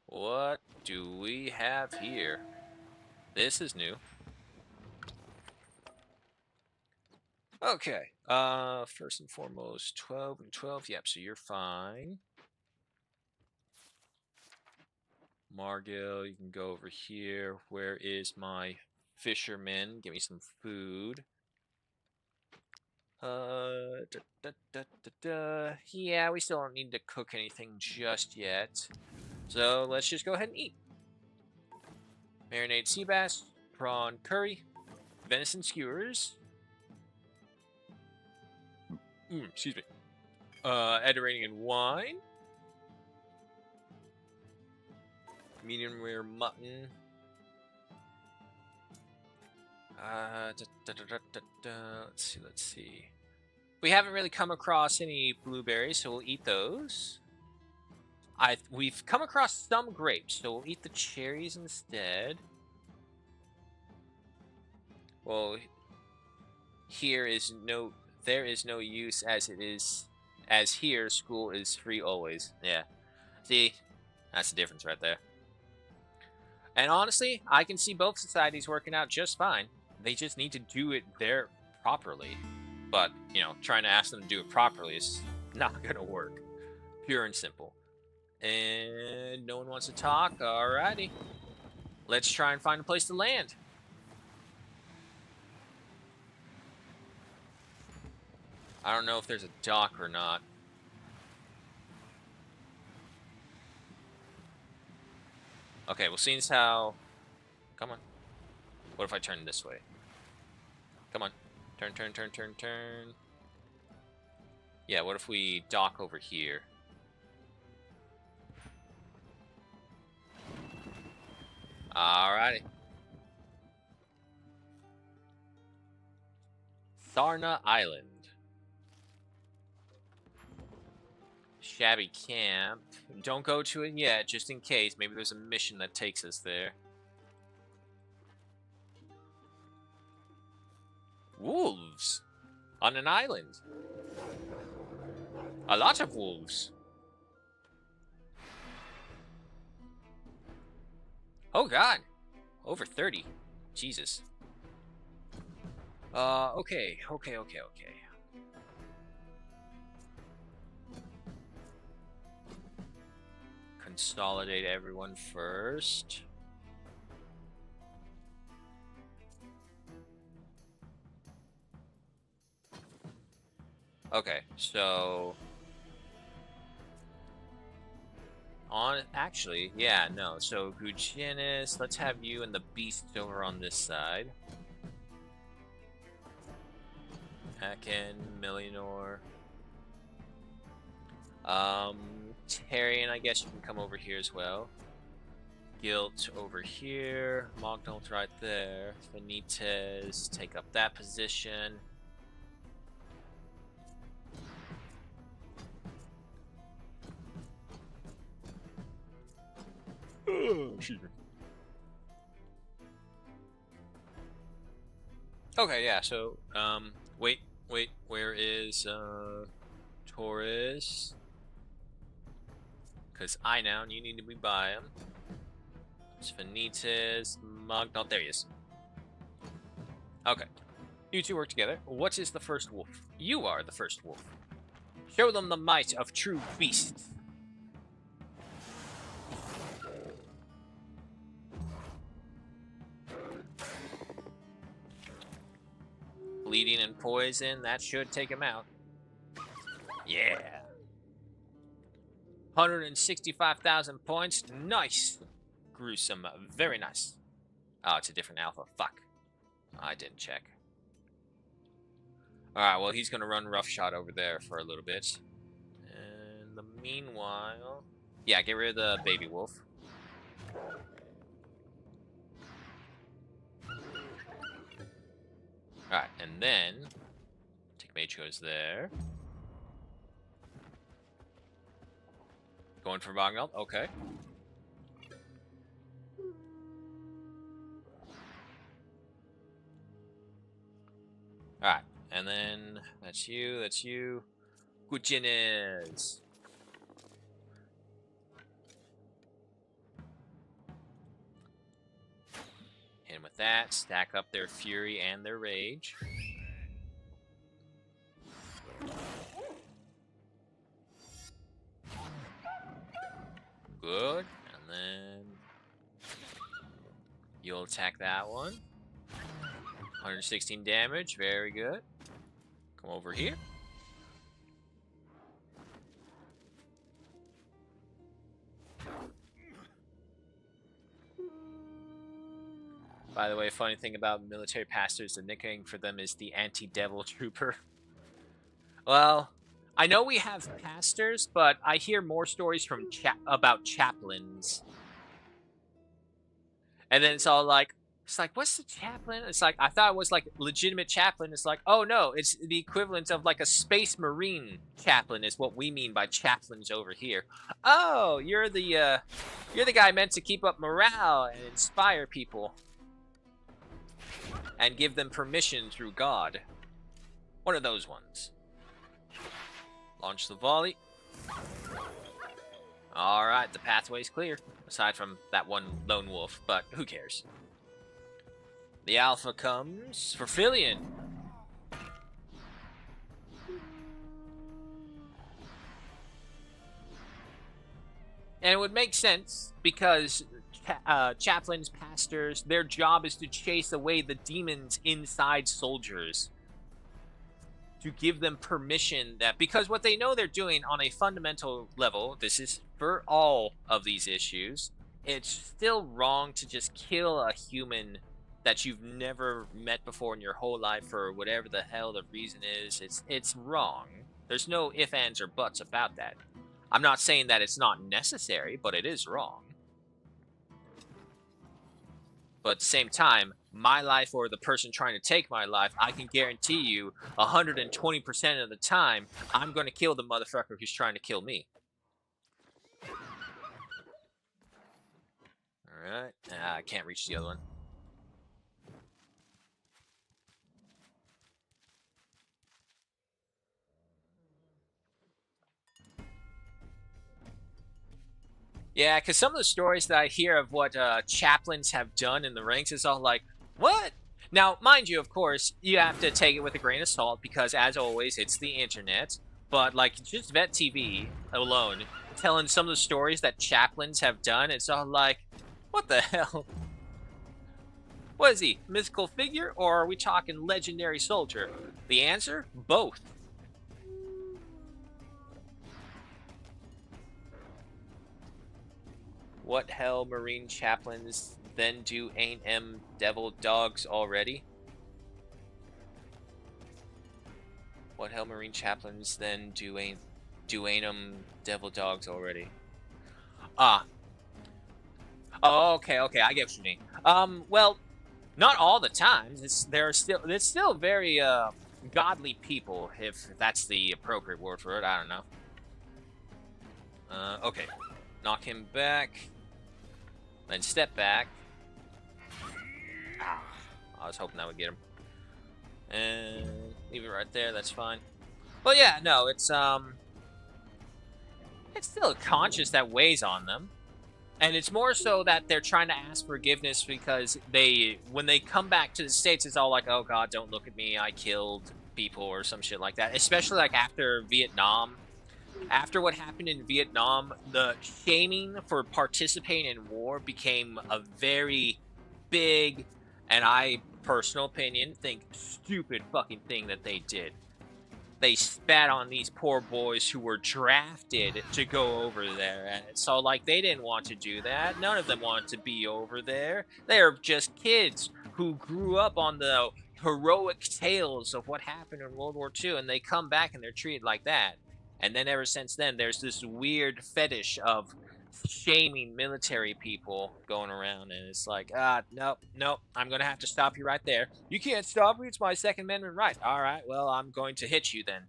What do we have here? This is new. Okay. First and foremost, 12 and 12. Yep, so you're fine. Margil, you can go over here. Where is my fisherman? Give me some food. Yeah, we still don't need to cook anything just yet. So let's just go ahead and eat. Marinade sea bass, prawn curry, venison skewers. Excuse me. Mediterranean wine. Medium rare mutton. Let's see. We haven't really come across any blueberries, so we'll eat those. We've come across some grapes, so we'll eat the cherries instead. Well, Here is no, there is no use as it is, as here school is free always. Yeah. See, that's the difference right there. And honestly, I can see both societies working out just fine. They just need to do it there properly. But, you know, trying to ask them to do it properly is not going to work. Pure and simple. And no one wants to talk? Alrighty. Let's try and find a place to land. I don't know if there's a dock or not. Okay, well, seeing as how... Come on. What if I turn this way? Come on. Turn, turn, turn, turn, turn. Yeah, what if we dock over here? Alrighty. Sarna Island. Shabby camp. Don't go to it yet, just in case. Maybe there's a mission that takes us there. Wolves on an island. A lot of wolves. Oh god. Over 30. Jesus. Okay. Consolidate everyone first. Okay, so... Actually, yeah, no. So, Guginis, let's have you and the beast over on this side. Akin, Millionor. Tarian, I guess you can come over here as well. Guilt over here. Mognalt right there. Benitez, take up that position. Okay, yeah, so, wait, where is, Taurus? Because I now, you need to be by him. Svenites, Mognalt, there he is. Okay. You two work together. What is the first wolf? You are the first wolf. Show them the might of true beasts. Bleeding and poison, that should take him out. Yeah. 165,000 points. Nice. Gruesome. Very nice. Oh, it's a different alpha. Fuck. I didn't check. Alright, well, he's going to run roughshod over there for a little bit. And the meanwhile... Yeah, get rid of the baby wolf. Alright, and then... Take mage goes there. Going for Mognalt? Okay. Alright, and then that's you. Gucines. Hit him with that, stack up their fury and their rage. Good, and then you'll attack that one. 116 damage, very good. Come over here. By the way, funny thing about military pastors, the nickname for them is the anti-devil trooper. Well, I know we have pastors, but I hear more stories from about chaplains. And then it's all like, what's the chaplain? It's like, I thought it was like legitimate chaplain. It's like, oh no, it's the equivalent of like a space marine chaplain is what we mean by chaplains over here. Oh, you're the guy meant to keep up morale and inspire people. And give them permission through God. One of those ones. Launch the volley. Alright, the pathway's clear. Aside from that one lone wolf, but who cares? The alpha comes for Fillion. And it would make sense because chaplains, pastors, their job is to chase away the demons inside soldiers. To give them permission that, because what they know they're doing on a fundamental level, this is for all of these issues, it's still wrong to just kill a human that you've never met before in your whole life for whatever the hell the reason is. It's wrong. There's no ifs, ands, or buts about that. I'm not saying that it's not necessary, but it is wrong. But at the same time, my life or the person trying to take my life, I can guarantee you 120% of the time, I'm going to kill the motherfucker who's trying to kill me. Alright. I can't reach the other one. Yeah, because some of the stories that I hear of what chaplains have done in the ranks is all like, what? Now, mind you, of course, you have to take it with a grain of salt because, as always, it's the internet. But, like, just Vet TV alone, telling some of the stories that chaplains have done, it's all like, what the hell? What is he, mythical figure, or are we talking legendary soldier? The answer? Both. What hell marine chaplains then do ain't devil dogs already? What hell marine chaplains then do ain't devil dogs already? Ah. Oh, okay, I get what you mean. Well, not all the time. It's still very godly people, if that's the appropriate word for it. I don't know. Okay. Knock him back. Then step back. Ah, I was hoping that would get him. And leave it right there, that's fine. Well, yeah, no, it's still a conscience that weighs on them. And it's more so that they're trying to ask forgiveness because when they come back to the States, it's all like, oh god, don't look at me, I killed people or some shit like that. Especially like after Vietnam. After what happened in Vietnam, the shaming for participating in war became a very big, and I, personal opinion, think stupid fucking thing that they did. They spat on these poor boys who were drafted to go over there. And so, like, they didn't want to do that. None of them wanted to be over there. They're just kids who grew up on the heroic tales of what happened in World War II, and they come back and they're treated like that. And then ever since then, there's this weird fetish of shaming military people going around, and it's like, nope, I'm gonna have to stop you right there. You can't stop me, it's my Second Amendment right. Alright, well, I'm going to hit you then.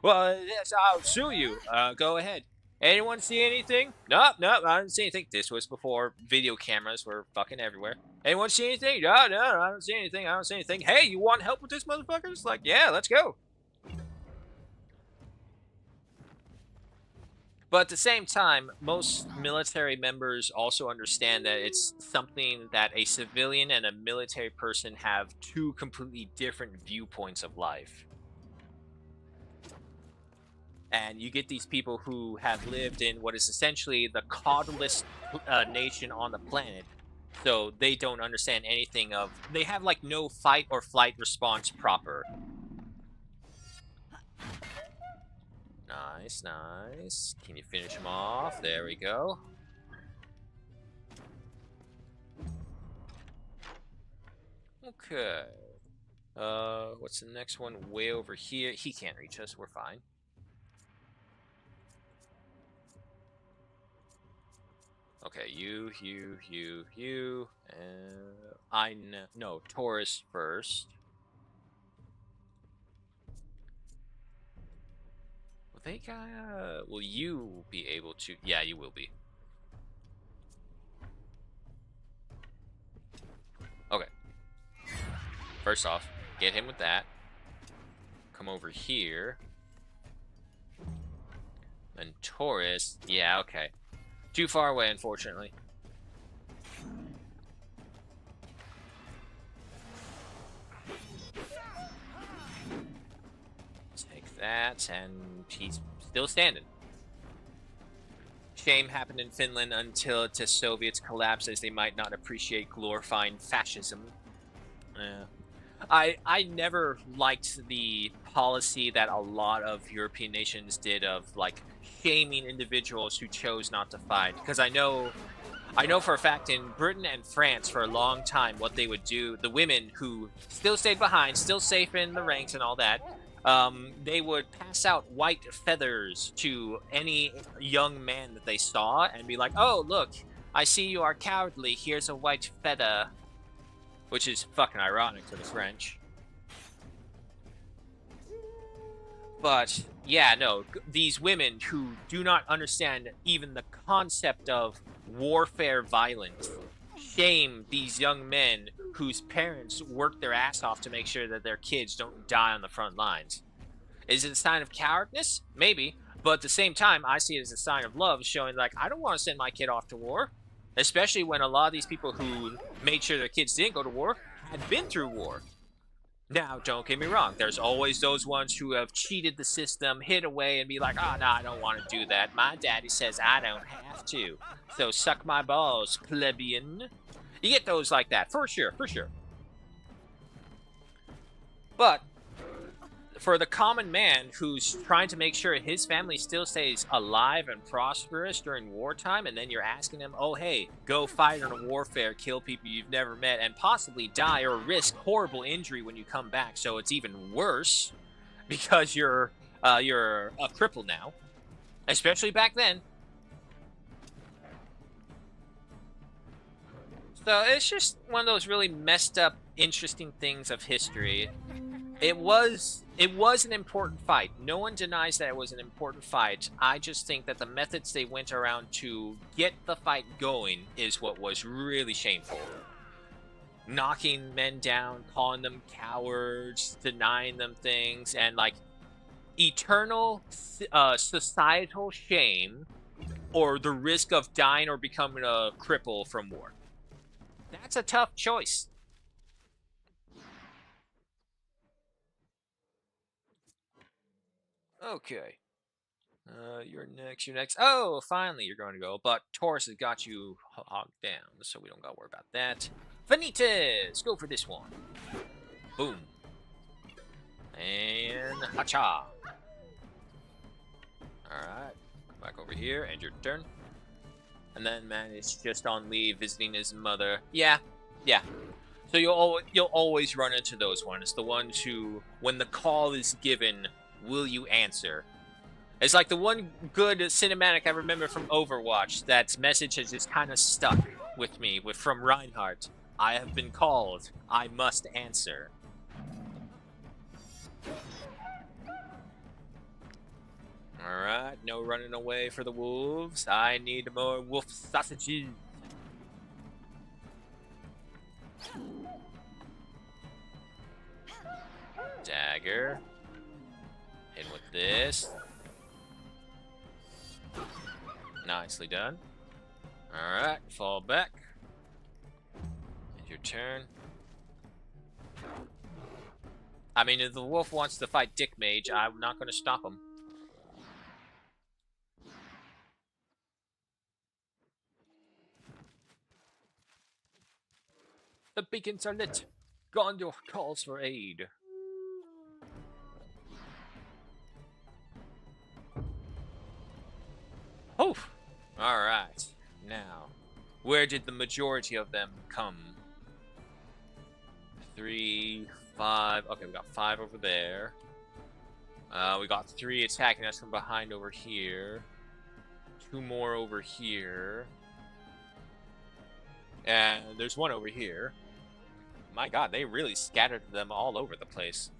Well, yes, I'll sue you. Go ahead. Anyone see anything? Nope, I didn't see anything. This was before video cameras were fucking everywhere. Anyone see anything? No, I don't see anything. Hey, you want help with this, motherfuckers? Like, yeah, let's go. But at the same time, most military members also understand that it's something that a civilian and a military person have two completely different viewpoints of life. And you get these people who have lived in what is essentially the caudalist nation on the planet. So they don't understand anything of... They have, like, no fight or flight response proper. Nice. Can you finish him off? There we go. Okay. What's the next one? Way over here. He can't reach us. We're fine. Okay, you. No, Taurus first. Will you be able to? Yeah, you will be. Okay. First off, get him with that. come over here. And Taurus, yeah, okay. Too far away, unfortunately. Take that, and he's still standing. Shame happened in Finland until the Soviets collapsed, as they might not appreciate glorifying fascism. Yeah. I never liked the policy that a lot of European nations did of like shaming individuals who chose not to fight, because I know for a fact in Britain and France for a long time what they would do, the women who still stayed behind, still safe in the ranks and all that, they would pass out white feathers to any young man that they saw and be like, oh, look, I see you are cowardly, here's a white feather. Which is fucking ironic to the French. But, yeah, no, these women who do not understand even the concept of warfare violence shame these young men whose parents work their ass off to make sure that their kids don't die on the front lines. Is it a sign of cowardness? Maybe. But at the same time, I see it as a sign of love, showing like, I don't want to send my kid off to war. Especially when a lot of these people who made sure their kids didn't go to war had been through war. Now, don't get me wrong. There's always those ones who have cheated the system, hid away, and be like, oh, no, I don't want to do that. My daddy says I don't have to. So suck my balls, plebeian. You get those like that, for sure, for sure. But for the common man who's trying to make sure his family still stays alive and prosperous during wartime, and then you're asking him, oh, hey, go fight on a warfare, kill people you've never met, and possibly die or risk horrible injury when you come back, so it's even worse because you're a cripple now, especially back then. So it's just one of those really messed up, interesting things of history. It was an important fight. No one denies that it was an important fight. I just think that the methods they went around to get the fight going is what was really shameful. Knocking men down, calling them cowards, denying them things, and like eternal societal shame or the risk of dying or becoming a cripple from war. That's a tough choice. Okay. You're next. Oh, finally you're going to go. But Taurus has got you hogged down, so we don't gotta worry about that. Vanitas! Go for this one. Boom. And hacha. Alright. Come back over here, end your turn. And then man is just on leave visiting his mother. Yeah. So you'll always run into those ones. The ones who, when the call is given, will you answer? It's like the one good cinematic I remember from Overwatch. That message has just kind of stuck with me from Reinhardt. I have been called. I must answer. Alright, no running away for the wolves. I need more wolf sausages. Dagger. In with this. Nicely done. Alright, fall back. It's your turn. I mean, if the wolf wants to fight Dick Mage, I'm not going to stop him. The beacons are lit. Gondor calls for aid. Oh! Alright. Now, where did the majority of them come? 3, 5. Okay, we got 5 over there. We got 3 attacking us from behind over here. 2 more over here. And there's 1 over here. My god, they really scattered them all over the place.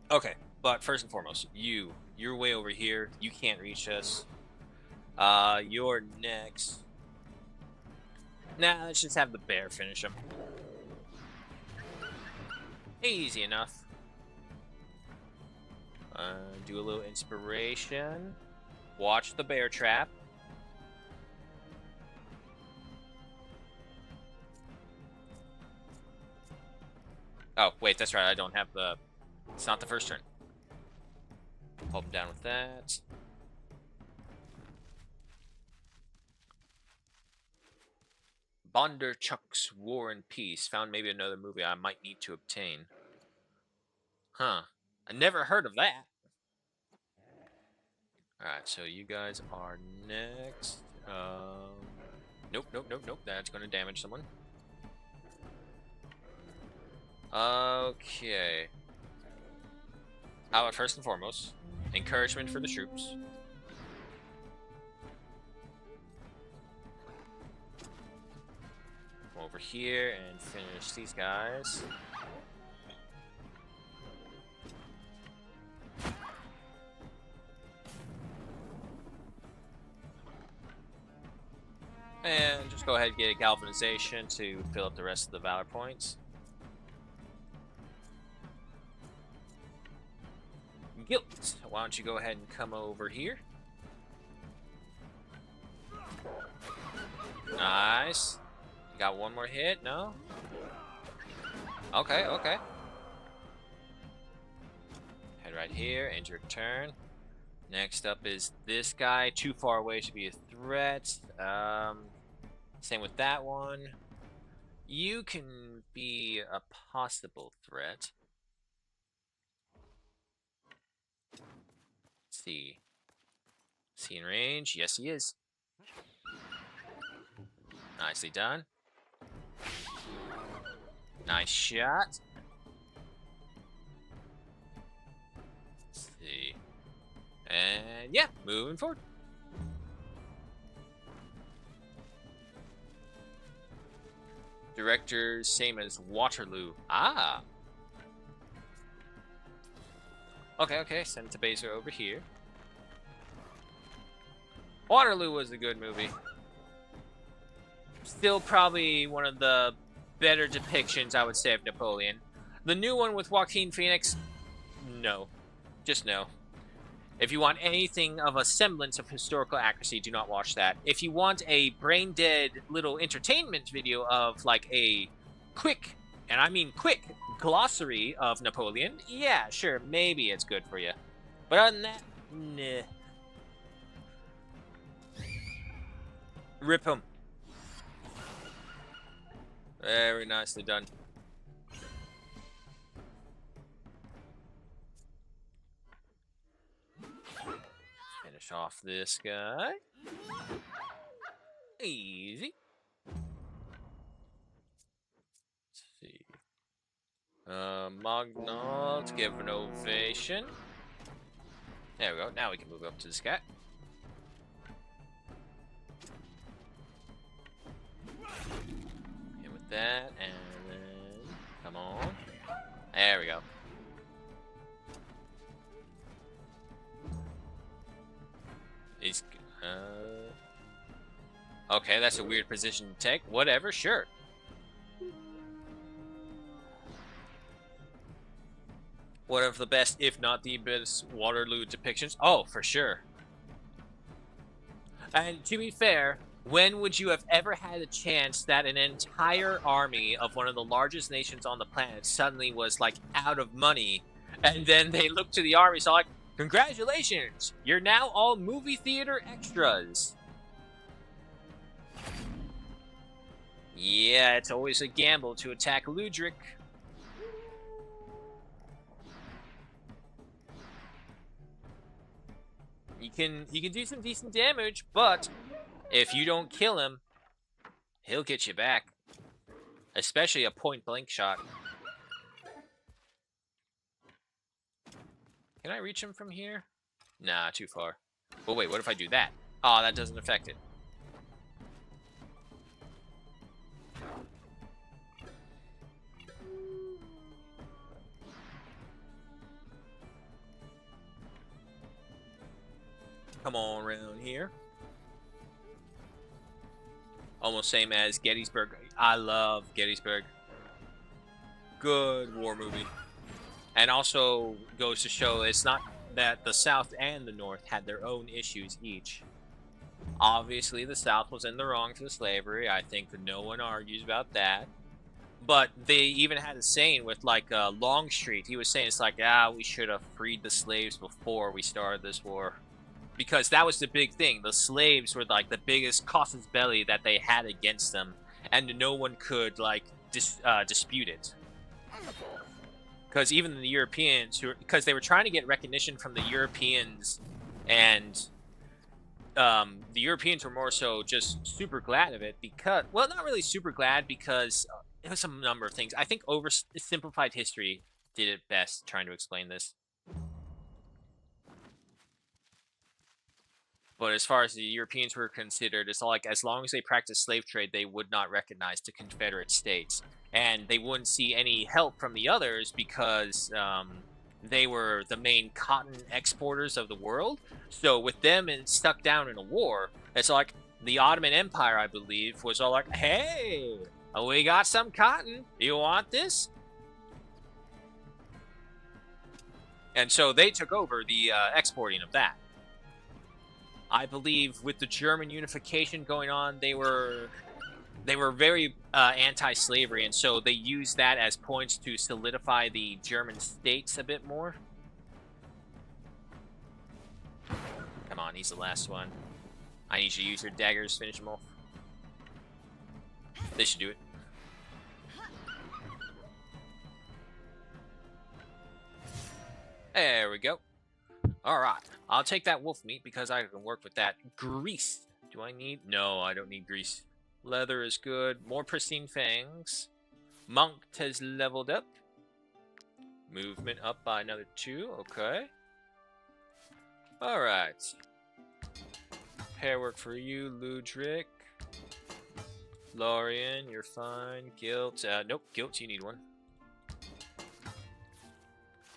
Okay, but first and foremost, you're way over here. You can't reach us. You're next. Nah, let's just have the bear finish him. Easy enough. Do a little inspiration. Watch the bear trap. Oh, wait, that's right. I don't have the... It's not the first turn. Hold him down with that. Bondarchuk's War and Peace. Found maybe another movie I might need to obtain. Huh. I never heard of that. Alright, so you guys are next. Nope, nope, nope, nope. That's going to damage someone. Okay. How about first and foremost, encouragement for the troops. Come over here and finish these guys. And just go ahead and get a galvanization to fill up the rest of the valor points. Guilt, why don't you go ahead and come over here? Nice. You got one more hit? No? Okay, okay. Head right here, end your turn. Next up is this guy. Too far away to be a threat. Same with that one. You can be a possible threat. Let's see. Is he in range? Yes, he is. Nicely done. Nice shot. Let's see. And yeah, moving forward. Director, same as Waterloo. Ah. Okay, okay. Send it to Baser over here. Waterloo was a good movie. Still probably one of the better depictions, I would say, of Napoleon. The new one with Joaquin Phoenix, no. Just no. If you want anything of a semblance of historical accuracy, do not watch that. If you want a brain-dead little entertainment video of, like, a quick, and I mean quick, glossary of Napoleon, yeah, sure, maybe it's good for you. But other than that, nah. Rip him. Very nicely done. Finish off this guy. Easy. Let's see. Magnot, give an ovation. There we go. Now we can move up to this guy. Hit with that, and then come on. There we go. He's okay, that's a weird position to take. Whatever, sure. One of the best, if not the best, Waterloo depictions. Oh, for sure. And to be fair, when would you have ever had a chance that an entire army of one of the largest nations on the planet suddenly was, like, out of money, and then they look to the army, so like, congratulations, you're now all movie theater extras. Yeah, it's always a gamble to attack Ludric. You can do some decent damage, but if you don't kill him, he'll get you back. Especially a point-blank shot. Can I reach him from here? Nah, too far. Well, wait, what if I do that? Oh, that doesn't affect it. Come on around here. Almost same as Gettysburg. I love Gettysburg. Good war movie. And also goes to show it's not that the South and the North had their own issues each. Obviously, the South was in the wrong for slavery. I think that no one argues about that. But they even had a saying with like Longstreet. He was saying it's like, we should have freed the slaves before we started this war, because that was the big thing. The slaves were like the biggest casus belli that they had against them, and no one could like dispute it. Because even the Europeans, because they were trying to get recognition from the Europeans, and the Europeans were more so just super glad of it because, well, not really super glad because it was some number of things. I think oversimplified history did it best trying to explain this. But as far as the Europeans were considered, it's like as long as they practiced slave trade, they would not recognize the Confederate States. And they wouldn't see any help from the others because they were the main cotton exporters of the world. So with them and stuck down in a war, it's like the Ottoman Empire, I believe, was all like, hey, we got some cotton. You want this? And so they took over the exporting of that. I believe with the German unification going on, they were very anti-slavery, and so they used that as points to solidify the German states a bit more. Come on, he's the last one. I need you to use your daggers, finish him off. This should do it. There we go. Alright, I'll take that wolf meat because I can work with that. Grease. Do I need? No, I don't need grease. Leather is good. More pristine fangs. Monk has leveled up. Movement up by another 2. Okay. Alright. Hair work for you, Ludric. Lorian, you're fine. Guilt. Nope, Guilt, you need one.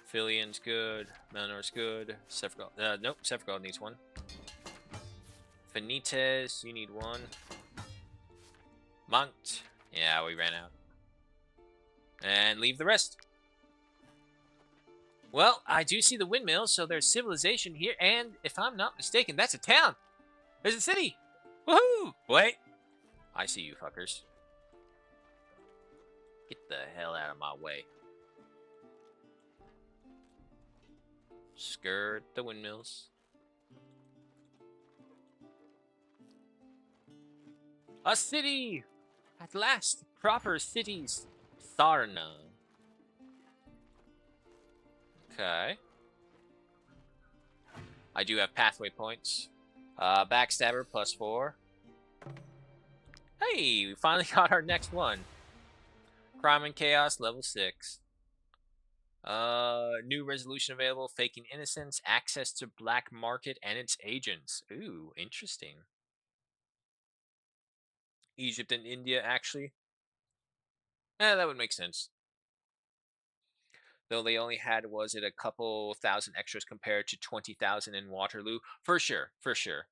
Filian's good. Melnor's good. Sephiroth. Nope, Sephiroth needs one. Fenites, you need one. Monked. Yeah, we ran out. And leave the rest. Well, I do see the windmill, so there's civilization here, and if I'm not mistaken, that's a town. There's a city. Woohoo! Wait. I see you fuckers. Get the hell out of my way. Skirt the windmills. A city! At last, proper cities. Sarna. Okay. I do have pathway points. Backstabber +4. Hey, we finally got our next one. Crime and Chaos level 6. New resolution available. Faking innocence. Access to black market and its agents. Ooh, interesting. Egypt and India, actually. That would make sense. Though they only had, was it a couple thousand extras compared to 20,000 in Waterloo? For sure, for sure.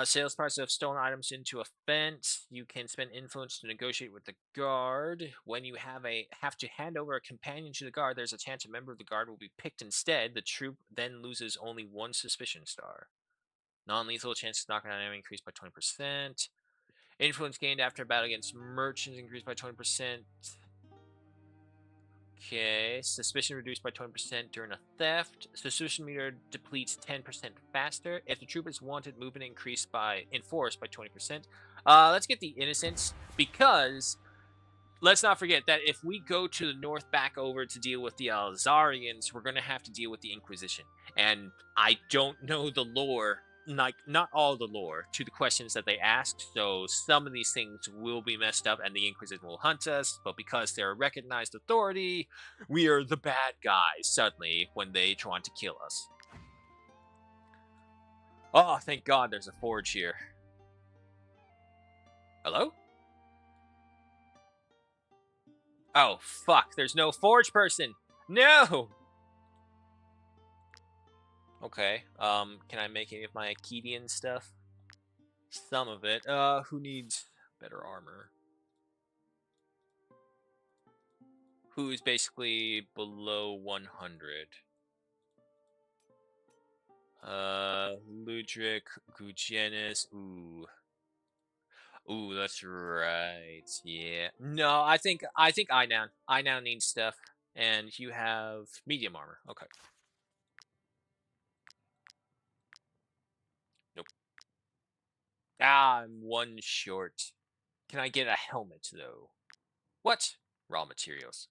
Sales price of stolen items into a fence. You can spend influence to negotiate with the guard. When you have to hand over a companion to the guard, there's a chance a member of the guard will be picked instead. The troop then loses only 1 suspicion star. Non-lethal chances to knock out an enemy increased by 20%. Influence gained after a battle against merchants increased by 20%. Okay, suspicion reduced by 20% during a theft. Suspicion meter depletes 10% faster. If the troop is wanted, movement increased by enforced by 20%. Let's get the innocence, because let's not forget that if we go to the north back over to deal with the Alzarians, we're gonna have to deal with the Inquisition. And I don't know the lore, like not all the lore, to the questions that they ask, so some of these things will be messed up and the Inquisition will hunt us, but because they're a recognized authority, we are the bad guys suddenly when they try to kill us. Oh, thank God there's a forge here. Hello? Oh, fuck, there's no forge person! No! Okay, can I make any of my Akkadian stuff? Some of it. Who needs better armor? Who's basically below 100? Ludwig, Gutierrez. Ooh, that's right. Yeah. No, I think I now need stuff, and you have medium armor. Okay. Nope. Ah, I'm one short. Can I get a helmet though? What? Raw materials.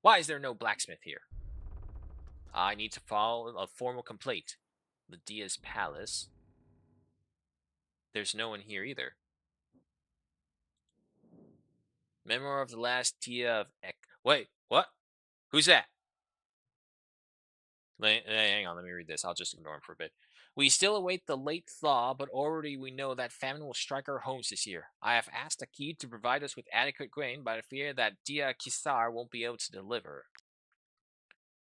Why is there no blacksmith here? I need to file a formal complaint. The Diaz Palace. There's no one here either. Memoir of the last Dia of Wait, what? Who's that? Hang on, let me read this. I'll just ignore him for a bit. We still await the late thaw, but already we know that famine will strike our homes this year. I have asked Akid to provide us with adequate grain, but I fear that Dia Kisar won't be able to deliver.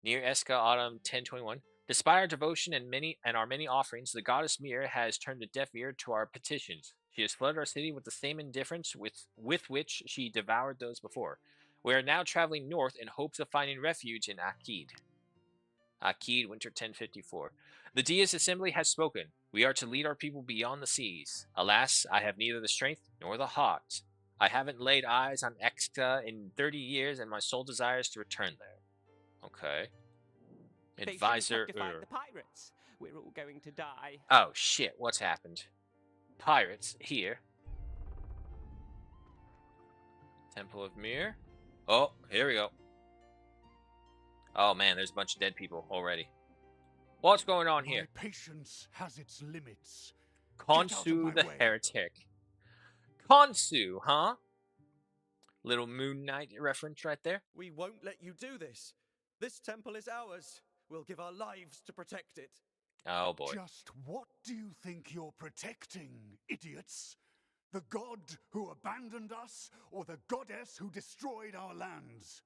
Near Eska Autumn 1021. Despite our devotion and our many offerings, the goddess Mir has turned a deaf ear to our petitions. She has flooded our city with the same indifference with which she devoured those before. We are now traveling north in hopes of finding refuge in Akid. Akid, Winter 1054. The Diaz Assembly has spoken. We are to lead our people beyond the seas. Alas, I have neither the strength nor the heart. I haven't laid eyes on Exta in 30 years, and my soul desires to return there. Okay. Advisor. They the pirates. We're all going to die. Oh shit! What's happened? Pirates here. Temple of Mir. Oh, here we go. Oh man, there's a bunch of dead people already. What's going on here? My patience has its limits. Khonsu the heretic. Khonsu, huh? Little Moon Knight reference right there. We won't let you do this. This temple is ours. We'll give our lives to protect it. Oh boy. Just what do you think you're protecting, idiots? The god who abandoned us, or the goddess who destroyed our lands?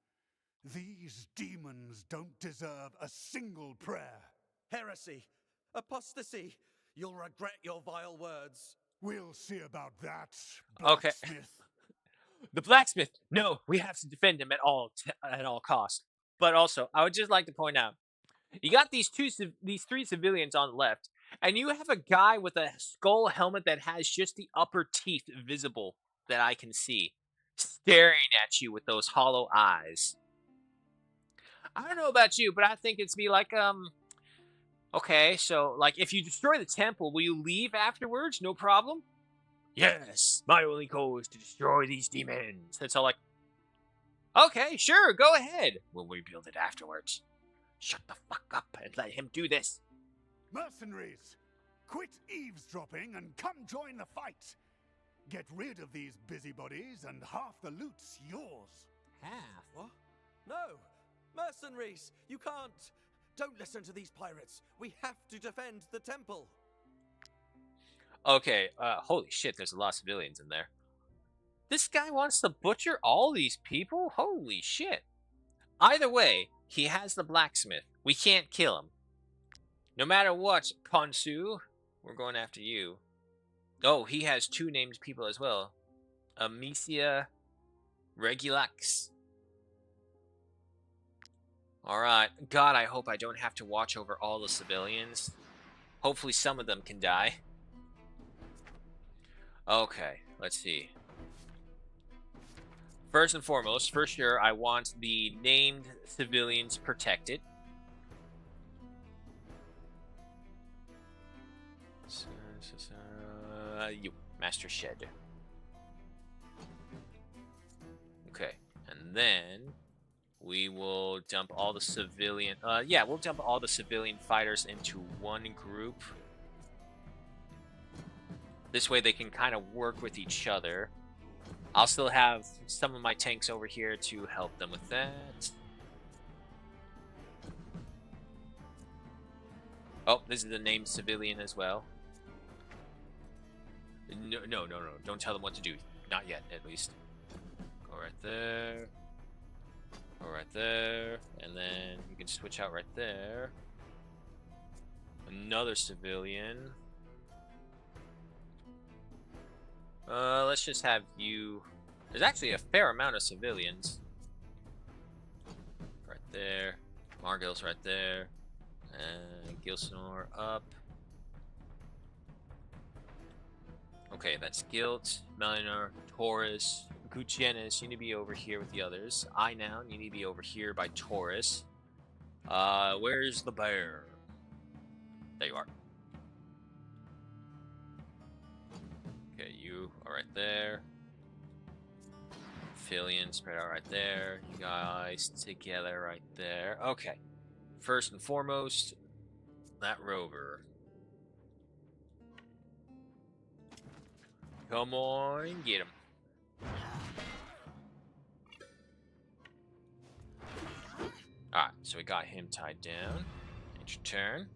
These demons don't deserve a single prayer. Heresy. Apostasy. You'll regret your vile words. We'll see about that, Okay. blacksmith. The blacksmith. No, we have to defend him at all costs. But also, I would just like to point out, you got these three civilians on the left, and you have a guy with a skull helmet that has just the upper teeth visible that I can see, staring at you with those hollow eyes. I don't know about you, but I think it's be like, okay, so, like, if you destroy the temple, will you leave afterwards? No problem? Yes, my only goal is to destroy these demons. It's all like, okay, sure, go ahead. We'll rebuild it afterwards. Shut the fuck up and let him do this. Mercenaries, quit eavesdropping and come join the fight. Get rid of these busybodies and half the loot's yours. Half? What? No! Mercenaries! You can't! Don't listen to these pirates. We have to defend the temple. Okay, holy shit, there's a lot of civilians in there. This guy wants to butcher all these people? Holy shit. Either way, he has the blacksmith. We can't kill him. No matter what, Khonsu, we're going after you. Oh, he has two named people as well. Amicia Regulax. Alright. God, I hope I don't have to watch over all the civilians. Hopefully some of them can die. Okay, let's see. First and foremost, for sure, I want the named civilians protected. You, Master Shed. Okay, and then we will dump all the civilian. Yeah, we'll dump all the civilian fighters into one group. This way they can kind of work with each other. I'll still have some of my tanks over here to help them with that. Oh, this is the named civilian as well. No. Don't tell them what to do. Not yet, at least. Go right there. Go right there. And then you can switch out right there. Another civilian. Let's just have you... There's actually a fair amount of civilians. Right there. Margil's right there. Gilsonor up. Okay, that's Guilt, Melinor, Taurus, Gutierrez. You need to be over here with the others. I now you need to be over here by Taurus. Where's the bear? There you are. Okay, you are right there. Philian spread out right there. You guys together right there. Okay. First and foremost, that rover. Come on, get him. Alright, so we got him tied down. It's your turn.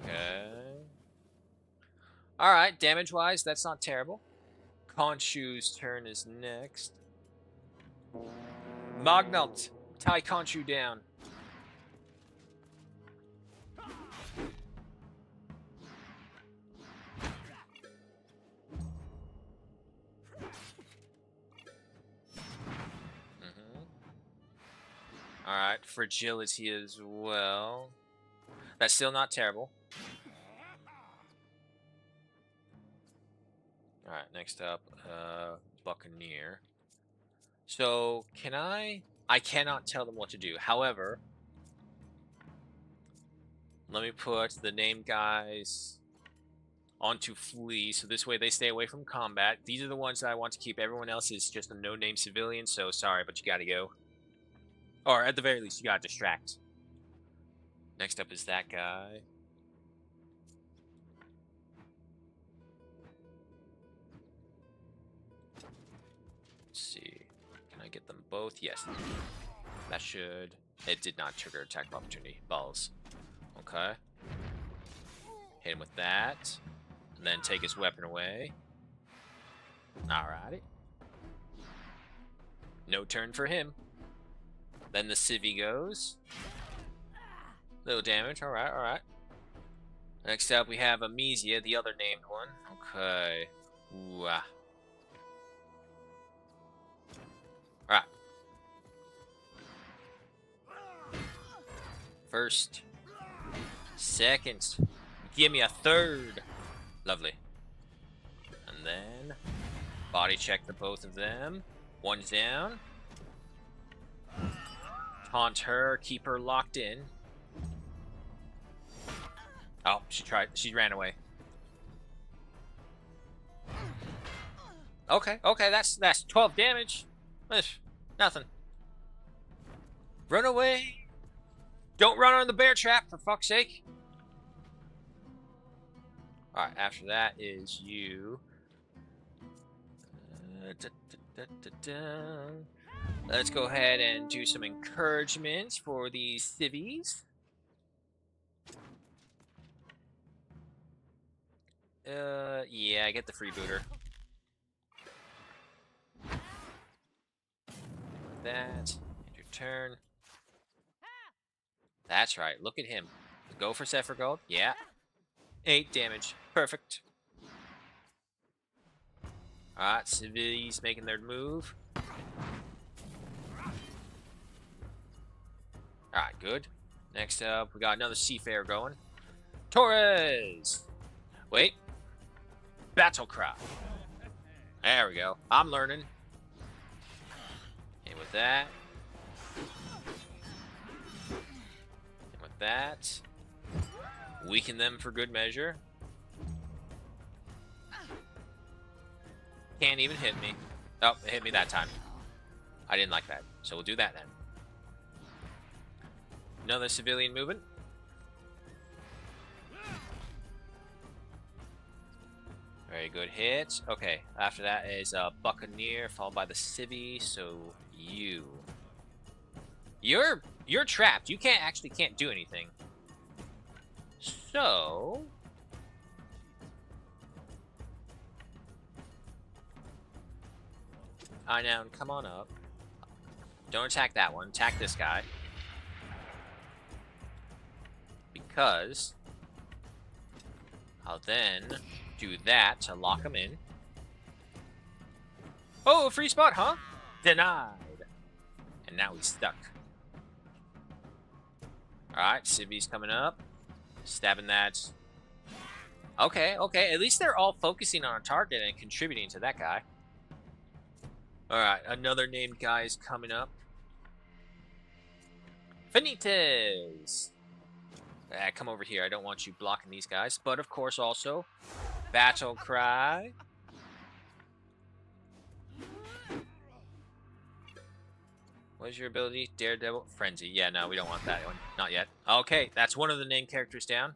Okay. Alright, damage-wise, that's not terrible. Khonshu's turn is next. Magnalt, tie Khonshu down. Alright, fragility as well. That's still not terrible. Alright, next up, Buccaneer. So, can I cannot tell them what to do. However, let me put the named guys onto flee, so this way they stay away from combat. These are the ones that I want to keep. Everyone else is just a no-name civilian, so sorry, but you gotta go. Or, at the very least, you gotta distract. Next up is that guy. Let's see. Can I get them both? Yes. That should... It did not trigger attack of opportunity. Balls. Okay. Hit him with that. And then take his weapon away. Alrighty. No turn for him. Then the civvy goes. Little damage. Alright, alright. Next up we have Amnesia, the other named one. Okay. Ooh, Alright. First. Second. Give me a third. Lovely. And then body check the both of them. One's down. Taunt her, keep her locked in. Oh, she ran away. Okay, that's 12 damage. Nothing. Run away. Don't run on the bear trap, for fuck's sake. Alright, after that is you. Let's go ahead and do some encouragements for these civvies. Yeah, get the freebooter. That. End your turn. That's right, look at him. Go for Sephiroth. Yeah. 8 damage. Perfect. Alright, civvies making their move. Alright, good. Next up, we got another Seafarer going. Torres! Wait. Battle Cry. There we go. I'm learning. And with that. And with that. Weaken them for good measure. Can't even hit me. Oh, it hit me that time. I didn't like that. So we'll do that then. Another civilian movement. Very good hit. Okay, after that is a Buccaneer, followed by the civvy. So you're trapped. You can't do anything. So I now come on up. Don't attack that one. Attack this guy. Because I'll then do that to lock him in. Oh, free spot, huh? Denied. And now he's stuck. Alright, Civi's coming up. Stabbing that. Okay, okay. At least they're all focusing on a target and contributing to that guy. Alright, another named guy is coming up. Finites! Come over here. I don't want you blocking these guys. But, of course, also, Battle Cry. What is your ability? Daredevil? Frenzy. Yeah, no, we don't want that one. Not yet. Okay, that's one of the named characters down.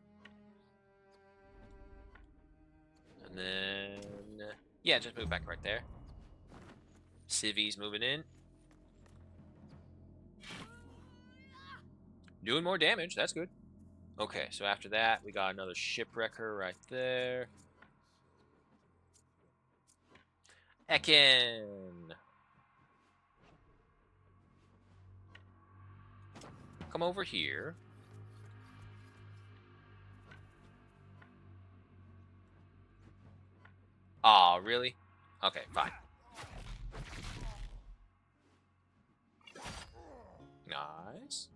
And then... yeah, just move back right there. Civi's moving in. Doing more damage. That's good. Okay, so after that, we got another Shipwrecker right there. Ekin! Come over here. Aw, really? Okay, fine. Nice.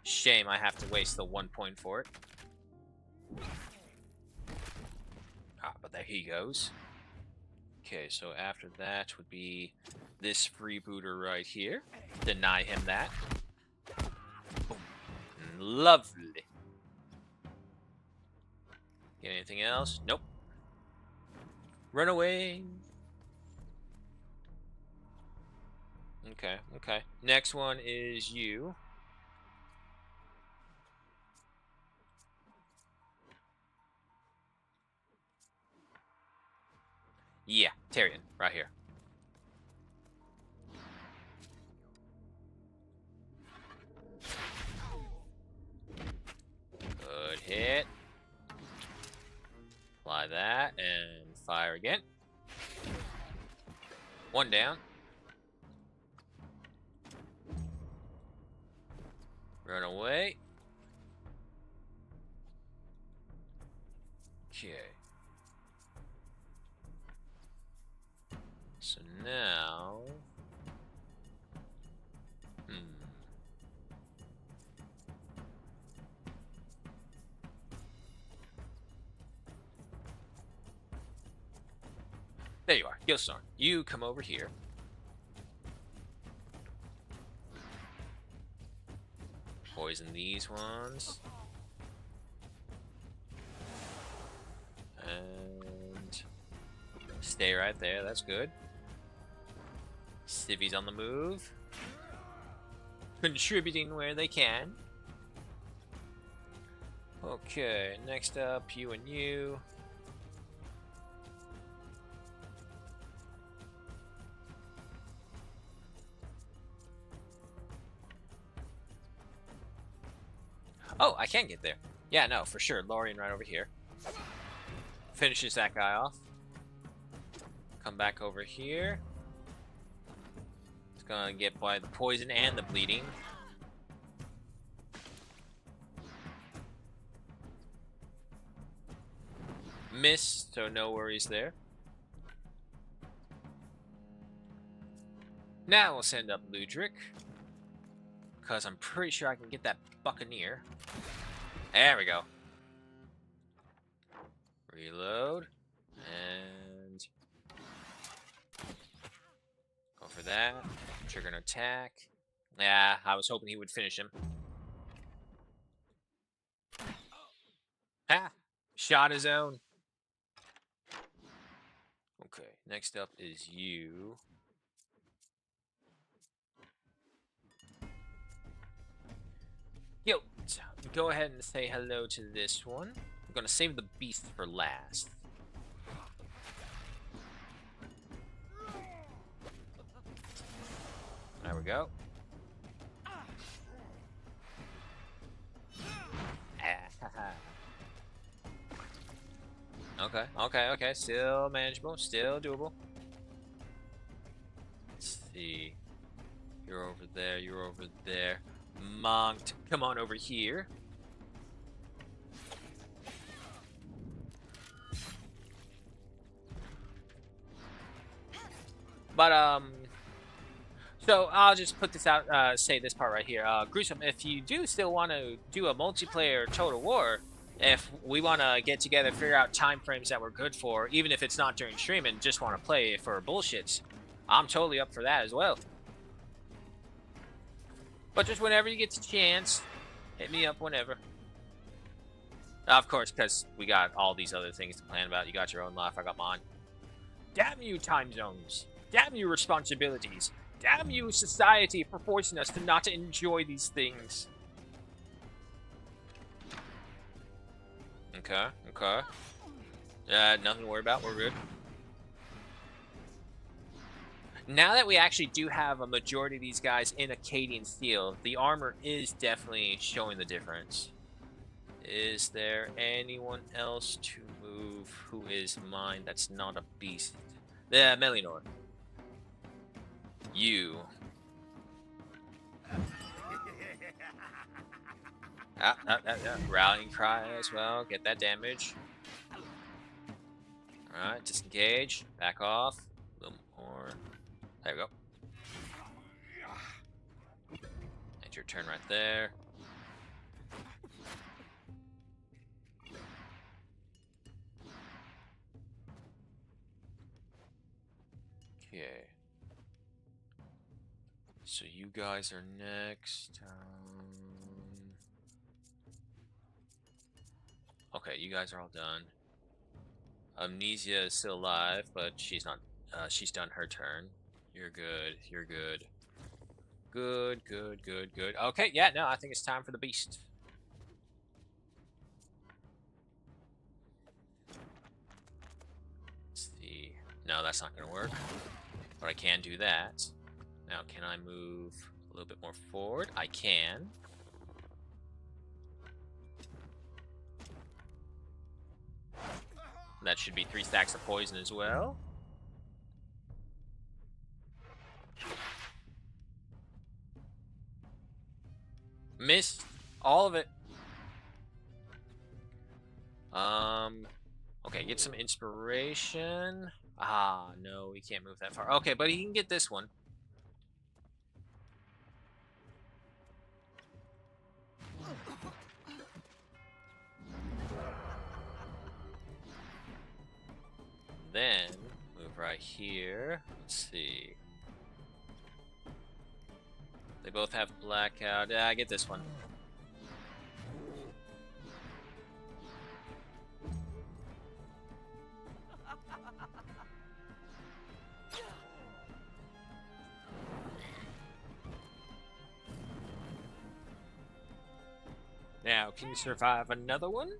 Shame I have to waste the 1 point for it. Ah, but there he goes. Okay, so after that would be this freebooter right here. Deny him that. Boom. Lovely. Get anything else? Nope. Run away. Okay, okay. Next one is you. Yeah, Tyrion, right here. Good hit. Apply that and fire again. One down. Run away. Okay. So now... there you are, Gilstorm. You come over here. Poison these ones. And stay right there, that's good. Civi's on the move. Contributing where they can. Okay, next up, you and you. Oh, I can get there. Yeah, no, for sure. Lorien right over here. Finishes that guy off. Come back over here. It's gonna get by the poison and the bleeding. Missed, so no worries there. Now we'll send up Ludric. Because I'm pretty sure I can get that Buccaneer. There we go. Reload. And... go for that. Trigger an attack. Yeah, I was hoping he would finish him. Ha! Shot his own. Okay, next up is you. Yo, go ahead and say hello to this one. I'm gonna save the beast for last. There we go. Okay, okay, okay. Still manageable, still doable. Let's see. You're over there, you're over there. Monked, come on over here. But so I'll just put this out, say this part right here. Gruesome, if you do still want to do a multiplayer Total War, if we want to get together, figure out time frames that we're good for, even if it's not during stream and just want to play for bullshits, I'm totally up for that as well. But just whenever you get the chance, hit me up whenever. Of course, because we got all these other things to plan about. You got your own life, I got mine. Damn you, time zones. Damn you, responsibilities. Damn you, society, for forcing us to not enjoy these things. Okay, okay. Nothing to worry about, we're good. Now that we actually do have a majority of these guys in Acadian steel, the armor is definitely showing the difference. Is there anyone else to move who is mine that's not a beast? Yeah, Melinor. You. Rallying cry as well. Get that damage. Alright, disengage. Back off. A little more. There we go. That's your turn right there. Okay. So you guys are next. Okay, you guys are all done. Amnesia is still alive, but she's not. She's done her turn. You're good. You're good. Good, good, good, good. Okay, yeah, no, I think it's time for the beast. Let's see. No, that's not gonna work. But I can do that. Now, can I move a little bit more forward? I can. That should be 3 stacks of poison as well. Missed all of it. Okay, get some inspiration. Ah, no, we can't move that far. Okay, but he can get this one. Then move right here. Let's see. They both have blackout. Yeah, I get this one. Now, can you survive another one?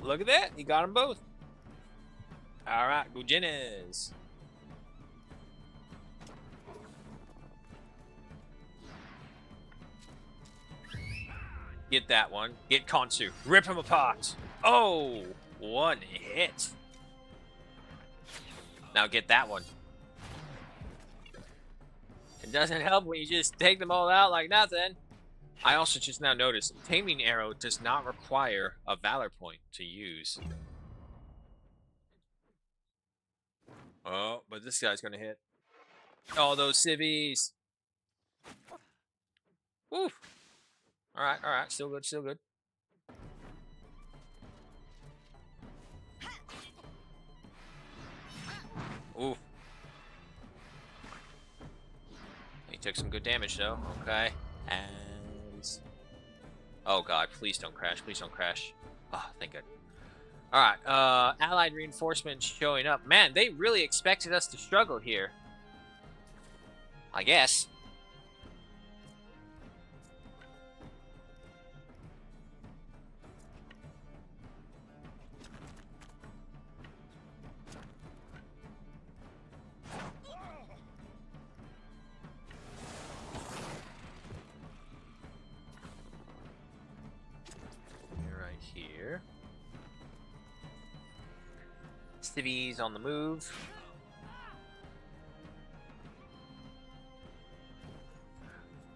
Look at that. He got them both. All right, Gujenes. Get that one. Get Konsu. Rip him apart. Oh, one hit. Now get that one. It doesn't help when you just take them all out like nothing. I also just now noticed Taming Arrow does not require a Valor point to use. Oh, but this guy's gonna hit. Oh, those civvies. Woo. Alright, still good, still good. Ooh. He took some good damage though. Okay. And oh god, please don't crash, please don't crash. Oh, thank God. Alright, allied reinforcements showing up. Man, they really expected us to struggle here. I guess. Here. Civvies on the move.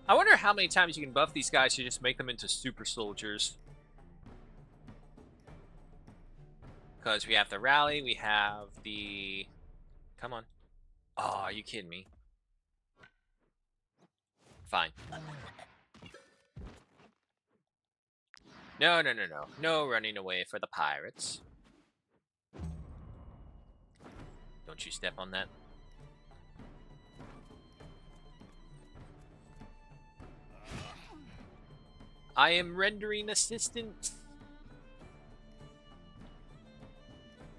I wonder how many times you can buff these guys to just make them into super soldiers. Because we have the rally, we have the... Come on. Oh, are you kidding me? Fine. No, no, no, no. No running away for the pirates. Don't you step on that. I am rendering assistance.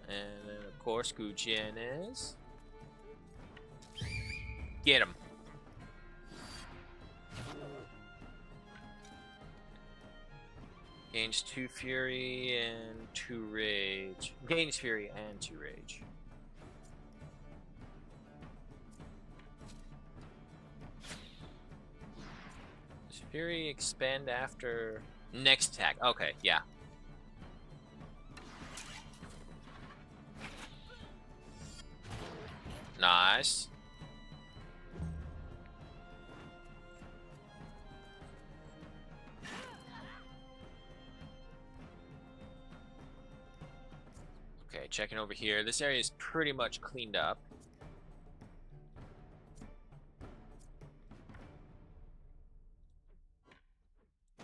And then, of course, Gutierrez. Get him. Gains 2 Fury and 2 Rage. Gains Fury and 2 Rage. Does Fury expand after next attack? Okay, yeah. Nice. Okay, checking over here. This area is pretty much cleaned up.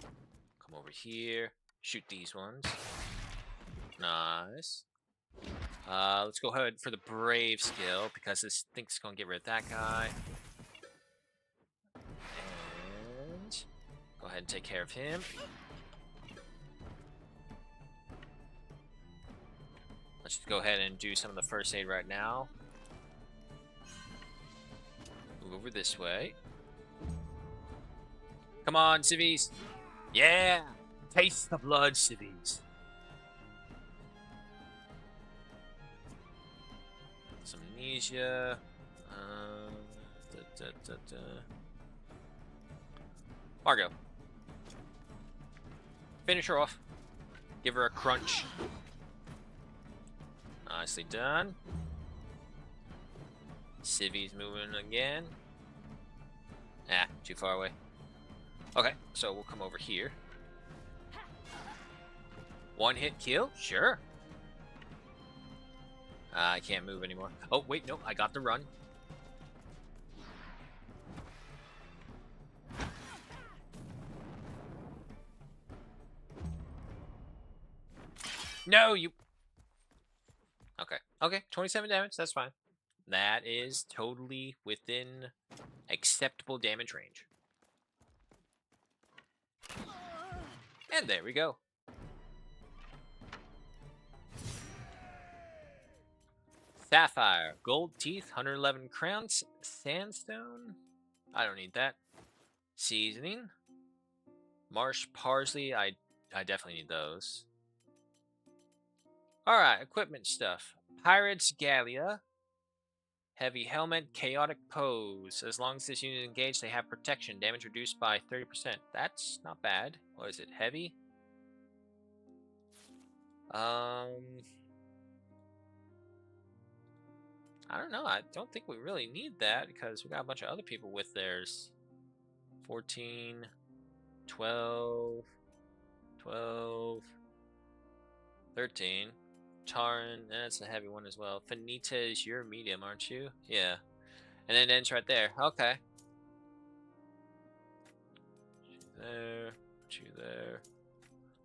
Come over here. Shoot these ones. Nice. Let's go ahead for the Brave skill, because this thinks gonna get rid of that guy. And go ahead and take care of him. Let's just go ahead and do some of the first aid right now. Move over this way. Come on, civvies. Yeah! Taste the blood, civvies. Some amnesia. Margot. Finish her off. Give her a crunch. Nicely done. Civvy's moving again. Ah, too far away. Okay, so we'll come over here. One hit kill? Sure. I can't move anymore. Oh, wait, no, I got the run. No, you... Okay, okay, 27 damage, that's fine. That is totally within acceptable damage range. And there we go. Sapphire, gold teeth, 111 crowns, sandstone. I don't need that. Seasoning, marsh parsley. I definitely need those. All right, equipment stuff. Pirates Gallia, heavy helmet, chaotic pose. As long as this unit is engaged, they have protection. Damage reduced by 30%. That's not bad. What is it? Heavy. I don't know. I don't think we really need that because we got a bunch of other people with theirs. 14, 12, 12, 13. Taran, that's a heavy one as well. Finitez, you're medium, aren't you? Yeah. And then it ends right there. Okay. Put you there. Put you there.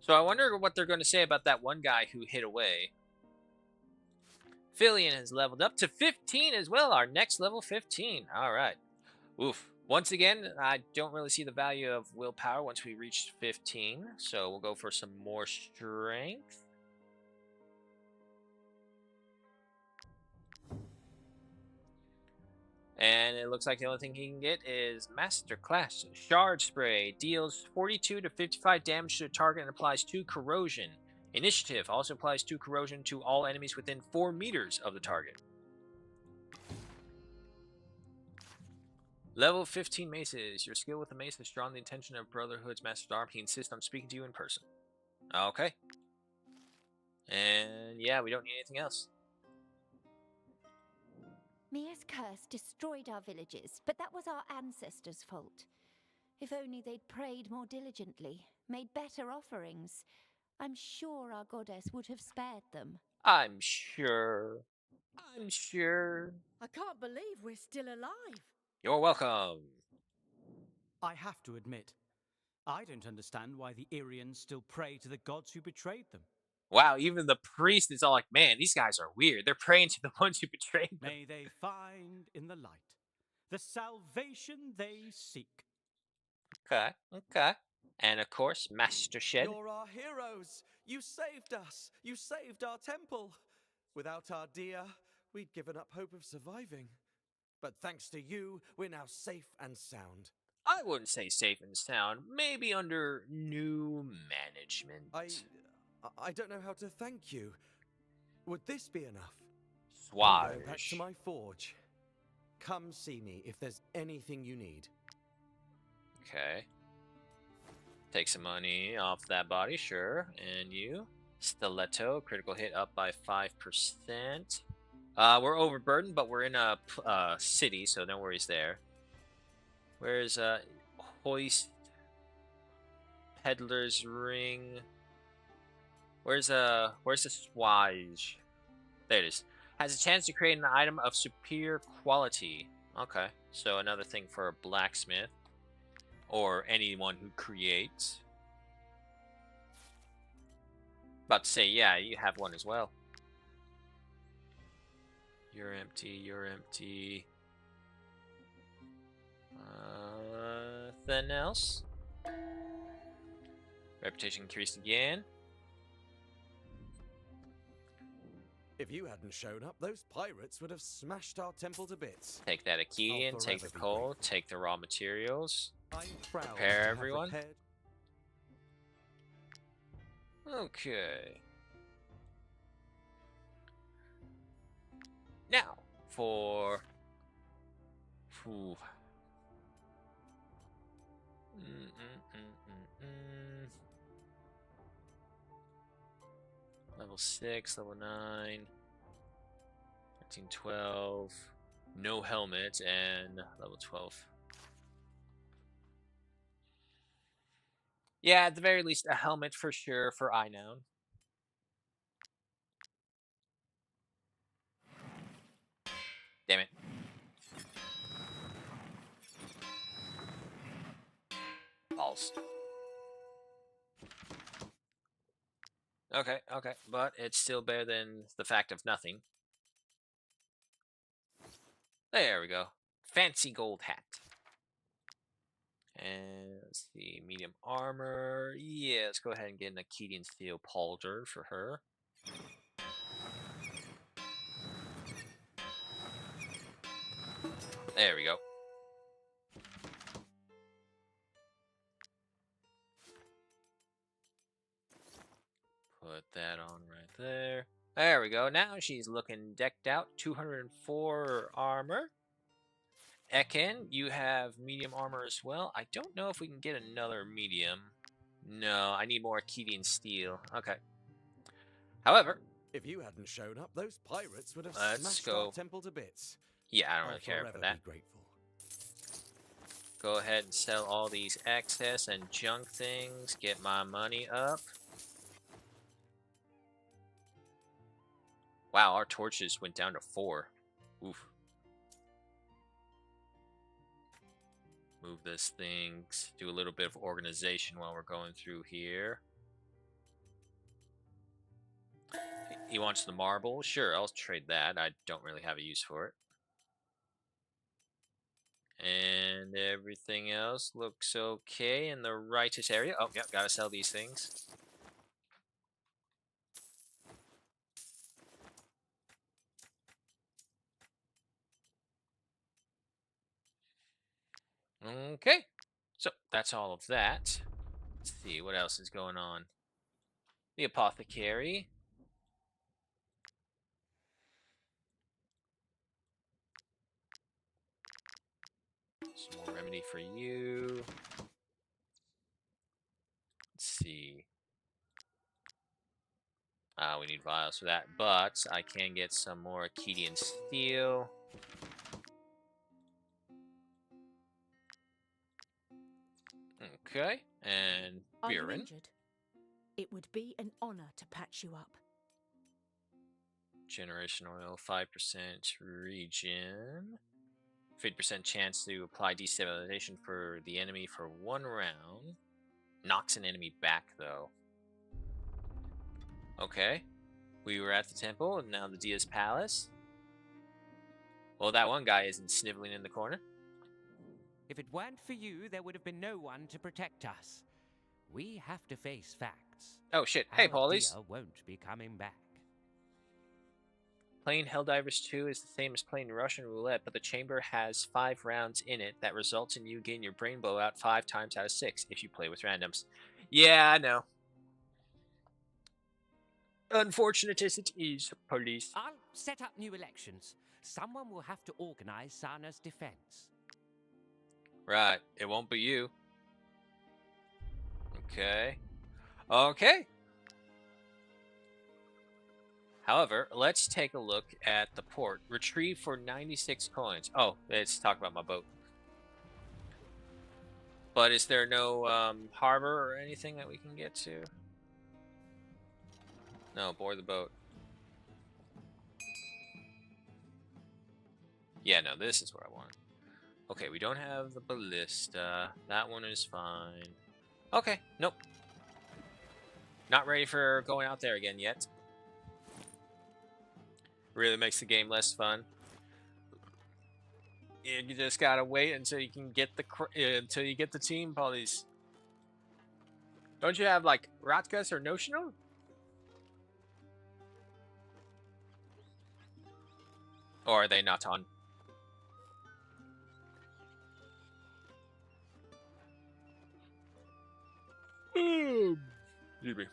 So I wonder what they're going to say about that one guy who hid away. Fillion has leveled up to 15 as well. Our next level 15. All right. Oof. Once again, I don't really see the value of willpower once we reach 15. So we'll go for some more strength. And it looks like the only thing he can get is Masterclass. Shard Spray deals 42 to 55 damage to the target and applies 2 corrosion. Initiative also applies 2 corrosion to all enemies within 4 meters of the target. Level 15 maces. Your skill with the mace has drawn the attention of Brotherhood's Master at Arms. He insists on speaking to you in person. Okay. And yeah, we don't need anything else. Mia's curse destroyed our villages, but that was our ancestors' fault. If only they'd prayed more diligently, made better offerings, I'm sure our goddess would have spared them. I'm sure. I'm sure. I can't believe we're still alive. You're welcome. I have to admit, I don't understand why the Irians still pray to the gods who betrayed them. Wow, even the priest is all like, man, these guys are weird. They're praying to the ones who betrayed them. May they find in the light the salvation they seek. Okay, okay. And of course, Master Shed. You're our heroes. You saved us. You saved our temple. Without our deer, we'd given up hope of surviving. But thanks to you, we're now safe and sound. I wouldn't say safe and sound. Maybe under new management. I don't know how to thank you. Would this be enough? I'm Swage. going back to my forge. Come see me if there's anything you need. Okay. Take some money off that body, sure. And you? Stiletto, critical hit up by 5%. We're overburdened, but we're in a city, so no worries there. Where's Hoist? Peddler's Ring. Where's the Swage? There it is. Has a chance to create an item of superior quality. Okay, so another thing for a blacksmith. Or anyone who creates. About to say, yeah, you have one as well. You're empty, you're empty. Nothing else? Reputation increased again. If you hadn't shown up, those pirates would have smashed our temple to bits. Take that Acadian, take the forever be coal, grateful. take the raw materials. I'm proud Prepare to have everyone. repaired- Okay. Now, for... Ooh. Level 6, level 9, 13, 12, no helmet, and level 12. Yeah, at the very least, a helmet for sure for Inown. Damn it. Balls. Okay, okay, but it's still better than the fact of nothing. There we go. Fancy gold hat. And let's see, medium armor. Yeah, let's go ahead and get an Acadian steel pauldron for her. There we go. Put that on right there. There we go. Now she's looking decked out. 204 armor. Ekin, you have medium armor as well. I don't know if we can get another medium. No, I need more Acadian steel. Okay. However, If you hadn't shown up, those pirates would have Let's smashed go. our temple to bits. yeah, I don't I'll really care for forever that. be grateful. Go ahead and sell all these excess and junk things. Get my money up. Wow, our torches went down to 4. Oof. Move this thing. Do a little bit of organization while we're going through here. He wants the marble. Sure, I'll trade that. I don't really have a use for it. And everything else looks okay in the righteous area. Oh, yep, gotta sell these things. Okay, so that's all of that. Let's see, what else is going on? The apothecary. Some more remedy for you. Let's see. We need vials for that, but I can get some more Acadian steel. Okay, and Are you Buren. injured? It would be an honor to patch you up. Generation oil, 5% regen. 50% chance to apply destabilization for the enemy for 1 round. Knocks an enemy back, though. Okay. We were at the temple, and now the Dia's Palace. Well, that one guy isn't sniveling in the corner. If it weren't for you, there would have been no one to protect us. We have to face facts. Oh, shit. Hey, Our Paulies. Dia won't be coming back. Playing Helldivers 2 is the same as playing Russian roulette, but the chamber has 5 rounds in it that results in you getting your brain blowout 5 times out of 6 if you play with randoms. Yeah, I know. Unfortunate as it is, Police. I'll set up new elections. Someone will have to organize Sana's defense. Right. It won't be you. Okay. Okay. However, let's take a look at the port. Retrieve for 96 coins. Oh, let's talk about my boat. But is there no harbor or anything that we can get to? No, board the boat. Yeah, no, this is what I want. Okay, we don't have the ballista. That one is fine. Okay, nope. Not ready for going out there again yet. Really makes the game less fun. You just gotta wait until you can get the team, Pollies. Don't you have like Ratkas or Notional? Or are they not on? Excuse me.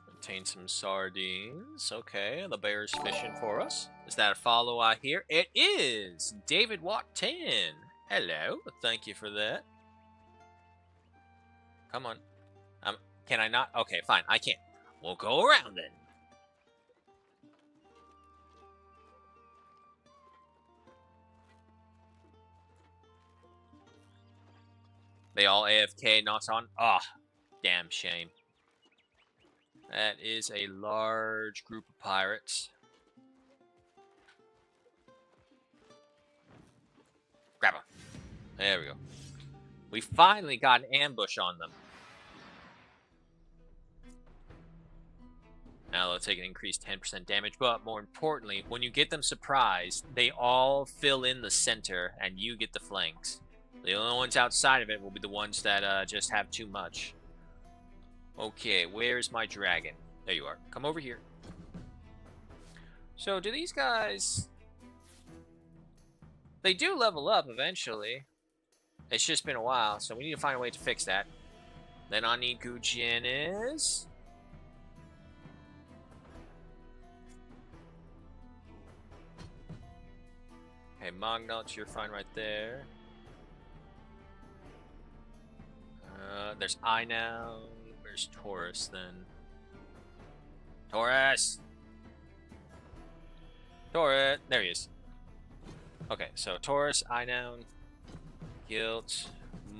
Obtain some sardines. Okay, the bear's fishing for us. Is that a follow I hear? It is! David Watt 10. Hello. Thank you for that. Come on. Can I not? Okay, fine. I can't. We'll go around then. They all AFK, not on. Ah, oh, damn shame. That is a large group of pirates. Grab them. There we go. We finally got an ambush on them. Now they'll take an increased 10% damage, but more importantly, when you get them surprised, they all fill in the center and you get the flanks. The only ones outside of it will be the ones that just have too much. Okay, where's my dragon? There you are. Come over here. So, do these guys... They do level up eventually. It's just been a while, so we need to find a way to fix that. Then I need Gujienes. Okay, Magnot, you're fine right there. There's I now. Where's Taurus then? Taurus! Taurus! There he is. Okay, so Taurus, Inown, Guilt,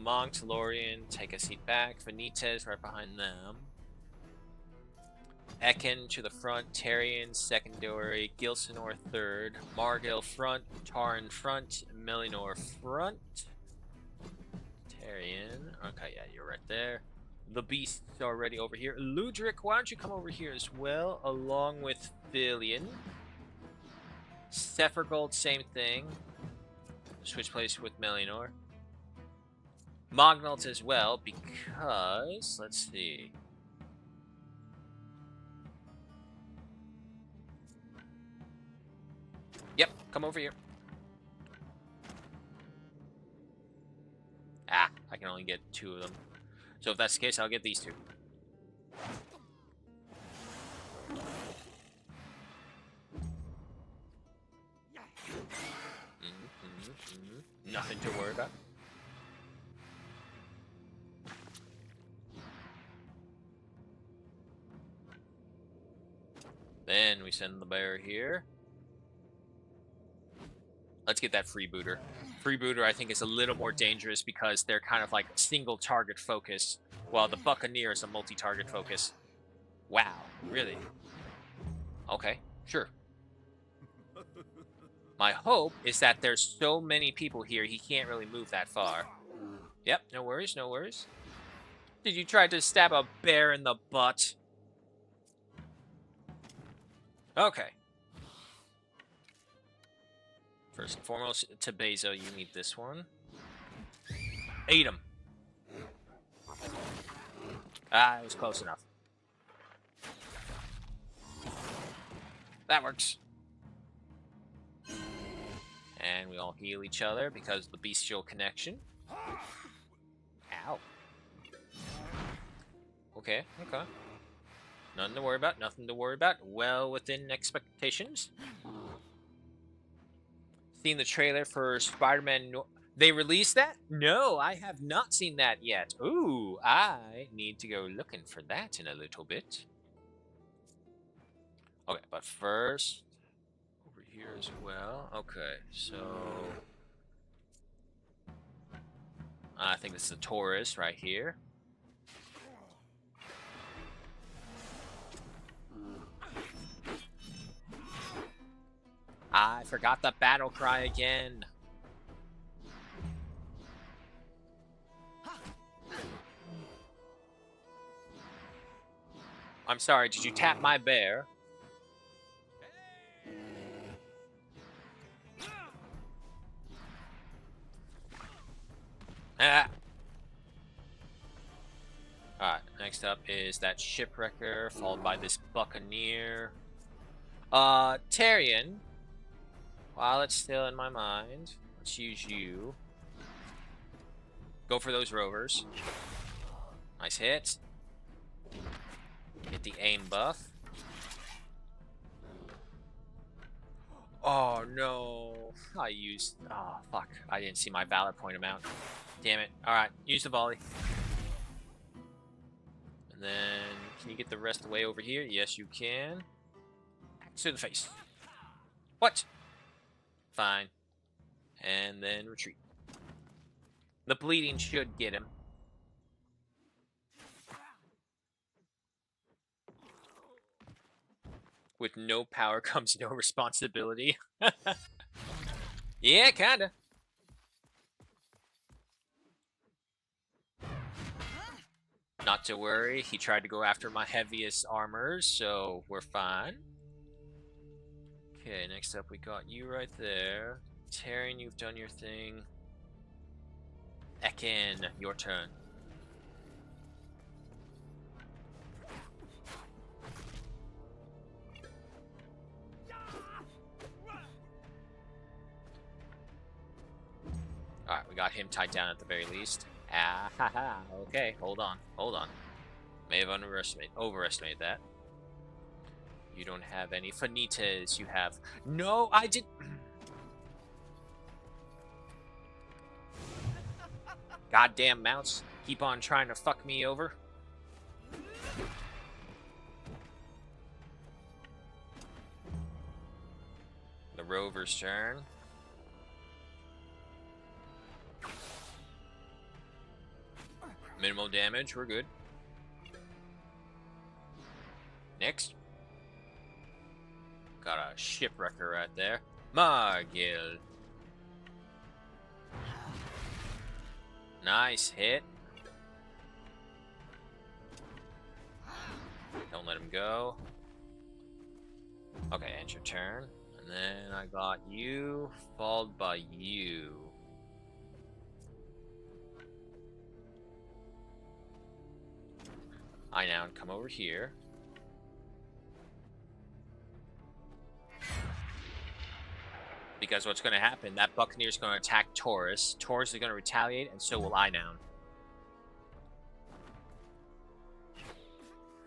Monk, Lorien, take a seat back. Vanitas right behind them. Ekin to the front, Tarian secondary, Gilsanor third, Margil front, Taran front, Melinor front. Tarian, okay, yeah, you're right there. The Beast's already over here. Ludric, why don't you come over here as well, along with Filion. Sephargold, same thing. Switch place with Melinor. Magnalt as well, because, let's see. Yep, come over here. Ah, I can only get 2 of them. So if that's the case, I'll get these 2. Nothing to worry about. Then we send the bear here. Let's get that freebooter. Freebooter, I think, is a little more dangerous because they're kind of like single target focus, while the Buccaneer is a multi-target focus. Wow, really? Okay, sure. My hope is that there's so many people here he can't really move that far. Yep, no worries, no worries. Did you try to stab a bear in the butt? Okay. First and foremost, Tebezo, you need this one. Ate him. Ah, it was close enough. That works. And we all heal each other because of the bestial connection. Ow. Okay, okay. Nothing to worry about, nothing to worry about. Well within expectations. Seen the trailer for Spider-Man They released that? No, I have not seen that yet. Ooh, I need to go looking for that in a little bit. Okay, but first, over here as well. Okay, so I think this is a Taurus right here. I forgot the battle cry again. I'm sorry, did you tap my bear? Ah. Alright, next up is that Shipwrecker, followed by this Buccaneer. Tarion, while it's still in my mind, let's use you. Go for those rovers. Nice hit. Get the aim buff. Oh no, I used, oh fuck, I didn't see my Valor point amount. Damn it. Alright, use the volley. And then, can you get the rest away over here? Yes, you can. Axe to the face. What? Fine. And then retreat. The bleeding should get him. With no power comes no responsibility. Yeah, kinda. Not to worry, he tried to go after my heaviest armors, so we're fine. Okay, next up we got you right there. Tarion, you've done your thing. Ekin, your turn. Alright, we got him tied down at the very least. Ah, ha, ha. Okay, hold on, hold on. May have overestimated that. You don't have any Fanitas, you have... No, I did... Goddamn mouse, keep on trying to fuck me over. The Rover's turn. Minimal damage, we're good. Next. Got a Shipwrecker right there. Margil. Nice hit. Don't let him go. Okay, end your turn. And then I got you, followed by you. I now come over here. Because what's going to happen, that Buccaneer is going to attack Taurus. Taurus is going to retaliate, and so will I now.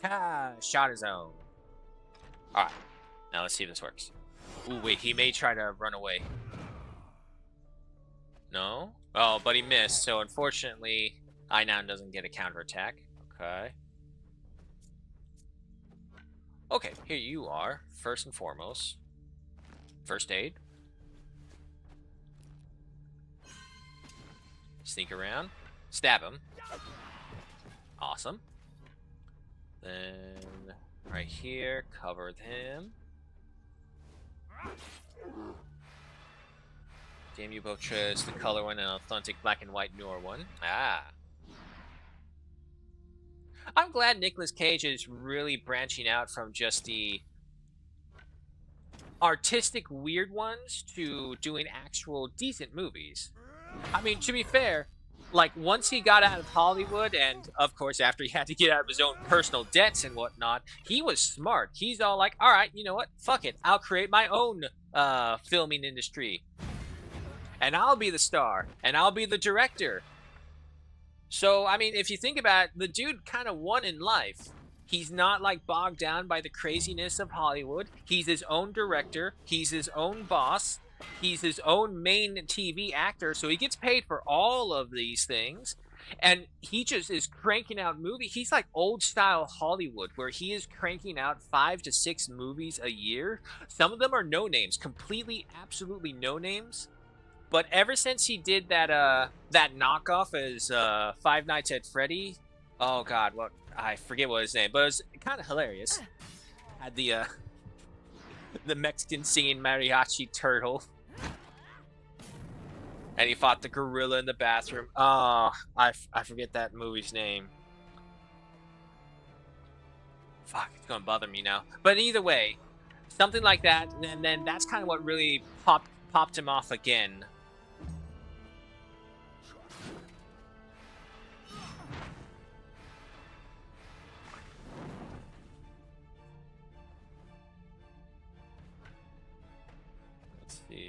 Ah, shot his own. Alright, now let's see if this works. Ooh, wait, he may try to run away. No? Oh, but he missed, so unfortunately, I now doesn't get a counterattack. Okay. Okay, here you are, first and foremost. First aid. Sneak around. Stab him. Awesome. Then right here, cover him. Damn, you both chose the color one and authentic black and white Noir one. Ah. I'm glad Nicolas Cage is really branching out from just the artistic weird ones to doing actual decent movies. I mean, to be fair, like, once he got out of Hollywood, and of course after he had to get out of his own personal debts and whatnot, he was smart. He's all like, alright, you know what? Fuck it. I'll create my own filming industry. And I'll be the star. And I'll be the director. So, I mean, if you think about it, the dude kind of won in life. He's not, like, bogged down by the craziness of Hollywood. He's his own director. He's his own boss. He's his own main TV actor, so he gets paid for all of these things. And he just is cranking out movies. He's like old-style Hollywood, where he is cranking out 5 to 6 movies a year. Some of them are no-names, completely, absolutely no-names. But ever since he did that that knockoff as Five Nights at Freddy, oh god, what I forget what his name, but it was kind of hilarious. Had the Mexican singing mariachi turtle, and he fought the gorilla in the bathroom. Oh, I forget that movie's name. Fuck, it's gonna bother me now. But either way, something like that, and then that's kind of what really popped him off again.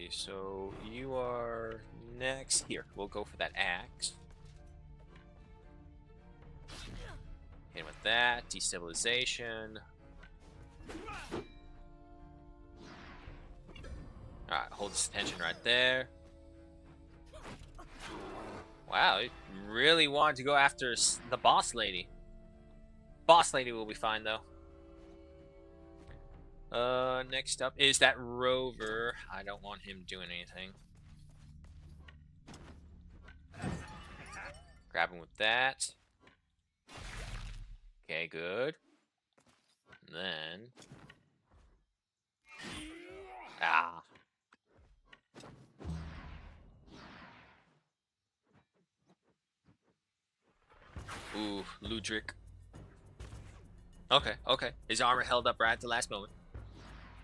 So you are next. Here, we'll go for that axe. Hit him with that. Destabilization. Alright, hold his attention right there. Wow, he really wanted to go after the boss lady. Boss lady will be fine, though. Next up is that rover. I don't want him doing anything. Grab him with that. Okay, good. And then... Ah. Ooh, Ludric. Okay, okay. His armor held up right at the last moment.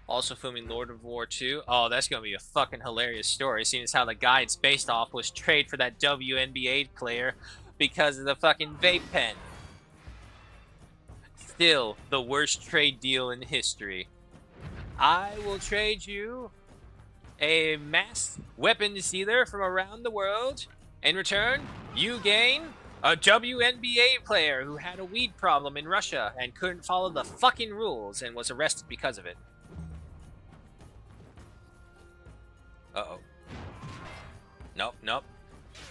Also filming Lord of War 2. Oh, that's gonna be a fucking hilarious story, seeing as how the guy it's based off was traded for that WNBA player because of the fucking vape pen. Still, the worst trade deal in history. I will trade you a mass weapons dealer from around the world. In return, you gain a WNBA player who had a weed problem in Russia and couldn't follow the fucking rules and was arrested because of it. Uh-oh. Nope, nope.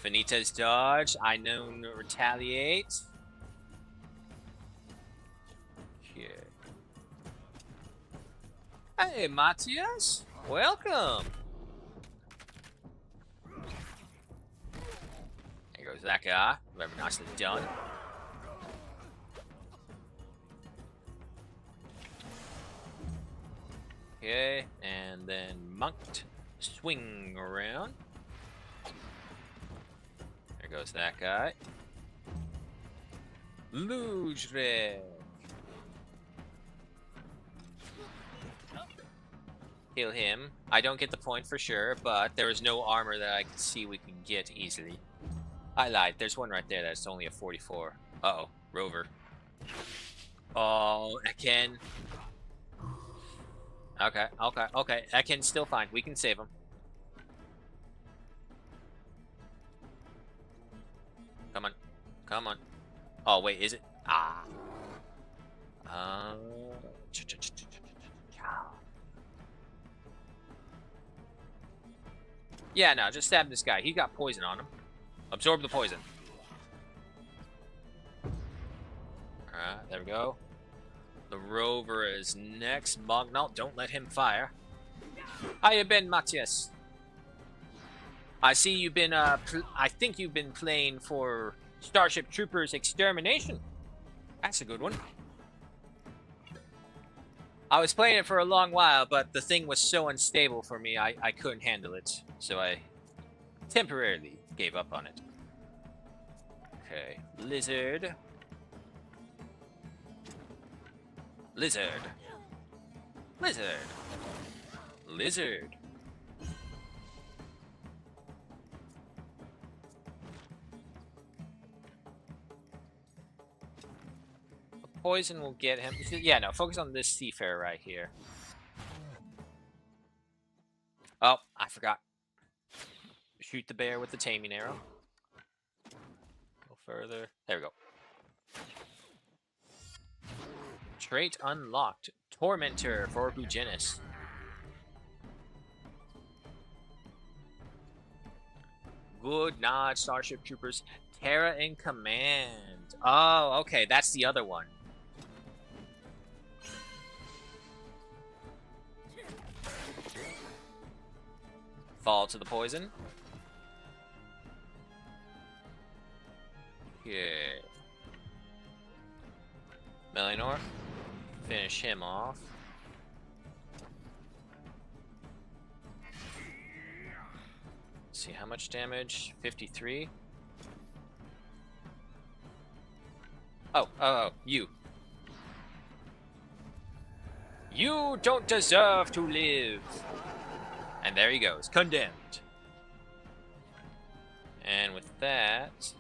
Finita's dodge. I know retaliate. Okay. Hey, Matthias. Welcome. There goes that guy. Very nicely done. Okay, and then monked. Swing around. There goes that guy. Ludwig. Kill him. I don't get the point for sure, but there is no armor that I can see we can get easily. I lied. There's one right there that's only a 44. Uh-oh. Rover. Oh, again. Okay, okay, okay. Eken's still fine. We can save him. Come on. Come on. Oh, wait, is it? Ah. Yeah, no, just stab this guy. He got poison on him. Absorb the poison. Alright, there we go. The rover is next. Monk, no, don't let him fire. How you been, Matthias? I see you've been, I think you've been playing for Starship Troopers Extermination. That's a good one. I was playing it for a long while, but the thing was so unstable for me, I couldn't handle it. So I temporarily gave up on it. Okay, lizard. Lizard. Lizard. Lizard. Poison will get him. Yeah, no, focus on this seafarer right here. Oh, I forgot. Shoot the bear with the taming arrow. Go further. There we go. Trait unlocked. Tormentor for Bugenis. Good nod, Starship Troopers. Terra in command. Oh, okay, that's the other one. Fall to the poison. Okay. Melinor. Finish him off. Let's see how much damage. 53. Oh, you. You don't deserve to live. And there he goes, condemned. And with that,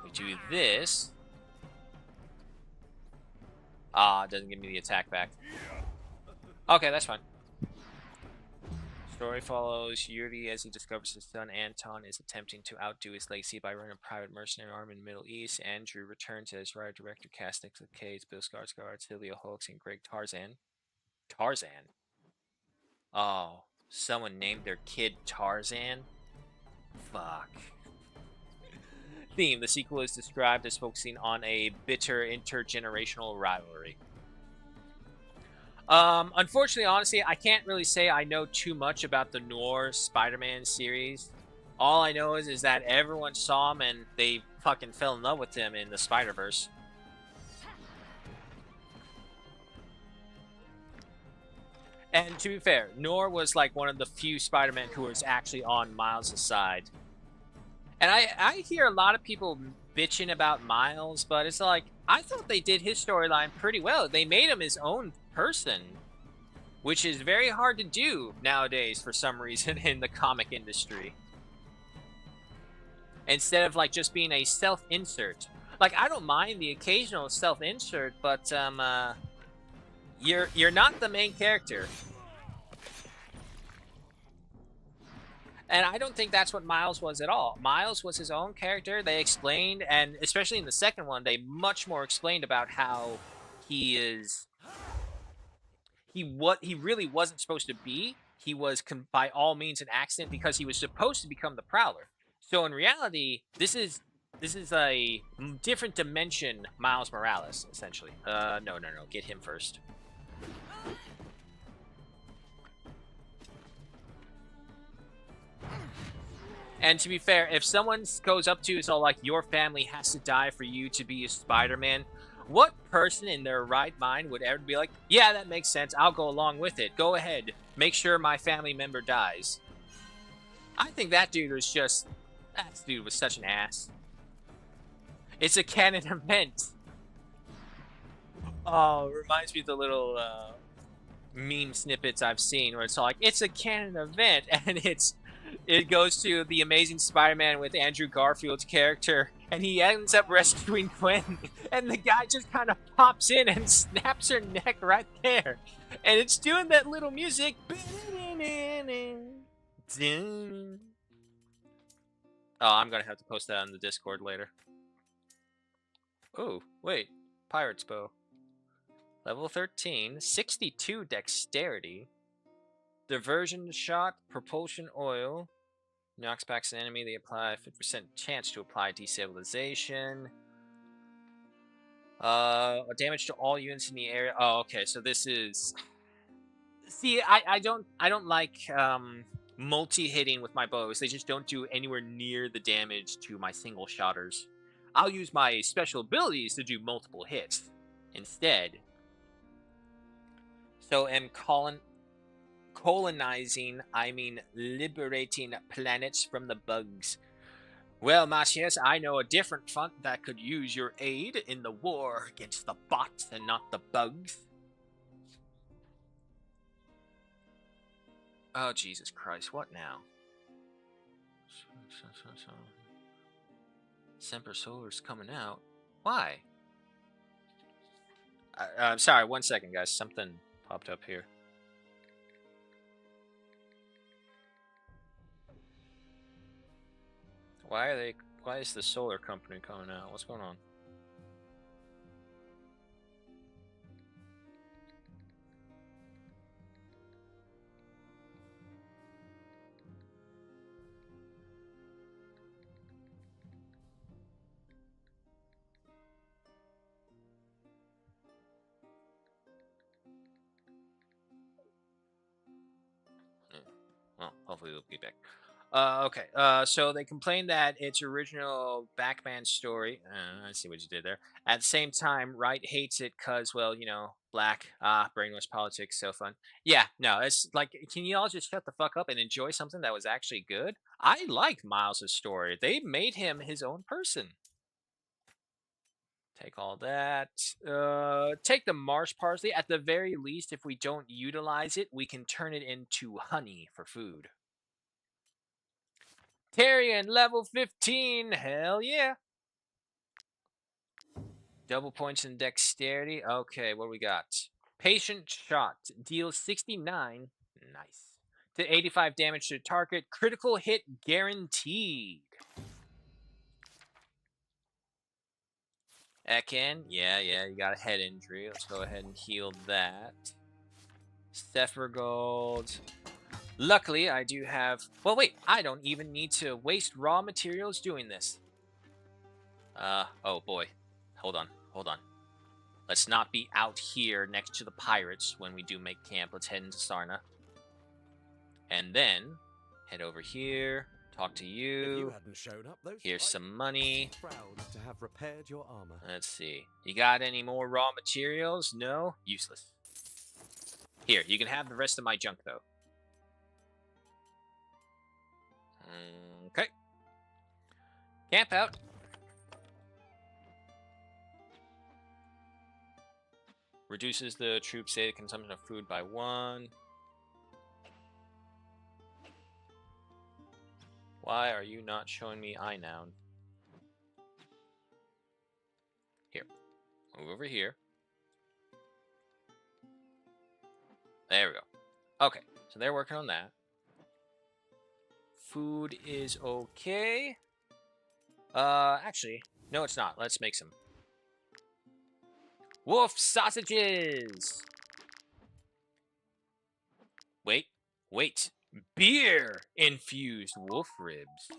we do this. Ah, it doesn't give me the attack back. Okay, that's fine. Story follows Yuri as he discovers his son Anton is attempting to outdo his legacy by running a private mercenary army in the Middle East. Andrew returns as writer, director, cast Nicolas Cage, Bill Skarsgård, Sylvia Hulks, and Greg Tarzan. Tarzan? Oh, someone named their kid Tarzan? Fuck. Theme. The sequel is described as focusing on a bitter intergenerational rivalry. Unfortunately, honestly, I can't really say I know too much about the Noir Spider-Man series. All I know is that everyone saw him and they fucking fell in love with him in the Spider-Verse. And to be fair, Noir was like one of the few Spider-Man who was actually on Miles' side. And I hear a lot of people bitching about Miles, but it's like, I thought they did his storyline pretty well. They made him his own person, which is very hard to do nowadays for some reason in the comic industry. Instead of like just being a self-insert. Like, I don't mind the occasional self-insert, but you're not the main character. And I don't think that's what Miles was at all. Miles was his own character. They explained, and especially in the second one, they much more explained about how he is. He really wasn't supposed to be. He was by all means an accident because he was supposed to become the Prowler. So in reality, this is a different dimension Miles Morales, essentially. No, get him first. And to be fair, if someone goes up to you, so like, your family has to die for you to be a Spider-Man, what person in their right mind would ever be like, yeah, that makes sense, I'll go along with it. Go ahead, make sure my family member dies. I think that dude was just... That dude was such an ass. It's a canon event. Oh, reminds me of the little meme snippets I've seen where it's all like, it's a canon event, and it goes to the Amazing Spider-Man with Andrew Garfield's character, and he ends up rescuing Gwen, and the guy just kind of pops in and snaps her neck right there. And it's doing that little music. Oh, I'm gonna have to post that on the Discord later. Oh, wait. Pirate's Bow. Level 13, 62 dexterity. Diversion shot, propulsion oil. Knocks back an enemy, they apply 50% chance to apply destabilization. Damage to all units in the area. Oh, okay, so this is... See, I don't like multi-hitting with my bows. They just don't do anywhere near the damage to my single shotters. I'll use my special abilities to do multiple hits instead. So am colonizing, I mean liberating planets from the bugs. Well, Matthias, I know a different front that could use your aid in the war against the bots and not the bugs. Oh, Jesus Christ, what now? Semper Solar's coming out. Why? I'm sorry, 1 second, guys. Something popped up here. Why is the solar company coming out? What's going on? Well, hopefully they'll be back. Okay. So they complained that its original Batman story. I see what you did there. At the same time, Wright hates it because, well, black. Brainless politics, so fun. Yeah, no, it's like, can you all just shut the fuck up and enjoy something that was actually good? I like Miles' story. They made him his own person. Take all that. Take the marsh parsley. At the very least, if we don't utilize it, we can turn it into honey for food. Tyrion, level 15. Hell yeah. Double points in dexterity. Okay, what do we got? Patient shot. Deals 69. Nice. To 85 damage to the target. Critical hit guaranteed. Ekin. Yeah, you got a head injury. Let's go ahead and heal that. Sephergold. Luckily, I do have... Well, wait. I don't even need to waste raw materials doing this. Oh boy. Hold on. Let's not be out here next to the pirates when we do make camp. Let's head into Sarna. And then, head over here, talk to you. If you hadn't shown up, Here's some money. Proud to have repaired your armor. Let's see. You got any more raw materials? No? Useless. Here, you can have the rest of my junk, though. Okay. Camp out. Reduces the troops' daily consumption of food by 1. Why are you not showing me iNown? Here. Move over here. There we go. Okay, so they're working on that. Food is okay. Actually, no it's not. Let's make some. Wolf sausages! Wait. Beer-infused wolf ribs.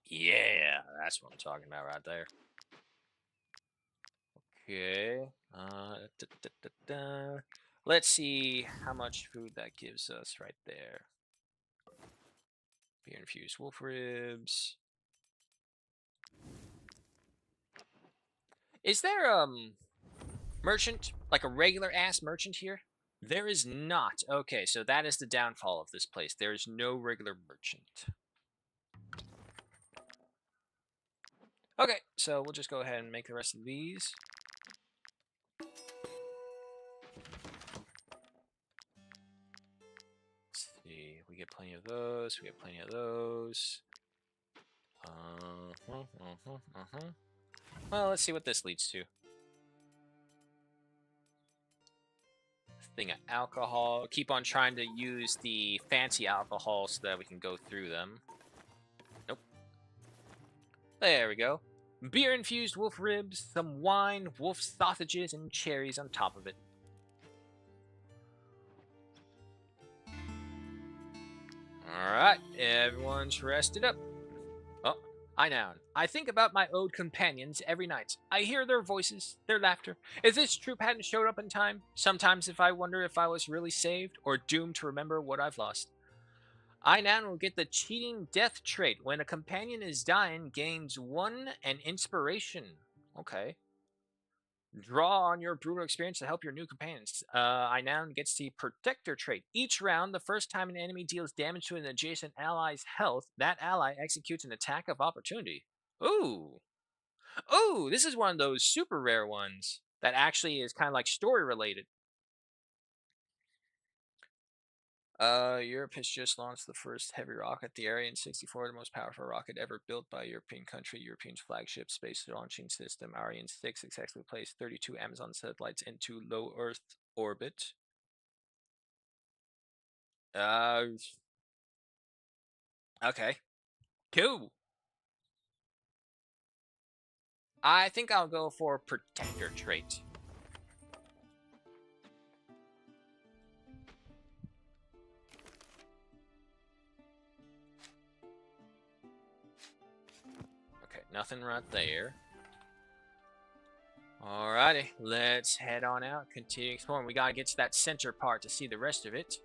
Yeah, that's what I'm talking about right there. Okay. Let's see how much food that gives us right there. Beer-infused wolf ribs. Is there, merchant? Like a regular-ass merchant here? There is not. Okay, so that is the downfall of this place. There is no regular merchant. Okay, so we'll just go ahead and make the rest of these. Let's see. We get plenty of those. We get plenty of those. Well, let's see what this leads to. Thing of alcohol. Keep on trying to use the fancy alcohol so that we can go through them. Nope. There we go. Beer-infused wolf ribs, some wine, wolf sausages, and cherries on top of it. Alright, everyone's rested up. Oh, I noun. I think about my old companions every night. I hear their voices, their laughter. If this troop hadn't showed up in time, sometimes if I wonder if I was really saved or doomed to remember what I've lost. I noun will get the cheating death trait. When a companion is dying, gains 1 and inspiration. Okay. Draw on your brutal experience to help your new companions. I noun gets the protector trait. Each round, the first time an enemy deals damage to an adjacent ally's health, that ally executes an attack of opportunity. Ooh. Ooh, this is one of those super rare ones that actually is kind of like story related. Europe has just launched the first heavy rocket, the Ariane 64, the most powerful rocket ever built by a European country. European's flagship space launching system, Ariane 6, successfully placed 32 Amazon satellites into low Earth orbit. Okay. Cool. I think I'll go for protector trait. Okay, nothing right there. Alrighty, let's head on out, continue exploring. We gotta get to that center part to see the rest of it.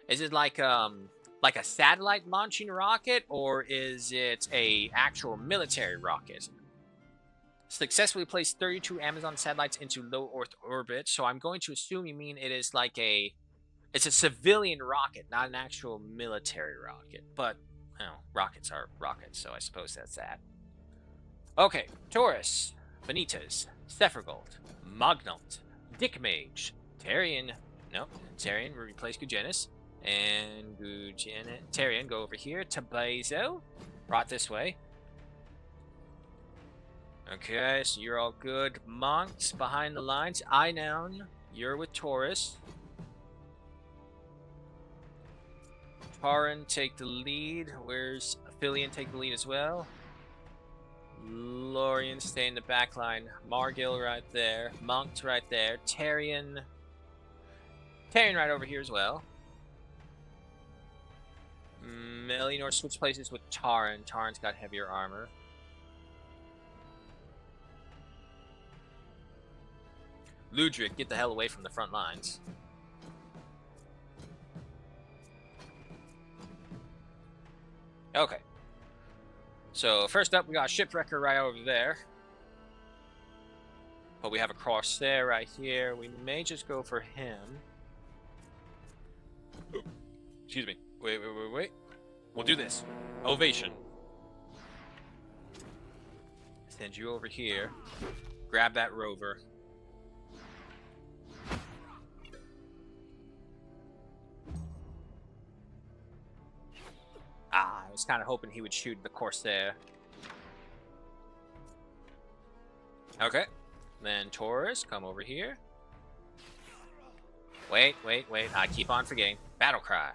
Is it like a satellite launching rocket, or is it a actual military rocket? Successfully placed 32 Amazon satellites into low Earth orbit, so I'm going to assume you mean it is like it's a civilian rocket, not an actual military rocket. But, you know, rockets are rockets, so I suppose that's that. Okay, Taurus, Benitez, Sephiroth, Magnaut, Dick Mage, Tarian, no, Tarian, replace Gugenis, and Tarian, go over here, Tabazo, brought this way. Okay, so you're all good. Monks behind the lines. I noun, you're with Taurus. Taran, take the lead. Where's Aphelion, take the lead as well. Lorian, stay in the back line. Margil right there. Monks right there. Tarian right over here as well. Melinor switch places with Taran. Taran's got heavier armor. Ludric, get the hell away from the front lines. Okay. So first up, we got a shipwrecker right over there. But we have a Corsair right here. We may just go for him. Excuse me. Wait. We'll do this. Ovation. Send you over here. Grab that rover. I was kind of hoping he would shoot the Corsair. Okay. Then Taurus, come over here. Wait. I keep on forgetting. Battle Cry.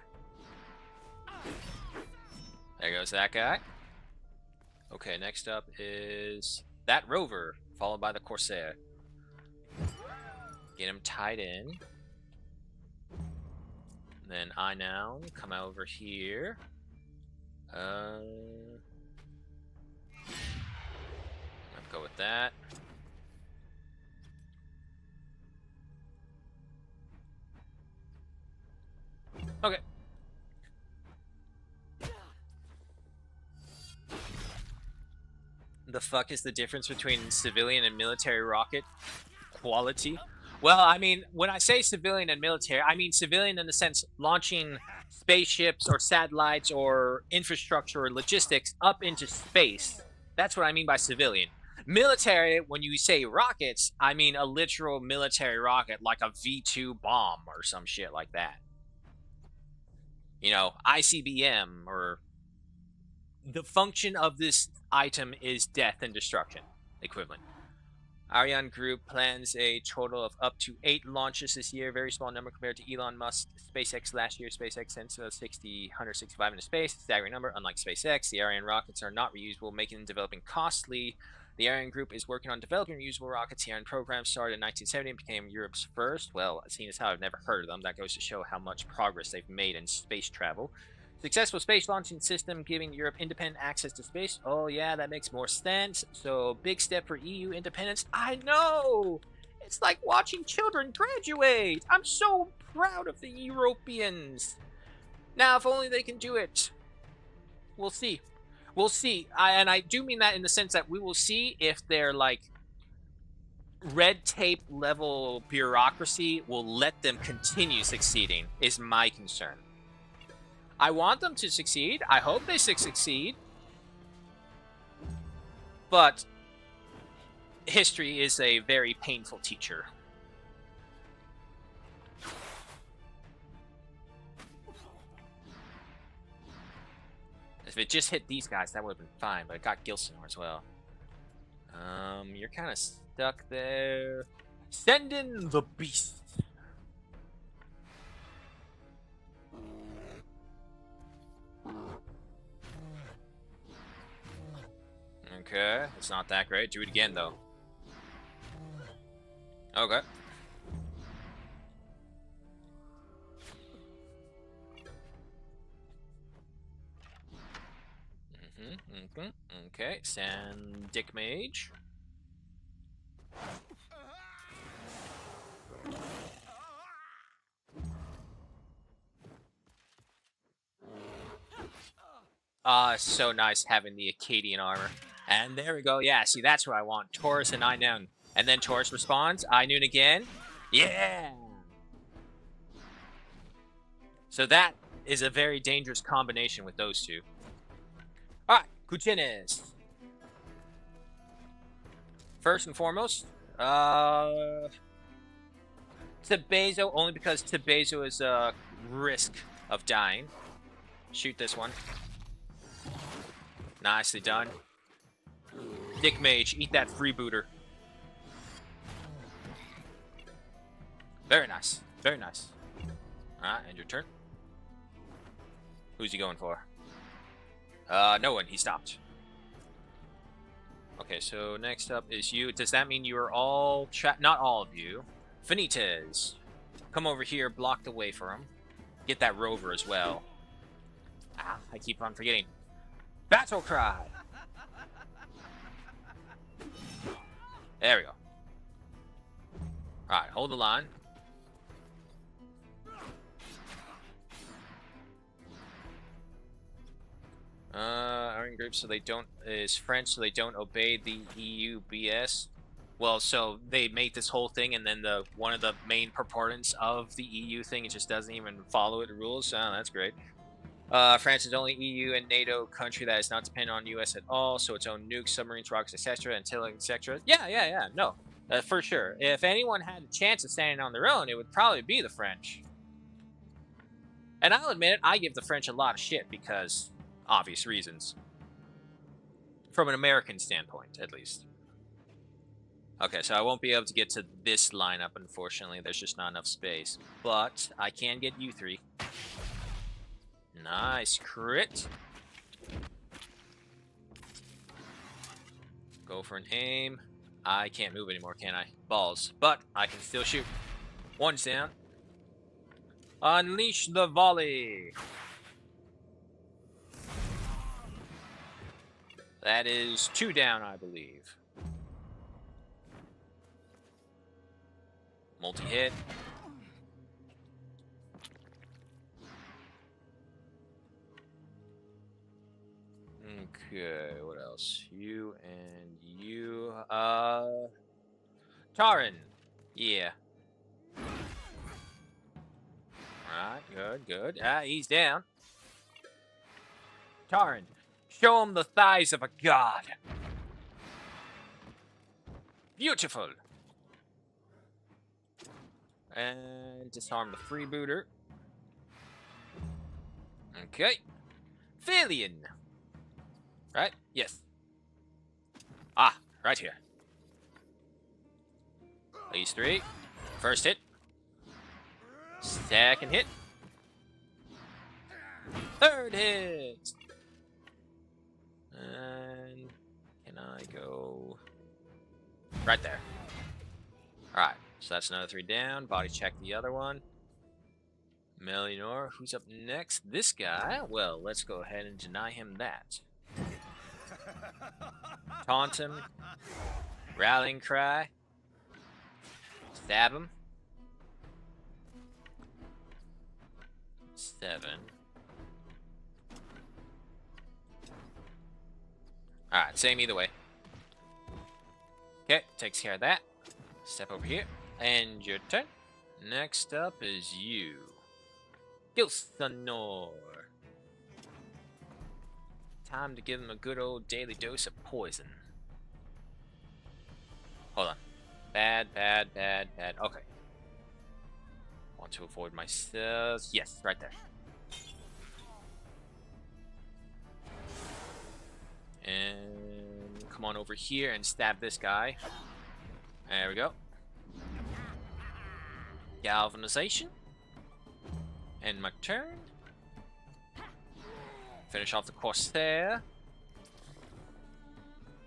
There goes that guy. Okay, next up is that rover, followed by the Corsair. Get him tied in. Then I now come over here. Let's go with that. Okay. The fuck is the difference between civilian and military rocket quality? Well, I mean, when I say civilian and military, I mean civilian in the sense launching spaceships or satellites or infrastructure or logistics up into space. That's what I mean by civilian. Military, when you say rockets, I mean a literal military rocket, like a V-2 bomb or some shit like that. You know, ICBM, or the function of this item is death and destruction equivalent. Ariane Group plans a total of up to 8 launches this year. Very small number compared to Elon Musk, SpaceX last year. SpaceX sent 165 into space. Staggering number. Unlike SpaceX, the Ariane rockets are not reusable, making and developing costly. The Ariane Group is working on developing reusable rockets. The Ariane program started in 1970 and became Europe's first. Well, seeing as how I've never heard of them, that goes to show how much progress they've made in space travel. Successful space launching system giving Europe independent access to space. Oh yeah, that makes more sense. So big step for EU independence. I know! It's like watching children graduate. I'm so proud of the Europeans. Now, if only they can do it. We'll see. We'll see. And I do mean that in the sense that we will see if their, like, red tape level bureaucracy will let them continue succeeding, is my concern. I want them to succeed. I hope they succeed. But history is a very painful teacher. If it just hit these guys, that would have been fine, but it got Gilsenor as well. You're kind of stuck there. Send in the beast. Okay, it's not that great. Do it again, though. Okay. Okay, send Dick Mage. So nice having the Akkadian armor. And there we go. Yeah, see, that's what I want. Taurus and I Noon. And then Taurus responds. I Noon again. Yeah! So that is a very dangerous combination with those two. Alright, Kuchinis. First and foremost, Tebezo, only because Tebezo is a risk of dying. Shoot this one. Nicely done. Dick Mage, eat that freebooter. Very nice. Very nice. Alright, end your turn. Who's he going for? No one. He stopped. Okay, so next up is you. Does that mean you are all trapped? Not all of you. Finites. Come over here, block the way for him. Get that rover as well. Ah, I keep on forgetting. Battle Cry! There we go. Alright, hold the line. Iron group, so they don't is French, so they don't obey the EU BS. Well, so they make this whole thing, and then the one of the main proponents of the EU thing, it just doesn't even follow the rules. Oh, that's great. France is the only EU and NATO country that is not dependent on US at all, so its own nukes, submarines, rockets, etc., artillery, etc. Yeah, no, for sure. If anyone had a chance of standing on their own, it would probably be the French. And I'll admit it, I give the French a lot of shit because obvious reasons. From an American standpoint, at least. Okay, so I won't be able to get to this lineup, unfortunately. There's just not enough space. But I can get you three. Nice crit. Go for an aim. I can't move anymore, can I? Balls. But I can still shoot. One's down. Unleash the volley. That is 2 down, I believe. Multi-hit. Okay, what else? You and you. Taran. Yeah. Alright, good. He's down. Taran. Show him the thighs of a god. Beautiful. And disarm the freebooter. Okay. Phalion. Right? Yes. Ah, right here. These 3. First hit. Second hit. Third hit. And can I go right there? Alright, so that's another 3 down. Body check the other one. Melinor, who's up next? This guy? Well, let's go ahead and deny him that. Taunt him. Rallying cry. Stab him. 7. Alright, same either way. Okay, takes care of that. Step over here. And your turn. Next up is you. Gilsanor. Time to give him a good old daily dose of poison. Hold on. Bad. Okay. Want to avoid myself. Yes, right there. And come on over here and stab this guy. There we go. Galvanization. And my turn. Finish off the Corsair.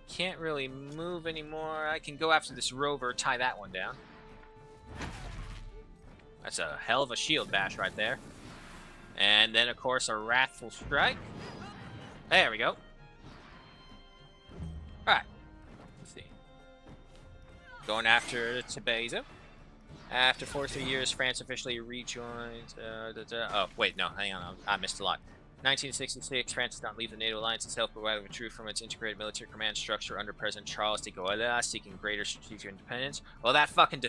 Can't really move anymore. I can go after this rover, tie that one down. That's a hell of a shield bash right there. And then, of course, a Wrathful Strike. There we go. Alright. Let's see. Going after Tebeza. After 43 years, France officially rejoined... Oh, wait, no, hang on. I missed a lot. 1966, France did not leave the NATO alliance itself, but rather withdrew from its integrated military command structure under President Charles de Gaulle, seeking greater strategic independence. Well, that fucking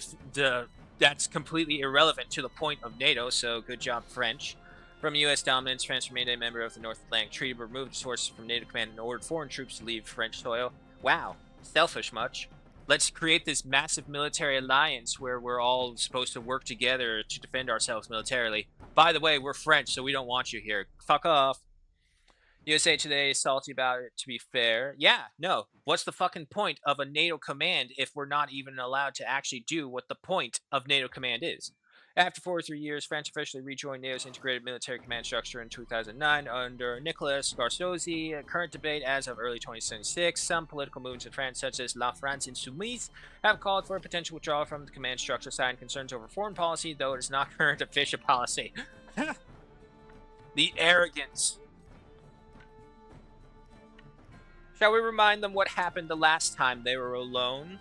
that's completely irrelevant to the point of NATO, so good job, French. From U.S. dominance, France remained a member of the North Atlantic Treaty, but removed its forces from NATO command and ordered foreign troops to leave French soil. Wow, selfish much. Let's create this massive military alliance where we're all supposed to work together to defend ourselves militarily. By the way, we're French, so we don't want you here. Fuck off. USA Today is salty about it, to be fair. Yeah, no. What's the fucking point of a NATO command if we're not even allowed to actually do what the point of NATO command is? After 43 years, France officially rejoined NATO's integrated military command structure in 2009 under Nicolas Sarkozy. Current debate as of early 2076. Some political movements in France, such as La France Insoumise, have called for a potential withdrawal from the command structure, citing concerns over foreign policy, though it is not current official policy. The arrogance. Shall we remind them what happened the last time they were alone?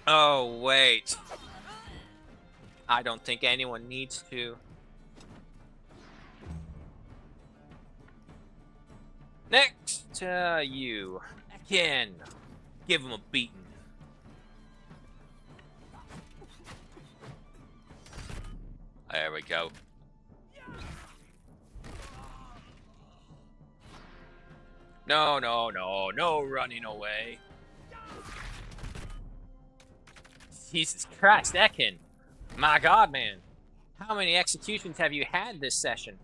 Oh, wait. I don't think anyone needs to. Next, you. Again. Give him a beating. There we go. No running away. Jesus Christ, Ekin. My god, man. How many executions have you had this session?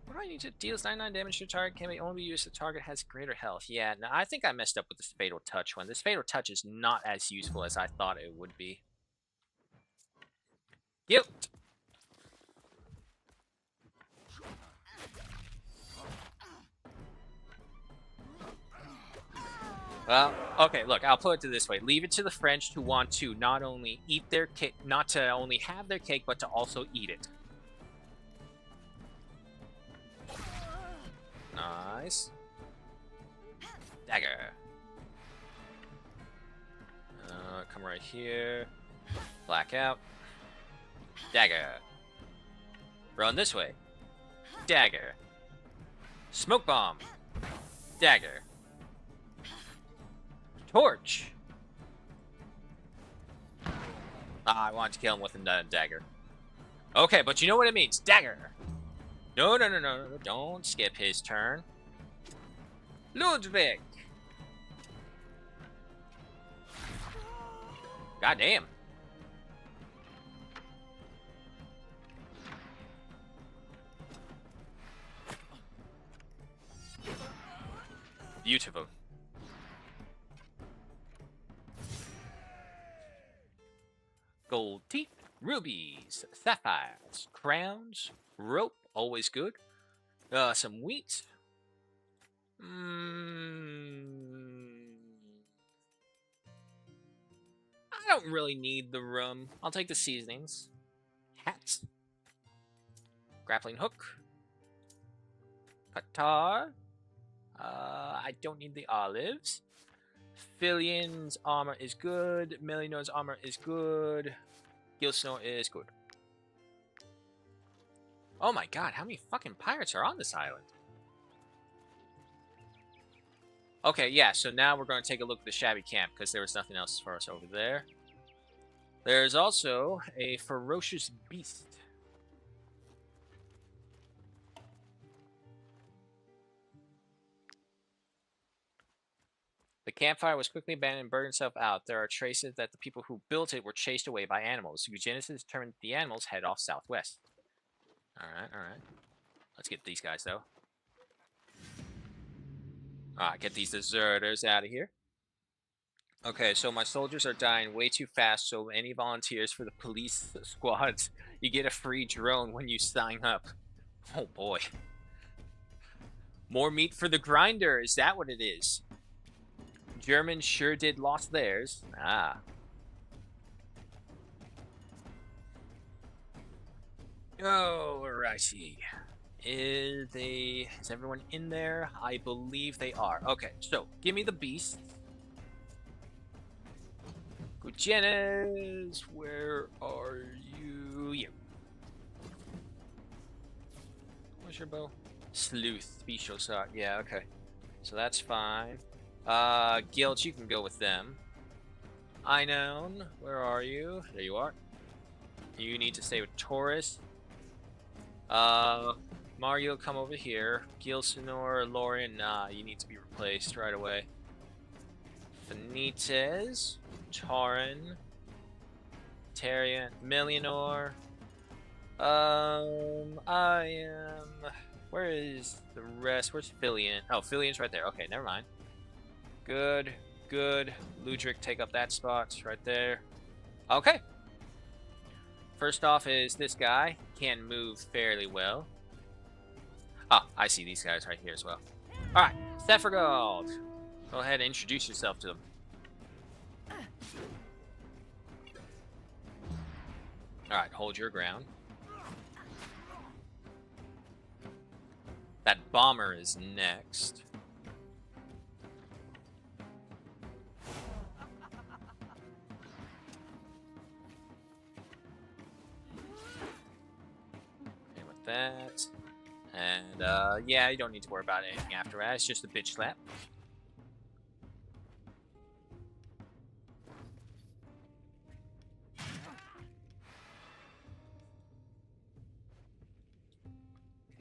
What do I need to deals 99 damage to target? Can only be used if the target has greater health. Yeah, no, I think I messed up with this Fatal Touch one. This Fatal Touch is not as useful as I thought it would be. Guilt. Well, okay, look, I'll put it this way. Leave it to the French who want to not only eat their cake, not to only have their cake, but to also eat it. Nice. Dagger. Come right here. Blackout. Dagger. Run this way. Dagger. Smoke bomb. Dagger. Torch. I wanted to kill him with a dagger. Okay, but you know what it means. Dagger. No. Don't skip his turn. Ludwig. God damn. Beautiful. Gold teeth, rubies, sapphires, crowns, rope, always good. Some wheat. I don't really need the rum. I'll take the seasonings. Hats. Grappling hook. Qatar. I don't need the olives. Fillion's armor is good. Melino's armor is good. Gilsnor is good. Oh my god, how many fucking pirates are on this island? Okay, yeah, so now we're going to take a look at the shabby camp, because there was nothing else for us over there. There's also a ferocious beast. The campfire was quickly abandoned and burned itself out. There are traces that the people who built it were chased away by animals. Eugenists determined the animals head off southwest. Alright, alright. Let's get these guys, though. Alright, get these deserters out of here. Okay, so my soldiers are dying way too fast, so any volunteers for the police squads, you get a free drone when you sign up. Oh boy. More meat for the grinder, is that what it is? Germans sure did lost theirs. Ah. Alrighty. Is everyone in there? I believe they are. Okay, so give me the beasts. Gutierrez, where are you? You. Where's your bow? Sleuth, special shot. Yeah, okay. So that's fine. Guild, you can go with them. Einon, where are you? There you are. You need to stay with Taurus. Mario, come over here. Gilsinor, Lorian, nah, you need to be replaced right away. Benitez, Tauren, Tarian, Millionor. I am. Where is the rest? Where's Fillion? Oh, Fillion's right there. Okay, never mind. Good, good. Ludric, take up that spot right there. Okay. First off is this guy. Can move fairly well. Ah, I see these guys right here as well. Alright, Sephargold. Go ahead and introduce yourself to them. Alright, hold your ground. That bomber is next. Okay, with that. And, yeah, you don't need to worry about anything after that. It's just a bitch slap.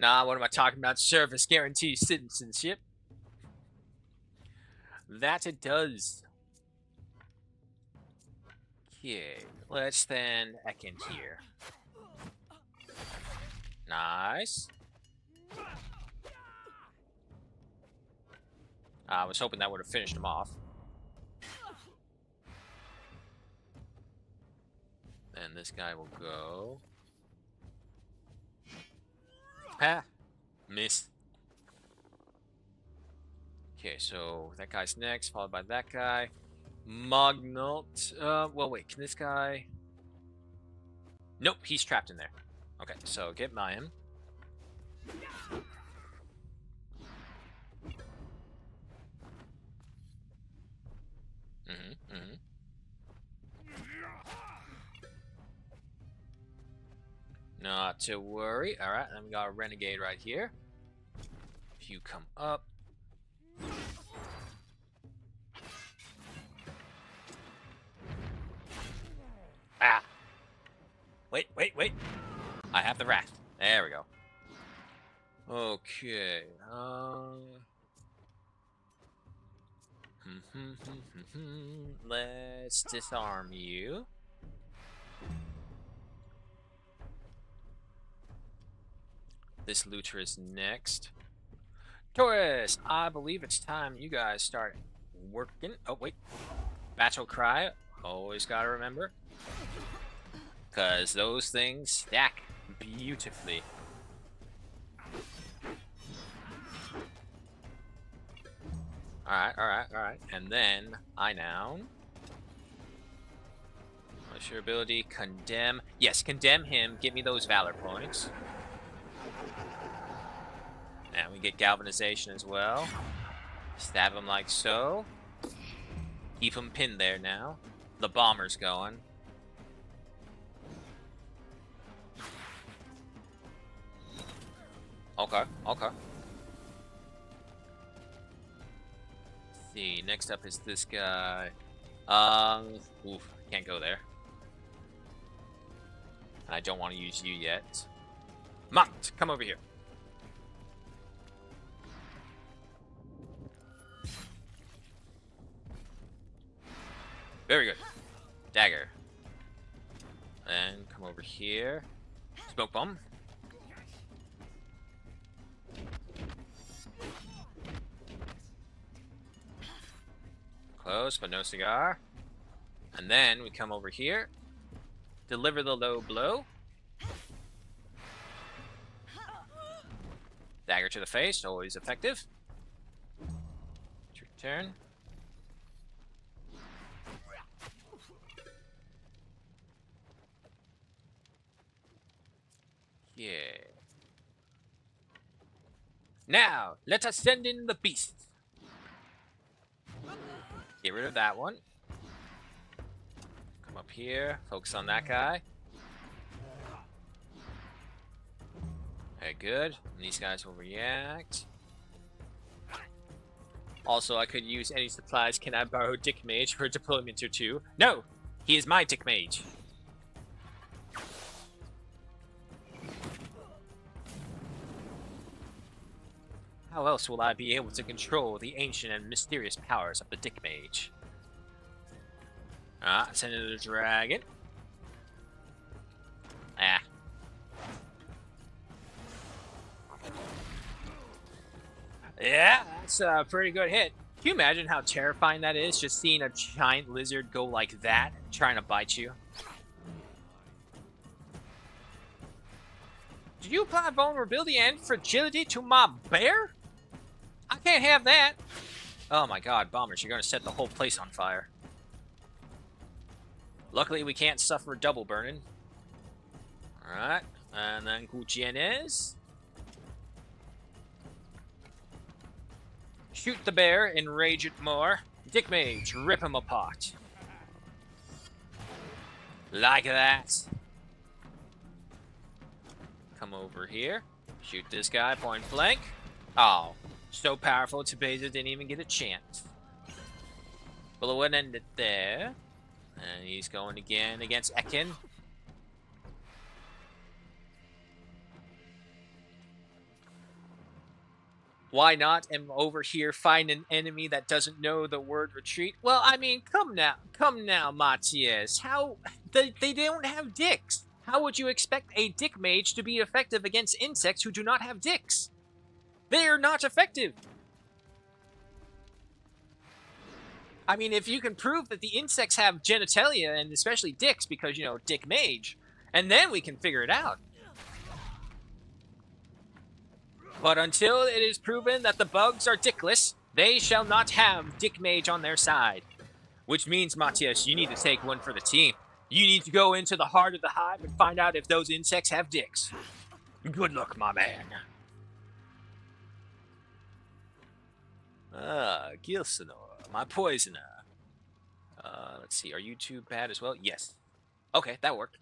Nah, what am I talking about? Service guarantees citizenship. That it does. Okay, let's then Ekin here. Nice. I was hoping that would have finished him off. Then this guy will go. Ha! Miss. Okay, so that guy's next, followed by that guy. Magnalt. Well, wait, can this guy... Nope, he's trapped in there. Okay, so get Mayim. Not to worry. Alright, then we got a renegade right here. If you come up. Ah! Wait. I have the wrath. There we go. Okay. Let's disarm you. This looter is next. Taurus, I believe it's time you guys start working. Oh, wait. Battle cry. Always gotta remember. Because those things stack beautifully. Alright. And then, Einoun. What's your ability? Condemn. Yes, condemn him. Give me those valor points. And we get galvanization as well. Stab him like so. Keep him pinned there now. The bomber's going. Okay, okay. Let's see, next up is this guy. Oof, can't go there. I don't want to use you yet. Mont, come over here. Very good. Dagger. And come over here. Smoke bomb. Close, but no cigar. And then we come over here. Deliver the low blow. Dagger to the face, always effective. It's your turn. Yeah. Now, let us send in the beasts. Get rid of that one. Come up here, focus on that guy. Okay, good. And these guys will react. Also, I could use any supplies. Can I borrow Dick Mage for a deployment or two? No! He is my Dick Mage. How else will I be able to control the ancient and mysterious powers of the Dick Mage? Ah, send in the dragon. Ah. Yeah, that's a pretty good hit. Can you imagine how terrifying that is, just seeing a giant lizard go like that, trying to bite you? Did you apply vulnerability and fragility to my bear? I can't have that. Oh my god, bombers, you're going to set the whole place on fire. Luckily, we can't suffer double burning. Alright, and then Gutierrez. Shoot the bear, enrage it more. Dick Mage, rip him apart. Like that. Come over here. Shoot this guy point blank. Oh, so powerful, Tebeza didn't even get a chance. Well, it wouldn't end it there. And he's going again against Ekin. Why not? I'm over here, find an enemy that doesn't know the word retreat. Well, I mean, come now, Matias. How they don't have dicks. How would you expect a dick mage to be effective against insects who do not have dicks? They are not effective. I mean, if you can prove that the insects have genitalia and especially dicks, because you know, dick mage, and then we can figure it out. But until it is proven that the bugs are dickless, they shall not have Dick Mage on their side. Which means, Matias, you need to take one for the team. You need to go into the heart of the hive and find out if those insects have dicks. Good luck, my man. Ah, Gilsanor, my poisoner. Let's see, are you too bad as well? Yes. Okay, that worked.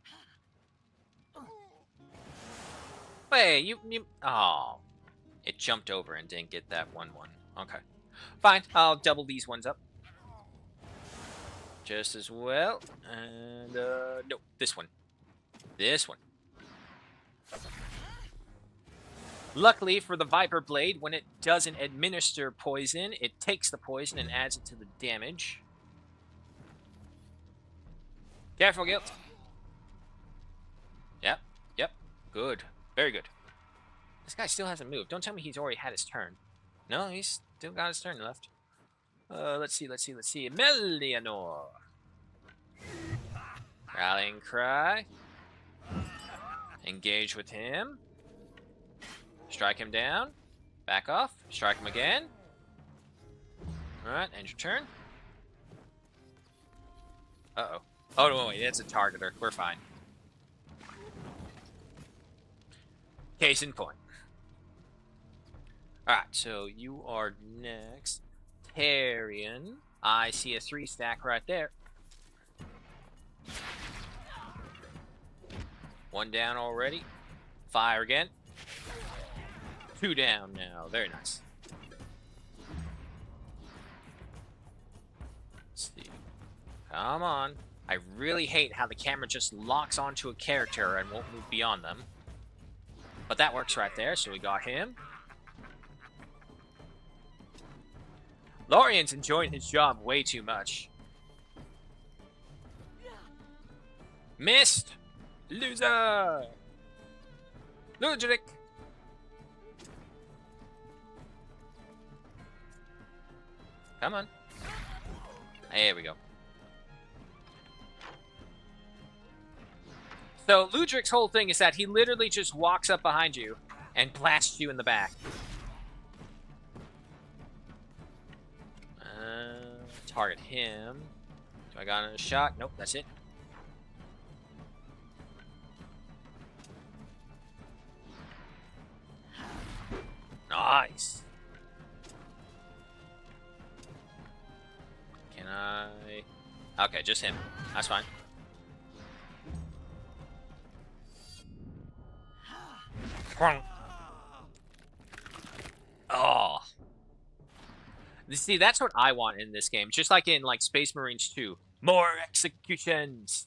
Wait, you... Oh. It jumped over and didn't get that 1-1. Okay. Fine, I'll double these ones up. Just as well. And, no, this one. This one. Luckily for the Viper Blade, when it doesn't administer poison, it takes the poison and adds it to the damage. Careful, Guilt. Yep, yep. Good. Very good. This guy still hasn't moved. Don't tell me he's already had his turn. No, he's still got his turn left. Let's see. Melianor. Rallying cry. Engage with him. Strike him down. Back off. Strike him again. Alright, end your turn. Uh-oh. Oh, no, wait, it's a targeter. We're fine. Case in point. Alright, so you are next. Tarian. I see a 3-stack right there. One down already. Fire again. 2 down now. Very nice. Let's see. Come on. I really hate how the camera just locks onto a character and won't move beyond them. But that works right there, so we got him. Lorian's enjoying his job way too much. Missed! Loser! Ludwig! Come on. There we go. So, Ludwig's whole thing is that he literally just walks up behind you and blasts you in the back. Target him. Do I got another shot? Nope, that's it. Nice. Can I... Okay, just him. That's fine. Oh. You see, that's what I want in this game. Just like in like Space Marines 2. More executions.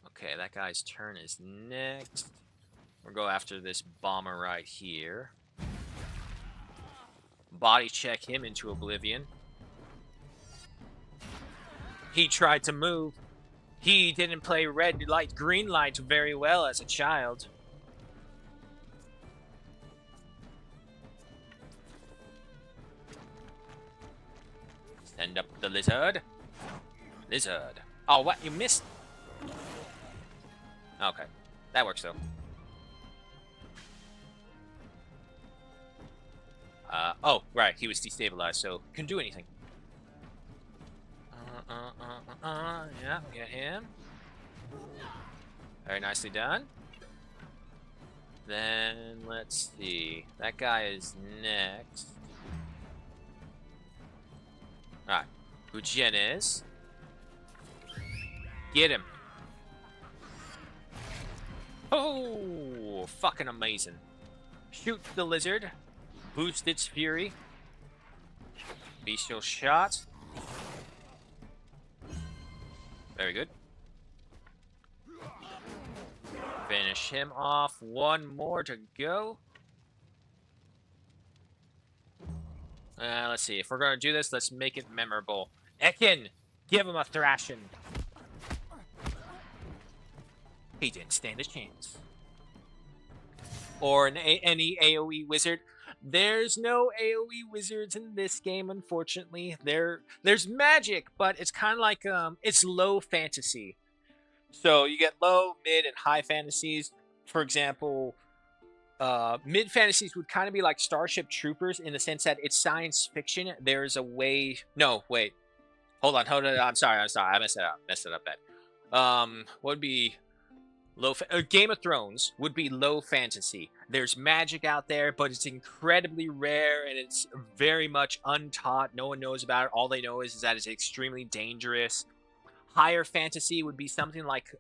Okay, that guy's turn is next. We'll go after this bomber right here. Body check him into oblivion. He tried to move. He didn't play red light, green light very well as a child. Send up the lizard. Lizard. Oh, what? You missed? Okay. That works, though. Oh, right. He was destabilized, so couldn't do anything. Yeah, get him. Very nicely done. Then, let's see. That guy is next. Alright. Gujien is. Get him. Oh, fucking amazing. Shoot the lizard. Boost its fury. Bestial shot. Very good. Finish him off. One more to go. Let's see. If we're going to do this, let's make it memorable. Ekin, give him a thrashing. He didn't stand a chance. Or any AoE wizard. There's no AoE wizards in this game, unfortunately. There's magic, but it's kind of like it's low fantasy. So you get low, mid, and high fantasies. For example, mid fantasies would kind of be like Starship Troopers in the sense that it's science fiction. There's a way. No, wait. Hold on. I'm sorry. I messed it up bad. What would be Game of Thrones would be low fantasy. There's magic out there, but it's incredibly rare and it's very much untaught. No one knows about it. All they know is that it's extremely dangerous. Higher fantasy would be something like,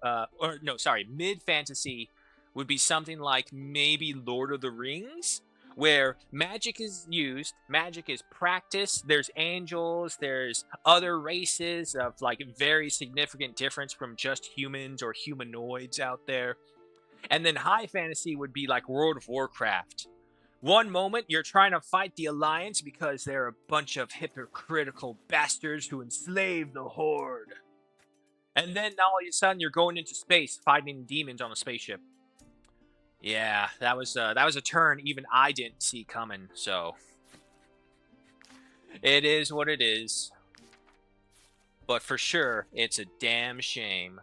mid fantasy would be something like maybe Lord of the Rings, where magic is used, magic is practiced, there's angels, there's other races of like very significant difference from just humans or humanoids out there. And then high fantasy would be like World of Warcraft. One moment you're trying to fight the Alliance because they're a bunch of hypocritical bastards who enslave the Horde. And then all of a sudden you're going into space fighting demons on a spaceship. Yeah, that was a turn even I didn't see coming, so it is what it is. But for sure, it's a damn shame.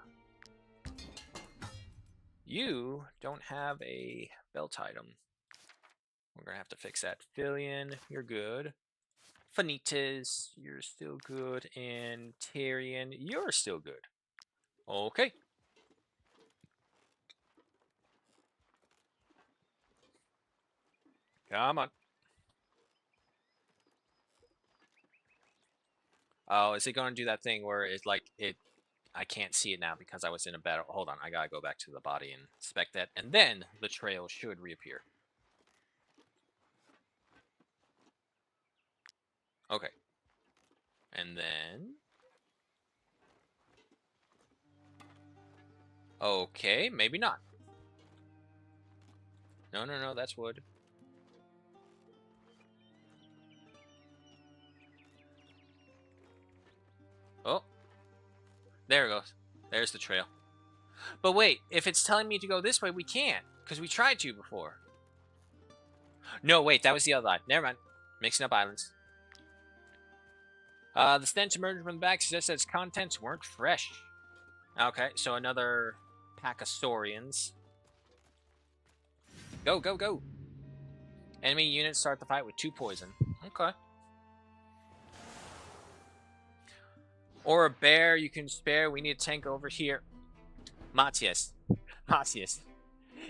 You don't have a belt item. We're gonna have to fix that. Fillion, you're good. Fanitas, you're still good. And Tyrion, you're still good. Okay. Come on. Oh, is it going to do that thing where it's like it? I can't see it now because I was in a battle. Hold on, I gotta go back to the body and inspect that, and then the trail should reappear. Okay. And then... Okay, maybe not. No, no, no, that's wood. Oh. There it goes. There's the trail. But wait, if it's telling me to go this way, we can't. Because we tried to before. No, wait, that was the other line. Never mind. Mixing up islands. The stench emerged from the back suggests that its contents weren't fresh. Okay, so another pack of saurians. Go, go, go. Enemy units start the fight with 2 poison. Okay. Or a bear you can spare. We need a tank over here. Matthias. Matthias.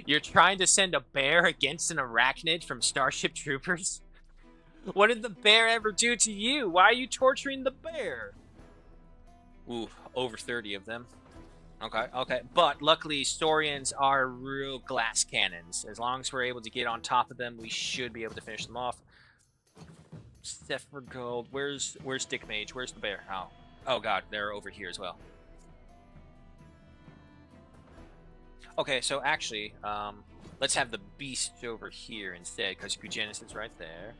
You're trying to send a bear against an arachnid from Starship Troopers? What did the bear ever do to you? Why are you torturing the bear? Ooh, over 30 of them. Okay, okay. But luckily, Saurians are real glass cannons. As long as we're able to get on top of them, we should be able to finish them off. Steph for gold. Where's Dick Mage? Where's the bear? Oh. Oh god, they're over here as well. Okay, so actually, let's have the beast over here instead, because Gugenis is right there.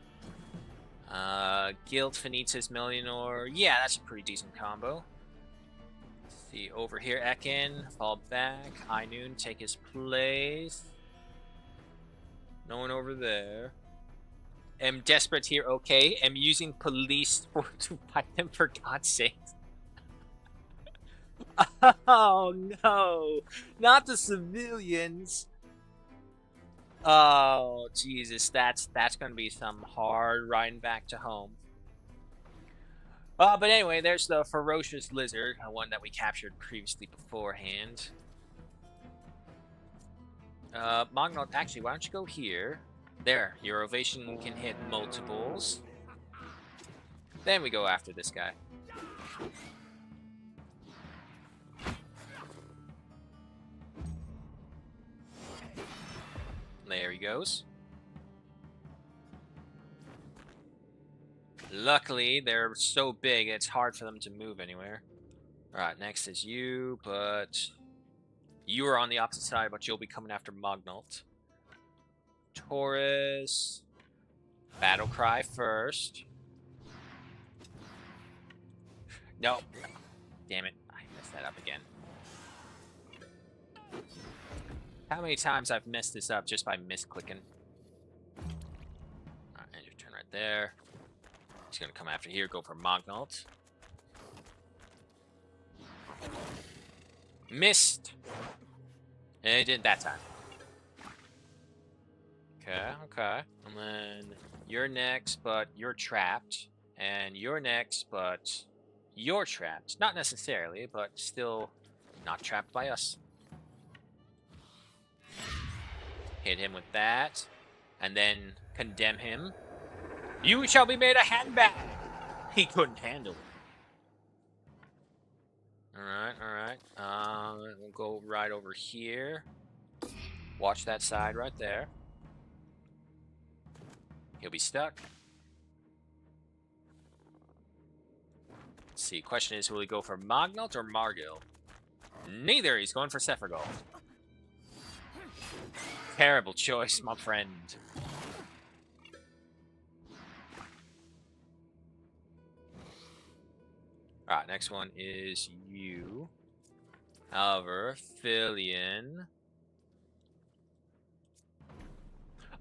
Guild Fenitz's Millionor. Yeah, that's a pretty decent combo. Let's see, over here, Ekin, fall back. High Noon, take his place. No one over there. Am desperate here, okay. Am using police to fight them, for God's sake. Oh no, not the civilians. Oh Jesus, that's gonna be some hard riding back to home. But anyway, there's the ferocious lizard, one that we captured previously beforehand. Mognot, actually, why don't you go here? There, your ovation can hit multiples. Then we go after this guy. There he goes. Luckily, they're so big, it's hard for them to move anywhere. Alright, next is you, but... You are on the opposite side, but you'll be coming after Mognolt. Taurus. Battle Cry first. No. Damn it. I messed that up again. How many times I've messed this up just by misclicking? Alright, and your turn right there. He's gonna come after here, go for Mognolt. Missed! And it didn't that time. Okay, okay. And then you're next, but you're trapped. And you're next, but you're trapped. Not necessarily, but still not trapped by us. Hit him with that. And then condemn him. You shall be made a handbag! He couldn't handle it. Alright, alright. We'll go right over here. Watch that side right there. He'll be stuck. Let's see, question is, will he go for Mognolt or Margil? Neither, he's going for Sephiroth. Terrible choice, my friend. Alright, next one is you. However, Filion.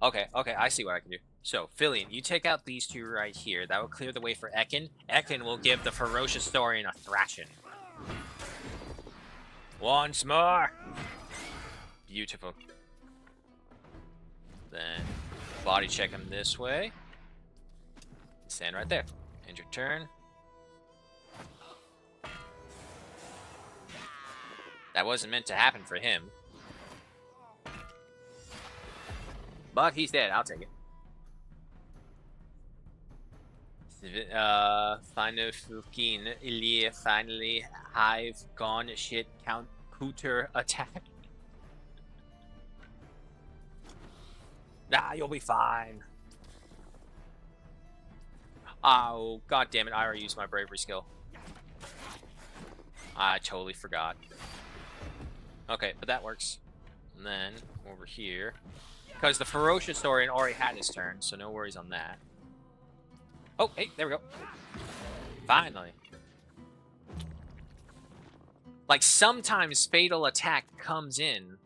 Okay, okay, I see what I can do. So, Filion, you take out these two right here. That will clear the way for Ekin. Ekin will give the ferocious Saurian a thrashing. Once more! Beautiful. Then, body check him this way. Stand right there. End your turn. That wasn't meant to happen for him. But he's dead. I'll take it. Final fucking Ilya finally Hive gone shit counter attack. Nah, you'll be fine. Oh, god damn it, I already used my bravery skill. I totally forgot. Okay, but that works. And then, over here. Because the Ferocious Saurian already had his turn, so no worries on that. Oh, hey, there we go. Finally. Like, sometimes Fatal Attack comes in.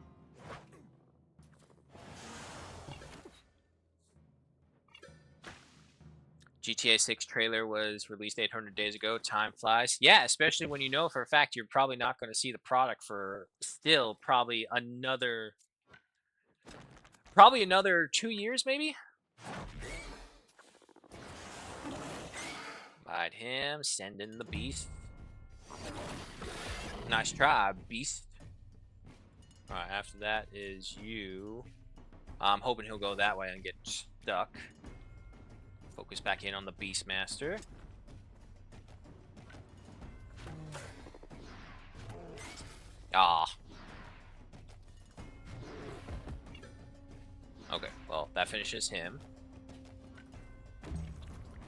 GTA 6 trailer was released 800 days ago. Time flies. Yeah, especially when you know for a fact you're probably not going to see the product for still probably another 2 years, maybe? Bite him. Send in the beast. Nice try, beast. Alright, after that is you. I'm hoping he'll go that way and get stuck. Focus back in on the Beastmaster. Ah. Okay, well, that finishes him.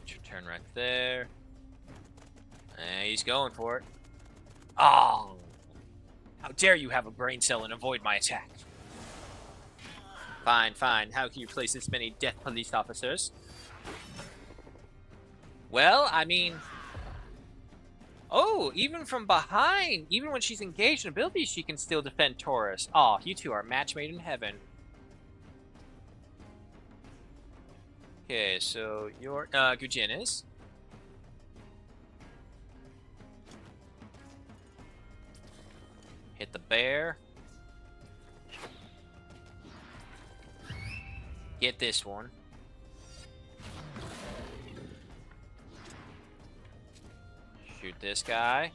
It's your turn right there. And he's going for it. Oh! How dare you have a brain cell and avoid my attack? Fine, fine. How can you place this many death police officers? Well, I mean... Oh, even from behind, even when she's engaged in abilities, she can still defend Taurus. Oh, you two are match made in heaven. Okay, so your Gujin is. Hit the bear. Get this one. Shoot this guy.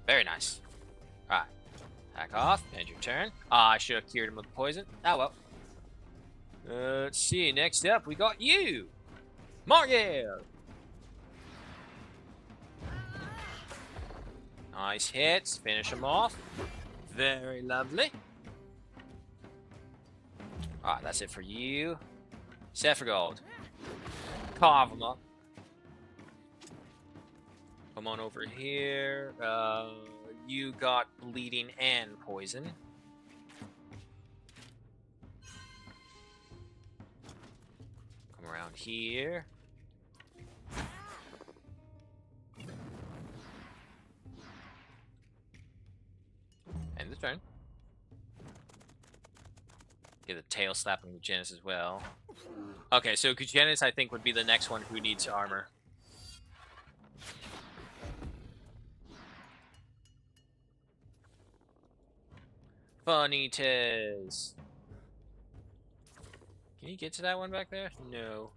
Very nice. Alright. Back off. End your turn. Ah, I should have cured him with poison. Oh well. Let's see. Next up, we got you. Morgale. Nice hits. Finish him off. Very lovely. Alright, that's it for you. Sephiroth. Carve him up. Come on over here. You got bleeding and poison. Come around here. End the turn. Get a tail slap on Gugenis as well. Okay, so Gugenis, I think, would be the next one who needs armor. Funny-tez. Can you get to that one back there? No.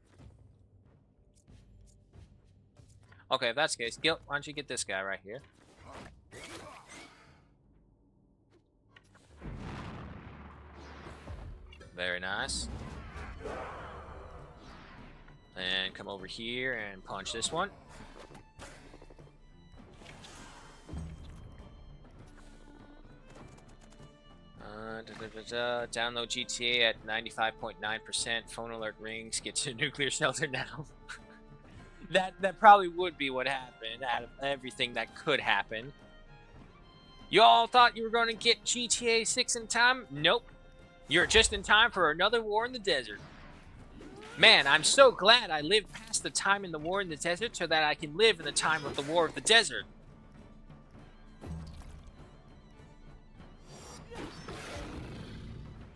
Okay, if that's the case, Gil, why don't you get this guy right here? Very nice. And come over here and punch this one. Download GTA at 95.9%. Phone alert rings. Get to nuclear shelter now. that probably would be what happened out of everything that could happen. You all thought you were going to get GTA 6 in time? Nope. You're just in time for another war in the desert. Man, I'm so glad I lived past the time in the war in the desert so that I can live in the time of the war of the desert.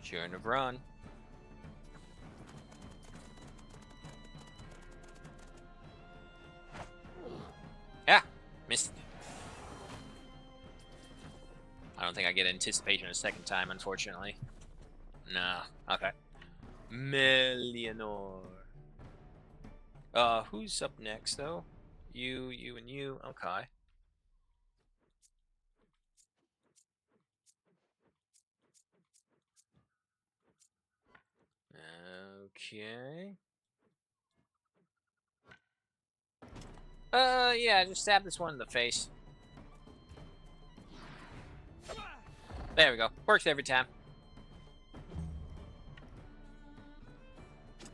Shouldn't have run. Yeah, missed. I don't think I get anticipation a second time, unfortunately. No. Okay. Millionor. Who's up next, though? You, and you. Okay. Okay. Yeah, just stab this one in the face. There we go. Works every time.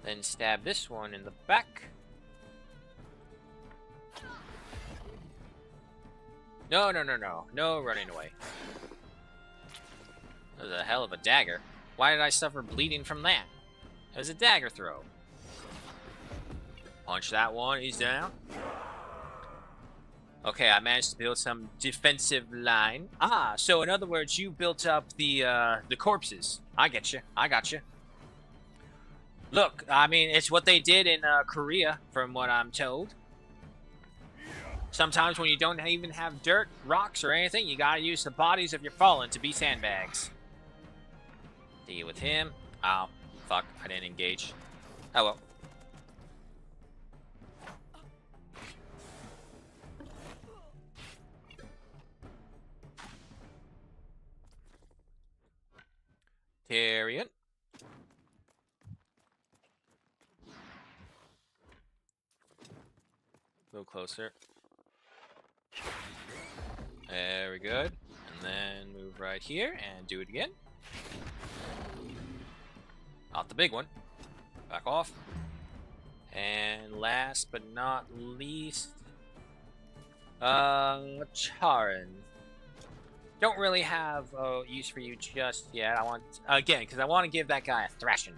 Then stab this one in the back. No, no, no, no. No running away. That was a hell of a dagger. Why did I suffer bleeding from that? It was a dagger throw. Punch that one. He's down. Okay, I managed to build some defensive line. Ah, so in other words, you built up the corpses. I get you. I got you. Look, I mean, it's what they did in Korea, from what I'm told. Sometimes when you don't even have dirt, rocks, or anything, you gotta use the bodies of your fallen to be sandbags. Deal with him. Oh, fuck, I didn't engage. Oh well. Tyrion. A little closer. Very good. And then move right here and do it again. Not the big one. Back off. And last but not least, Charon. Don't really have a use for you just yet. I want, again, because I want to give that guy a thrashing.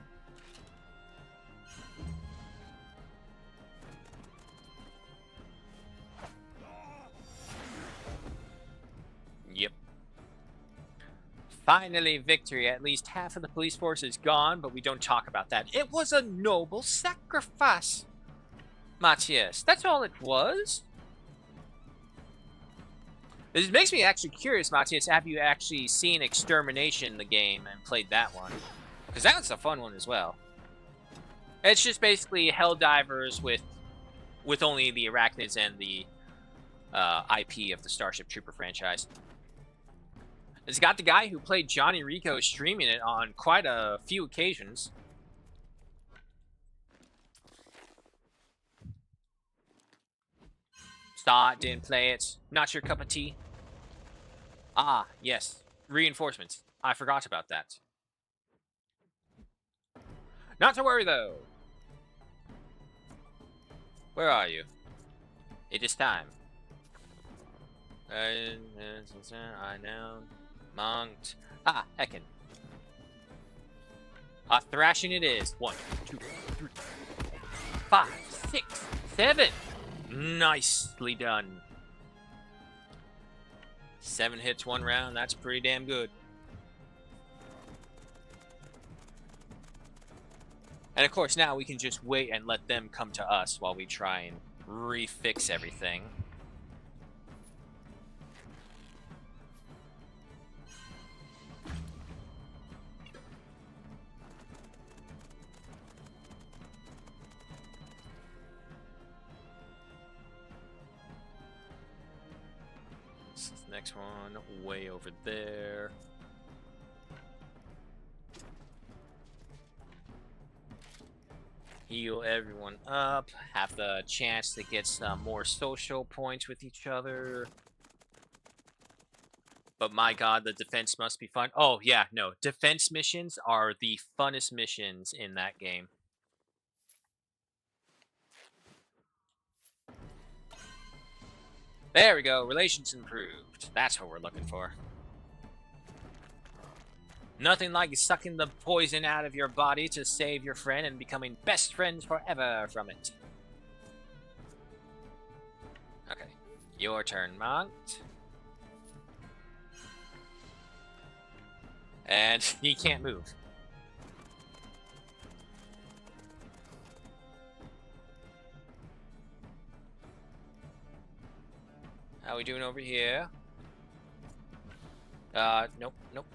Yep. Finally, victory. At least half of the police force is gone, but we don't talk about that. It was a noble sacrifice, Matthias. That's all it was. It makes me actually curious, Matthias, have you actually seen Extermination, the game, and played that one? Because that's a fun one as well. It's just basically Helldivers with only the Arachnids and the IP of the Starship Trooper franchise. It's got the guy who played Johnny Rico streaming it on quite a few occasions. Saw it, didn't play it. Not your cup of tea. Ah, yes. Reinforcements. I forgot about that. Not to worry, though. Where are you? It is time. I know. Monked. Ah, heckin'. A thrashing it is. 1, 2, 3, 5, 6, 7. Nicely done. 7 hits, 1 round. That's pretty damn good. And of course, now we can just wait and let them come to us while we try and refix everything. Next one, way over there. Heal everyone up. Have the chance to get some more social points with each other. But my god, the defense must be fun. Oh, yeah, no. Defense missions are the funnest missions in that game. There we go. Relations improved. That's what we're looking for. Nothing like sucking the poison out of your body to save your friend and becoming best friends forever from it. Okay. Your turn, Monked. And he can't move. How we doing over here? Nope, nope.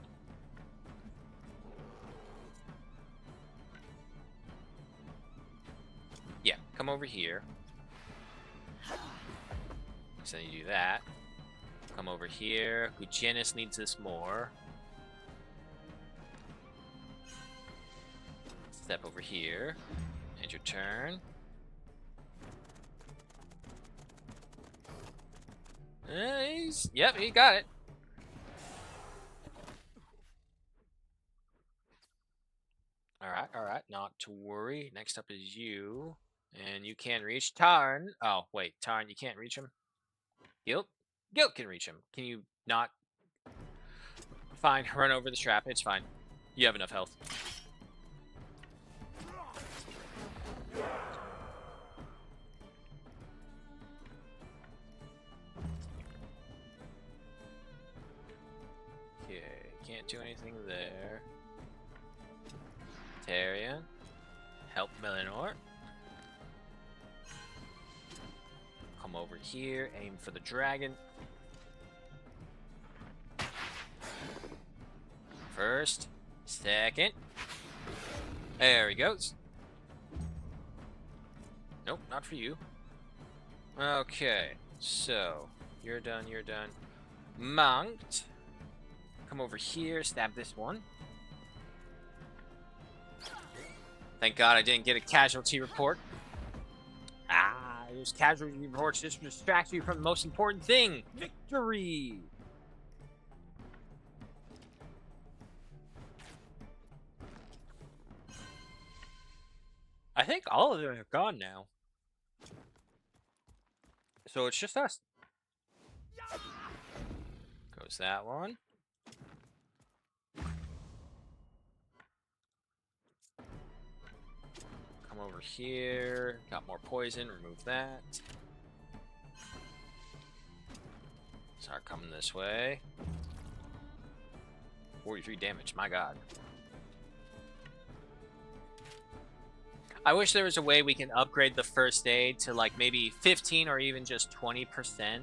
Yeah, come over here. So you do that. Come over here. Gugienus needs this more. Step over here. End your turn. Yep, he got it. Alright, not to worry. Next up is you. And you can reach Tarn. Oh, wait, Tarn, you can't reach him. Guilt? Guilt can reach him. Can you not? Fine, run over the strap. It's fine. You have enough health. Okay, can't do anything there. Tarian. Help Melinor. Come over here, aim for the dragon. First, second. There he goes. Nope, not for you. Okay, so you're done, you're done. Monked. Come over here, stab this one. Thank God I didn't get a casualty report. Those casualty reports just distract you from the most important thing. Victory! I think all of them are gone now. So it's just us. Goes that one. Come over here. Got more poison. Remove that. Start coming this way. 43 damage. My God. I wish there was a way we can upgrade the first aid to like maybe 15 or even just 20%.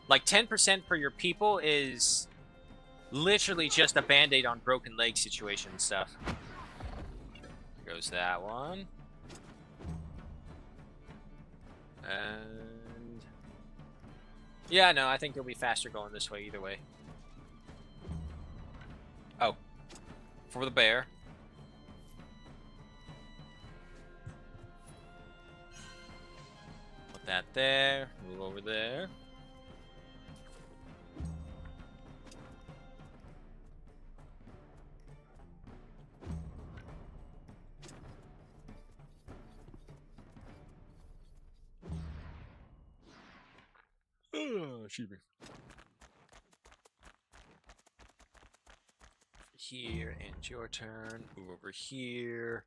Like 10% for your people is literally just a band-aid on broken leg situation stuff. Goes that one. And yeah, no, I think it'll be faster going this way either way. Oh, for the bear. Put that there. Move over there. Excuse me. Here, and your turn. Move over here.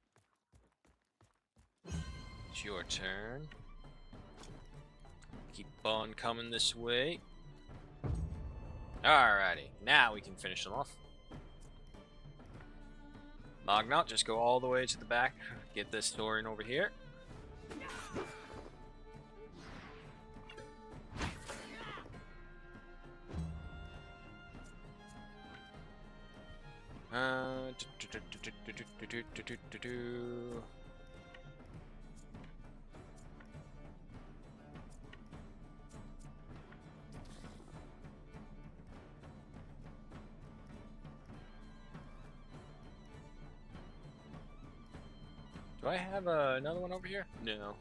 It's your turn. Keep on coming this way. Alrighty, now we can finish them off. Magnaut, just go all the way to the back. Get this Thorin over here. Do I have another one over here? No.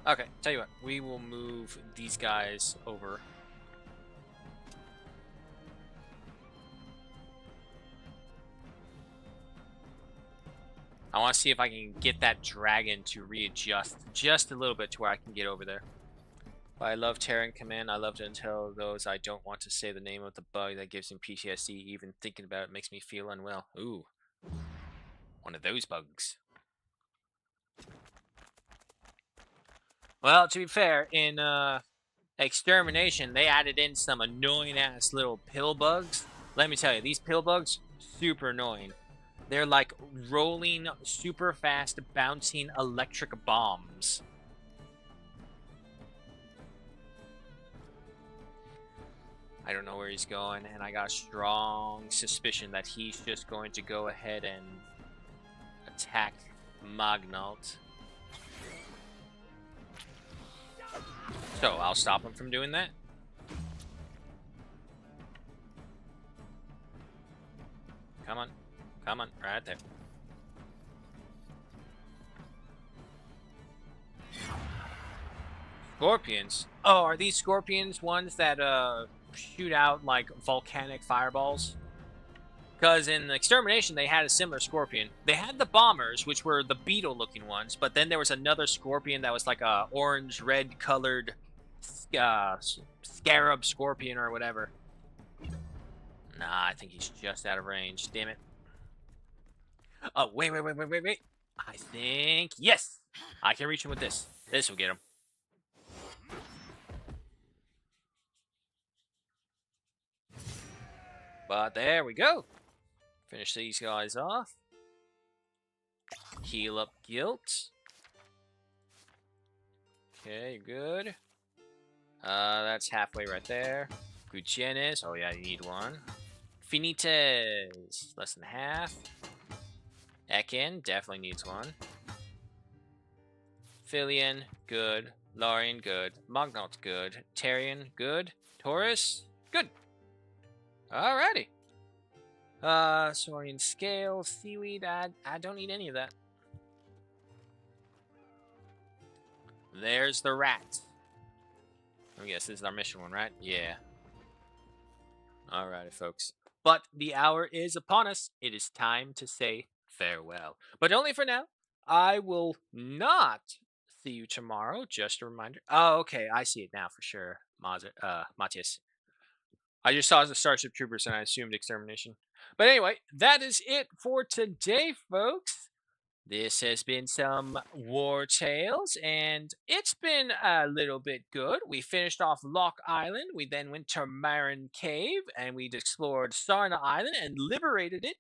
Okay, tell you what, we will move these guys over. I want to see if I can get that dragon to readjust just a little bit to where I can get over there. But I love Terran Command. I love to tell those I don't want to say the name of the bug that gives him PTSD. Even thinking about it makes me feel unwell. Ooh. One of those bugs. Well, to be fair, in Extermination, they added in some annoying-ass little pill bugs. Let me tell you, these pill bugs, super annoying. They're like rolling, super fast, bouncing electric bombs. I don't know where he's going, and I got a strong suspicion that he's just going to go ahead and attack Magnaut. So I'll stop him from doing that. Come on. Come on, right there. Scorpions. Oh, are these scorpions ones that shoot out like volcanic fireballs? Because in the extermination they had a similar scorpion. They had the bombers, which were the beetle-looking ones, but then there was another scorpion that was like a orange-red colored scarab scorpion or whatever. Nah, I think he's just out of range. Damn it. Oh, wait. I think yes, I can reach him with this. This will get him. But there we go. Finish these guys off. Heal up guilt. Okay, good. That's halfway right there. Gutierrez. Oh yeah, you need one. Finites. Less than half. Ekin definitely needs one. Filian, good. Larian, good. Magnot, good. Tarian, good. Taurus, good. Alrighty. Saurian scale, seaweed, I don't need any of that. There's the rat. I guess this is our mission one, right? Yeah. Alrighty, folks. But the hour is upon us. It is time to say farewell. But only for now. I will not see you tomorrow. Just a reminder. Oh, okay. I see it now for sure. Matthias. I just saw the Starship Troopers and I assumed extermination. But anyway, that is it for today, folks. This has been some Wartales, and it's been a little bit good. We finished off Lock Island, we then went to Marin Cave, and we explored Sarna Island and liberated it.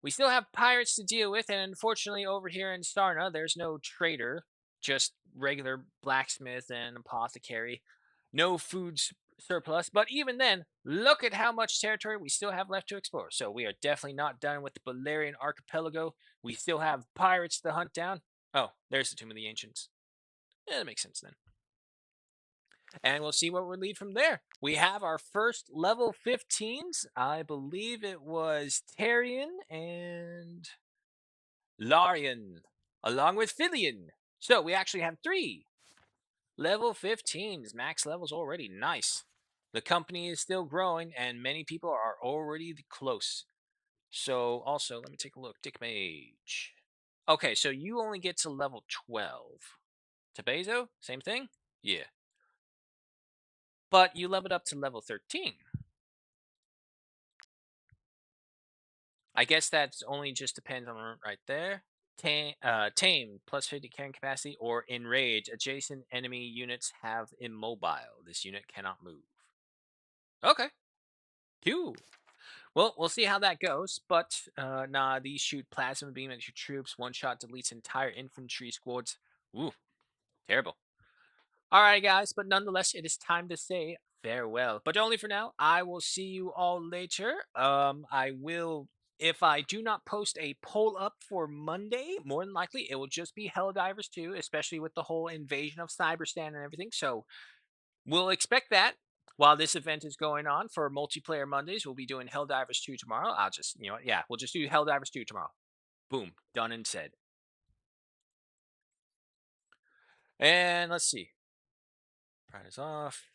We still have pirates to deal with, and unfortunately over here in Sarna, there's no trader, just regular blacksmith and apothecary. No food surplus, but even then, look at how much territory we still have left to explore. So we are definitely not done with the Balerian Archipelago. We still have pirates to hunt down. Oh, there's the Tomb of the Ancients. Yeah, that makes sense then. And we'll see what we lead from there. We have our first level 15s. I believe it was Tarian and Larian, along with Filian. So we actually have 3 level 15s. Max levels already. Nice. The company is still growing, and many people are already close. So, also, let me take a look. Dick Mage. Okay, so you only get to level 12. Tebezo, same thing? Yeah. But you leveled up to level 13. I guess that's only just depends on right there. Tame, plus 50 carrying capacity, or Enrage. Adjacent enemy units have immobile. This unit cannot move. Okay. Cool. Well, we'll see how that goes, but nah, these shoot plasma beam at your troops. One shot deletes entire infantry squads. Ooh, terrible. Alright, guys, but nonetheless, it is time to say farewell. But only for now. I will see you all later. I will, if I do not post a poll up for Monday, more than likely it will just be Helldivers 2, especially with the whole invasion of Cyberstan and everything. So we'll expect that. While this event is going on for multiplayer Mondays, we'll be doing Helldivers 2 tomorrow. I'll just, yeah, we'll just do Helldivers 2 tomorrow. Boom, done and said. And let's see. Pride is off.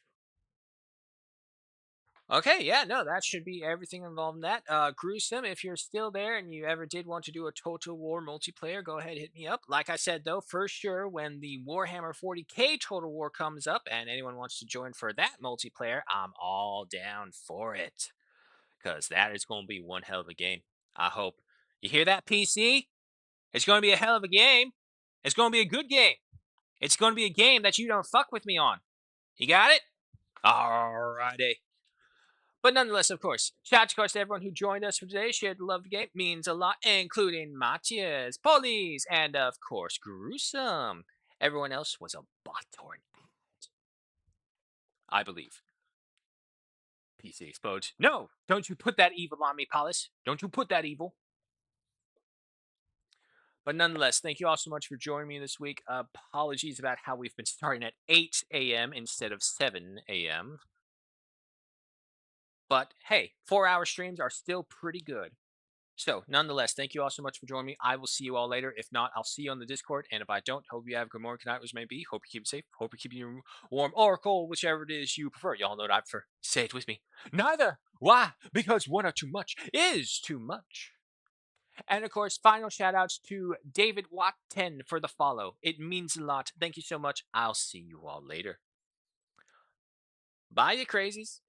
Okay, yeah, no, that should be everything involved in that. Gruesome, if you're still there and you ever did want to do a Total War multiplayer, go ahead, hit me up. Like I said, though, for sure, when the Warhammer 40k Total War comes up and anyone wants to join for that multiplayer, I'm all down for it. Because that is going to be one hell of a game. I hope. You hear that, PC? It's going to be a hell of a game. It's going to be a good game. It's going to be a game that you don't fuck with me on. You got it? Alrighty. But nonetheless, of course, shout out, of course, to everyone who joined us for today. Shared the love of the game. Means a lot, including Matthias, Police, and, of course, Gruesome. Everyone else was a bot or an ad. I believe. PC explodes. No! Don't you put that evil on me, Police. Don't you put that evil. But nonetheless, thank you all so much for joining me this week. Apologies about how we've been starting at 8 a.m. instead of 7 a.m. But hey, 4-hour streams are still pretty good. So, nonetheless, thank you all so much for joining me. I will see you all later. If not, I'll see you on the Discord. And if I don't, hope you have a good morning, good night, which may be. Hope you keep it safe. Hope you keep you warm or cold, whichever it is you prefer. Y'all know what I prefer. Say it with me. Neither. Why? Because one or too much is too much. And of course, final shout outs to David Watt 10 for the follow. It means a lot. Thank you so much. I'll see you all later. Bye, you crazies.